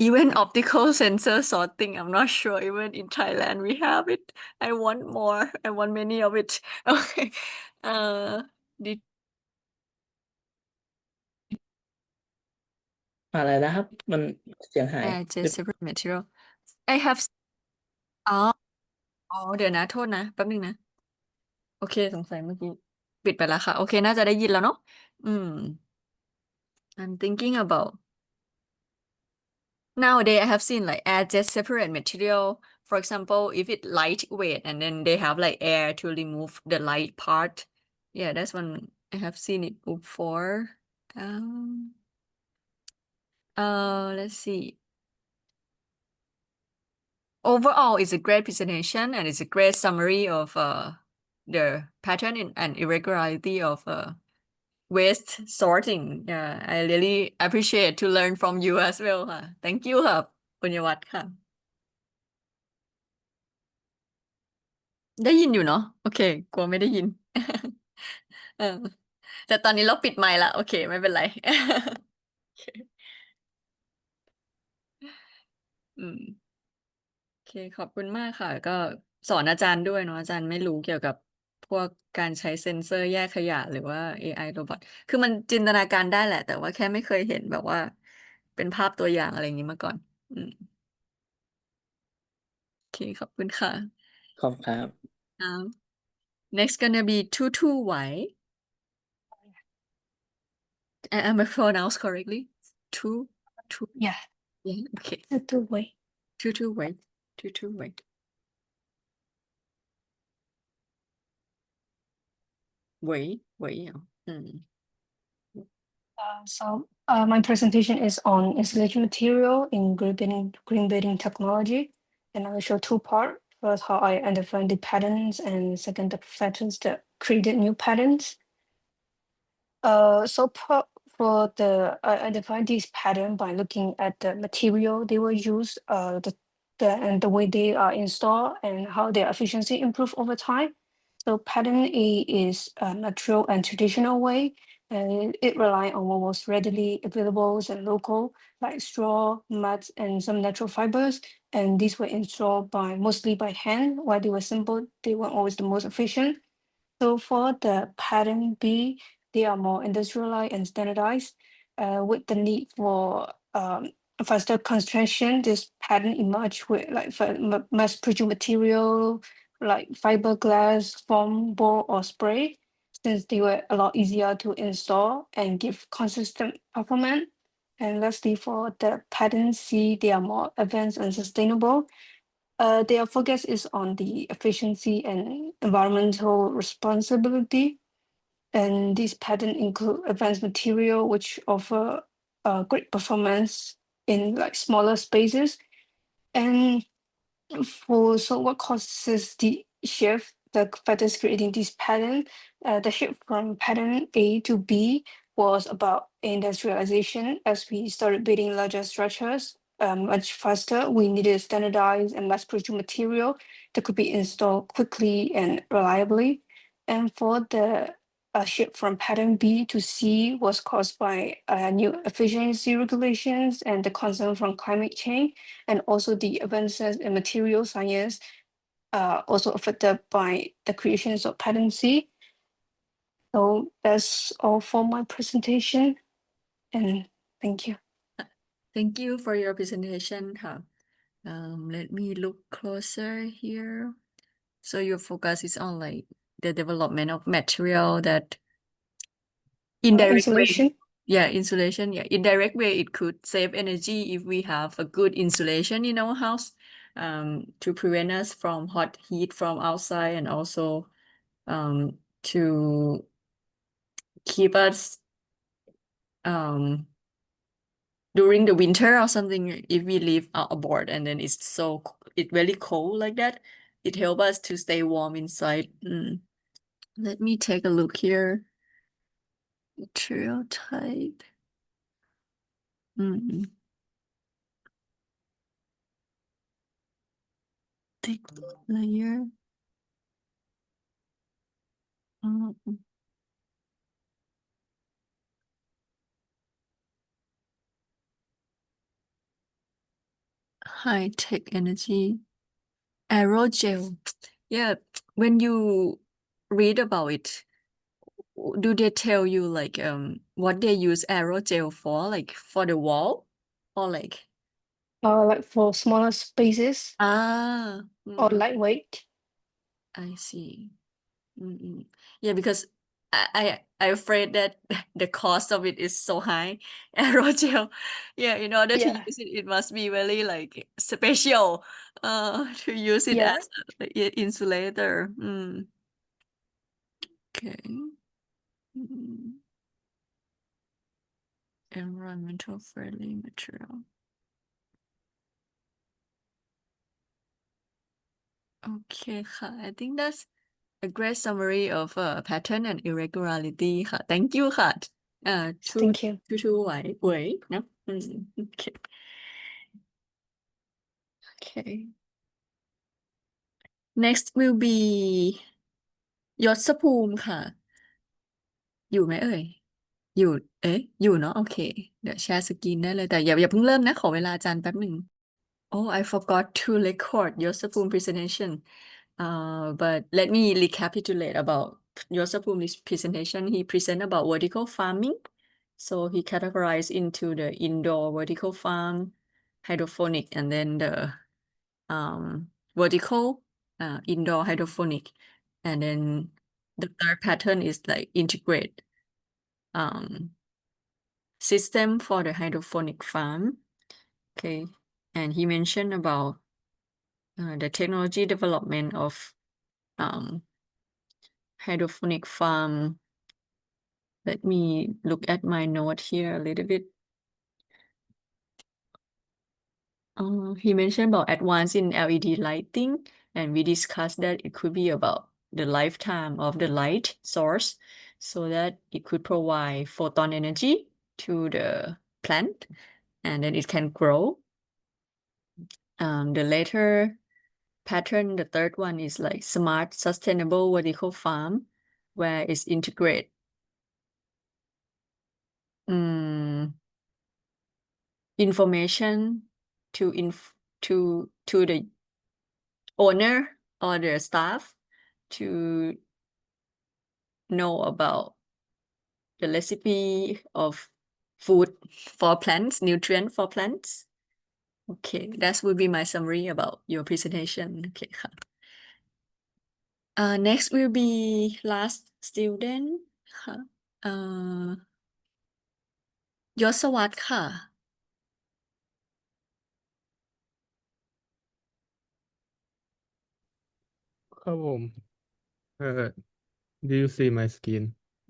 even optical sensor sorting I'm not sure even in Thailand we have it I want more I want many of it okay did อะไรนะครับ มันเสียงหาย just separate material I have อ๋อเดี๋ยวนะโทษนะแป๊บนึงนะโอเคสงสัยเมื่อกี้ปิดไปแล้วค่ะโอเคน่าจะได้ยินแล้วเนาะI'm thinking about nowadays I have seen like air jet separate material. For example, if it lightweight and then they have like air to remove the light part. Yeah, that's one I have seen it before. Let's see. Overall, it's a great presentation and it's a great summary of the pattern and irregularity of waste sorting. Yeah, I really appreciate to learn from you as well. Thank you ค่ะปุญญวัฒน์ค่ะ ได้ยินอยู่เนาะโอเคกลัวไม่ได้ยิน เออแต่ตอนนี้เราปิดไมค์ละโอเคไม่เป็นไร โอเคโอเคขอบคุณมากค่ะ ก็สอนอาจารย์ด้วยเนาะอาจารย์ไม่รู้เกี่ยวกับพวกการใช้เซ็นเซอร์แยกขยะหรือว่า AI โรบอทคือมันจินตนาการได้แหละ แต่ว่าแค่ไม่เคยเห็นแบบว่าเป็นภาพตัวอย่างอะไรอย่างนี้มาก่อนโอเคขอบคุณค่ะ ขอบครับ next gonna be Tutu Wai am I pronounced correctly two Yeah. okay Tutu Wai Tutu Wai Wei So my presentation is on installation material in green building technology, and I will show two parts. First, how I identify the patterns, and second, the patterns that created new patterns. For the I defined this pattern by looking at the material they were used, and the way they are installed and how their efficiency improve over time. So pattern A is a natural and traditional way, and it rely on what was readily available and local, like straw, mud, and some natural fibers. And these were installed mostly by hand. While they were simple, they were always the most efficient. So for the pattern B, they are more industrialized and standardized. With the need for faster construction, this pattern emerged with like mass produced material like fiberglass, foam, board, or spray, since they were a lot easier to install and give consistent performance. And lastly, for the pattern C, they are more advanced and sustainable. their focus is on the efficiency and environmental responsibility. And these patterns include advanced material, which offer great performance in like smaller spaces. And so what causes the shift, the factors creating this pattern? The shift from pattern A to B was about industrialization. As we started building larger structures much faster, we needed standardized and mass produced material that could be installed quickly and reliably. And for the shift from pattern B to C was caused by new efficiency regulations and the concern from climate change, and also the advances in material science also affected by the creations of pattern C. So that's all for my presentation, and thank you. Thank you for your presentation. Let me look closer here. So your focus is on like the development of material that indirect way. Insulation. Yeah, insulation. Yeah, indirect way it could save energy if we have a good insulation in our house, to prevent us from hot heat from outside, and also to keep us during the winter or something, if we live outboard and then it's really cold like that, it helps us to stay warm inside. Let me take a look here. Material type. Thick layer. High tech energy. Aerogel. Yeah, when you read about it, do they tell you like what they use aerogel for, like for the wall, or like Like for smaller spaces or lightweight. I see. Yeah, because I'm afraid that the cost of it is so high. Aerogel, yeah, in order to use it, it must be really like special to use it as an insulator. Okay. Environmental friendly material. Okay, I think that's a great summary of pattern and irregularity. Thank you. Thank you. 喂 no? Okay. Okay. Next will be ยศภูมิค่ะ อยู่ไหมเอ่ย อยู่เนาะ โอเค เดี๋ยวแชร์สกรีนได้เลย แต่อย่าเพิ่งเริ่มนะ ขอเวลาอาจารย์แป๊บหนึ่ง Oh, I forgot to record Yosapum presentation. But let me recapitulate about Yosapum's presentation. He presented about vertical farming. So he categorized into the indoor vertical farm, hydroponic, and then the vertical indoor hydroponic. And then the third pattern is like integrate system for the hydroponic farm. Okay. And he mentioned about the technology development of hydroponic farm. Let me look at my note here a little bit. He mentioned about advance in LED lighting, and we discussed that it could be about the lifetime of the light source, so that it could provide photon energy to the plant, and then it can grow. The later pattern, the third one, is like smart, sustainable vertical farm, where it's integrate information to the owner or the staff to know about the recipe of food for plants, nutrient for plants. Okay, that would be my summary about your presentation. Okay. Next will be last student ค่ะยศวรรษค่ะ ค่ะ ครับผม do you see my screen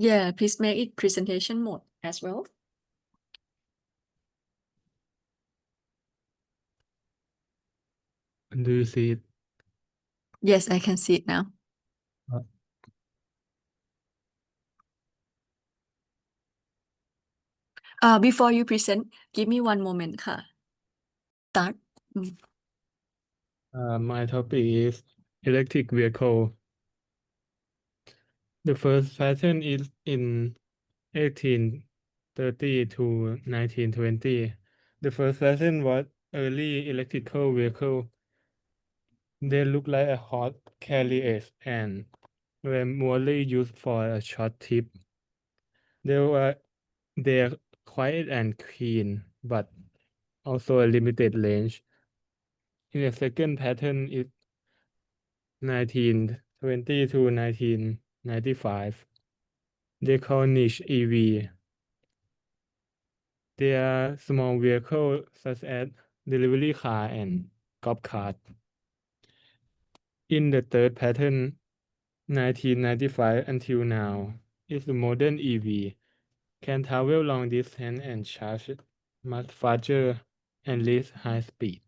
Yeah, please make it presentation mode as well. do you see it Yes, I can see it now. Before you present, give me one moment ค่ะ Start. my topic is electric vehicle. The first patent is in 1830 to 1920. The first patent was early electrical vehicle. They look like a horse carriage and were mostly used for a short trip. They're quiet and clean, but also a limited range. In the second pattern is 1920 to 1995. They call niche EV. They are small vehicles such as delivery car and golf cart. In the third pattern, 1995 until now, is the modern EV. Can travel long distance and charge much faster and reach high speed.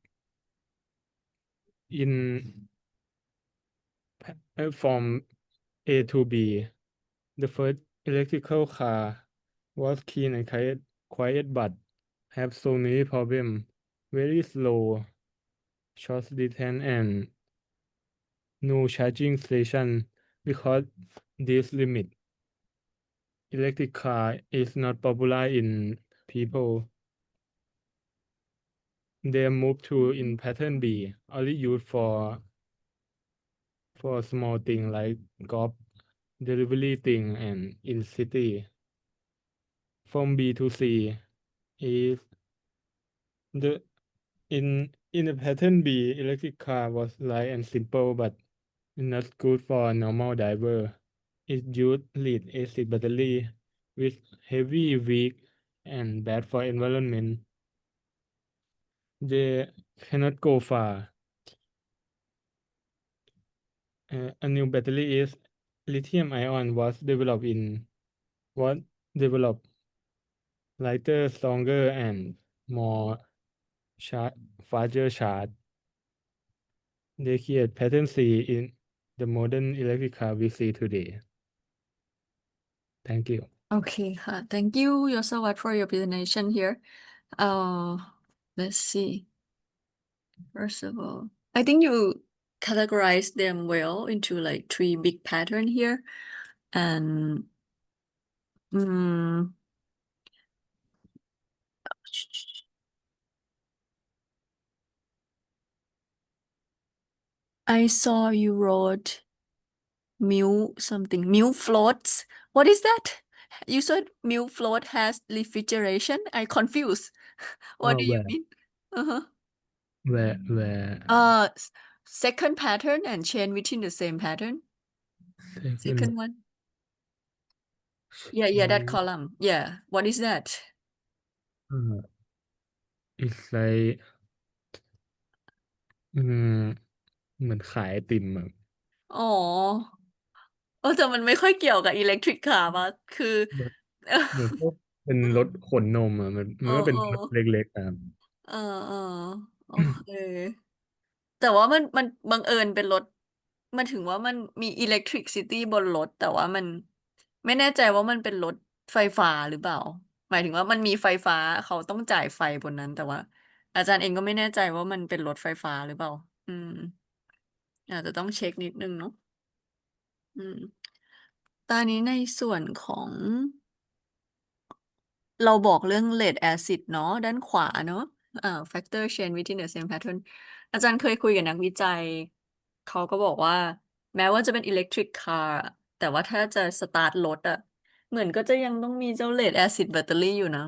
In from A to B, the first electrical car was clean and quiet but have so many problems. Very slow, short distance and no charging station because this limit. Electric car is not popular in people. They moved to in pattern B, only used for small thing like golf, delivery thing and in city. From B to C is the in the pattern B, electric car was light and simple but not good for normal driver. It used lead acid battery with heavy, weak, and bad for environment. They cannot go far. A new battery is lithium ion was developed lighter, stronger, and more faster charge. They create pattern C in the modern electric car we see today. Thank you. Okay ค่ะ Thank you Yosawat for your presentation here. Let's see. First of all, I think you categorize them well into like 3 big pattern here. And I saw you wrote mu floats. What is that? You said mu float has refrigeration. I confused. What do you mean? Where Second pattern and chain within the same pattern. Second one. Yeah, that column. Yeah. What is that? it's like เหมือนขายไอติมอะ อ๋อแต่มันไม่ค่อยเกี่ยวกับอิเล็กทริกค่ะมาคือ เหมือนพวกเป็นรถขนนมอะมันก็เป็นรถเล็กๆอะครับ เออโอเค แต่ว่ามันบังเอิญเป็นรถมันถึงว่ามันมีอิเล็กทริกซิตี้บนรถแต่ว่ามันไม่แน่ใจว่ามันเป็นรถไฟฟ้าหรือเปล่า หมายถึงว่ามันมีไฟฟ้าเขาต้องจ่ายไฟบนนั้น แต่ว่า อาจารย์เองก็ไม่แน่ใจว่ามันเป็นรถไฟฟ้าหรือเปล่า อาจจะต้องเช็คนิดนึงเนาะตอนนี้ในส่วนของเราบอกเรื่อง lead acid เนาะด้านขวาเนาะfactor chain within the same pattern อาจารย์เคยคุยกับนักวิจัยเขาก็บอกว่าแม้ว่าจะเป็น electric car แต่ว่าถ้าจะสตาร์ทรถอะเหมือนก็จะยังต้องมีเจ้า lead acid battery อยู่นะ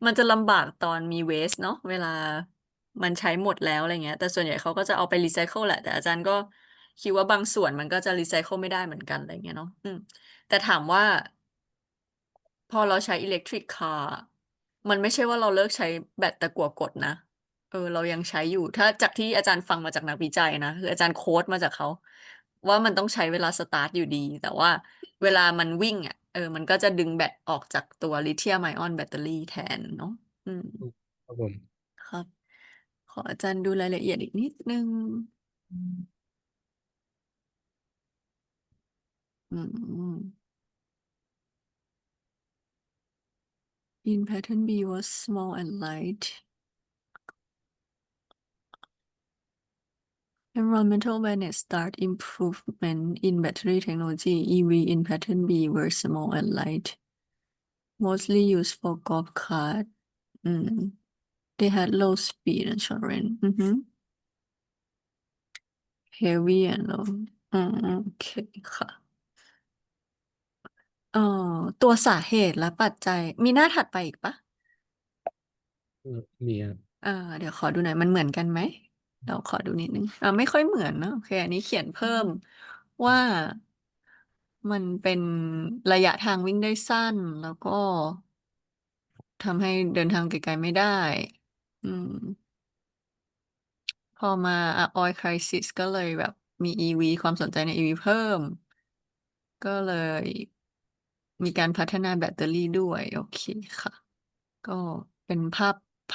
มันจะลำบากตอนมี waste เนาะเวลามันใช้หมดแล้วอะไรเงี้ยแต่ส่วนใหญ่เขาก็จะเอาไปรีไซเคิลแหละแต่อาจารย์ก็คิดว่าบางส่วนมันก็จะรีไซเคิลไม่ได้เหมือนกันอะไรเงี้ยเนาะแต่ถามว่าพอเราใช้ electric car มันไม่ใช่ว่าเราเลิกใช้แบตตะกั่วกดนะ เรายังใช้อยู่ ถ้าจากที่อาจารย์ฟังมาจากนักวิจัยนะคืออาจารย์โค้ดมาจากเขาว่ามันต้องใช้เวลาสตาร์ทอยู่ดี แต่ว่าเวลามันวิ่งอ่ะมันก็จะดึงแบตออกจากตัวลิเธียมไอออนแบตเตอรี่แทนเนาะครับผม ครับ ขออาจารย์ดูรายละเอียดอีกนิดนึงอืม In pattern B was small and light. Environmental awareness start improvement in battery technology. EV in pattern B were small and light. Mostly used for golf cart. They had low speed and short range. Heavy and low. โอเคค่ะตัวสาเหตุและปัจจัย มีหน้าถัดไปอีกปะ มีครับ เดี๋ยวขอดูหน่อยมันเหมือนกันไหม เราขอดูนิดนึงไม่ค่อยเหมือนนะโอเค อันนี้เขียนเพิ่มว่ามันเป็นระยะทางวิ่งได้สั้น แล้วก็ทำให้เดินทางไกลๆไม่ได้ พอมาoil crisis ก็เลยแบบมี EV ความสนใจใน EV เพิ่ม ก็เลยมีการพัฒนาแบตเตอรี่ด้วย โอเคค่ะ ก็เป็นภ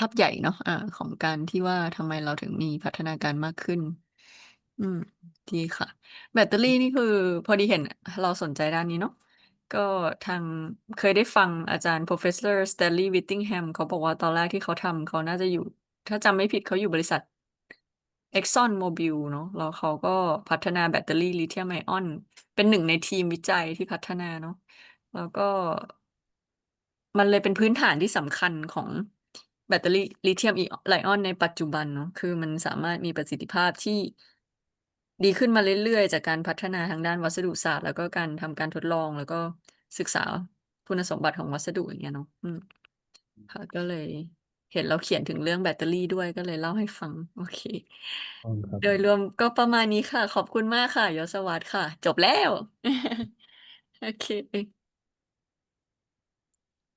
าพใหญ่เนาะของการที่ว่าทำไมเราถึงมีพัฒนาการมากขึ้น ดีค่ะ แบตเตอรี่นี่คือพอดีเห็นเราสนใจด้านนี้เนาะก็เคยได้ฟังอาจารย์ Professor Stanley Whittingham เขาบอกว่าตอนแรกที่เขาทำเขาน่าจะอยู่ ถ้าจำไม่ผิดเขาอยู่บริษัท Exxon Mobil เนาะแล้วเขาก็พัฒนาแบตเตอรี่ลิเธียมไอออนเป็นหนึ่งในทีมวิจัยที่พัฒนาเนาะแล้วก็มันเลยเป็นพื้นฐานที่สำคัญของแบตเตอรี่ลิเธียมไอออนในปัจจุบันเนาะคือมันสามารถมีประสิทธิภาพที่ดีขึ้นมาเรื่อยๆจากการพัฒนาทางด้านวัสดุศาสตร์แล้วก็การทำการทดลองแล้วก็ศึกษาคุณสมบัติของวัสดุอย่างเงี้ยเนาะค่ะก็เลยเห็นเราเขียนถึงเรื่องแบตเตอรี่ด้วยก็เลยเล่าให้ฟังโอเค โดยรวมก็ประมาณนี้ค่ะ ขอบคุณมากค่ะยศวัฒน์ค่ะ จบแล้ว โอเค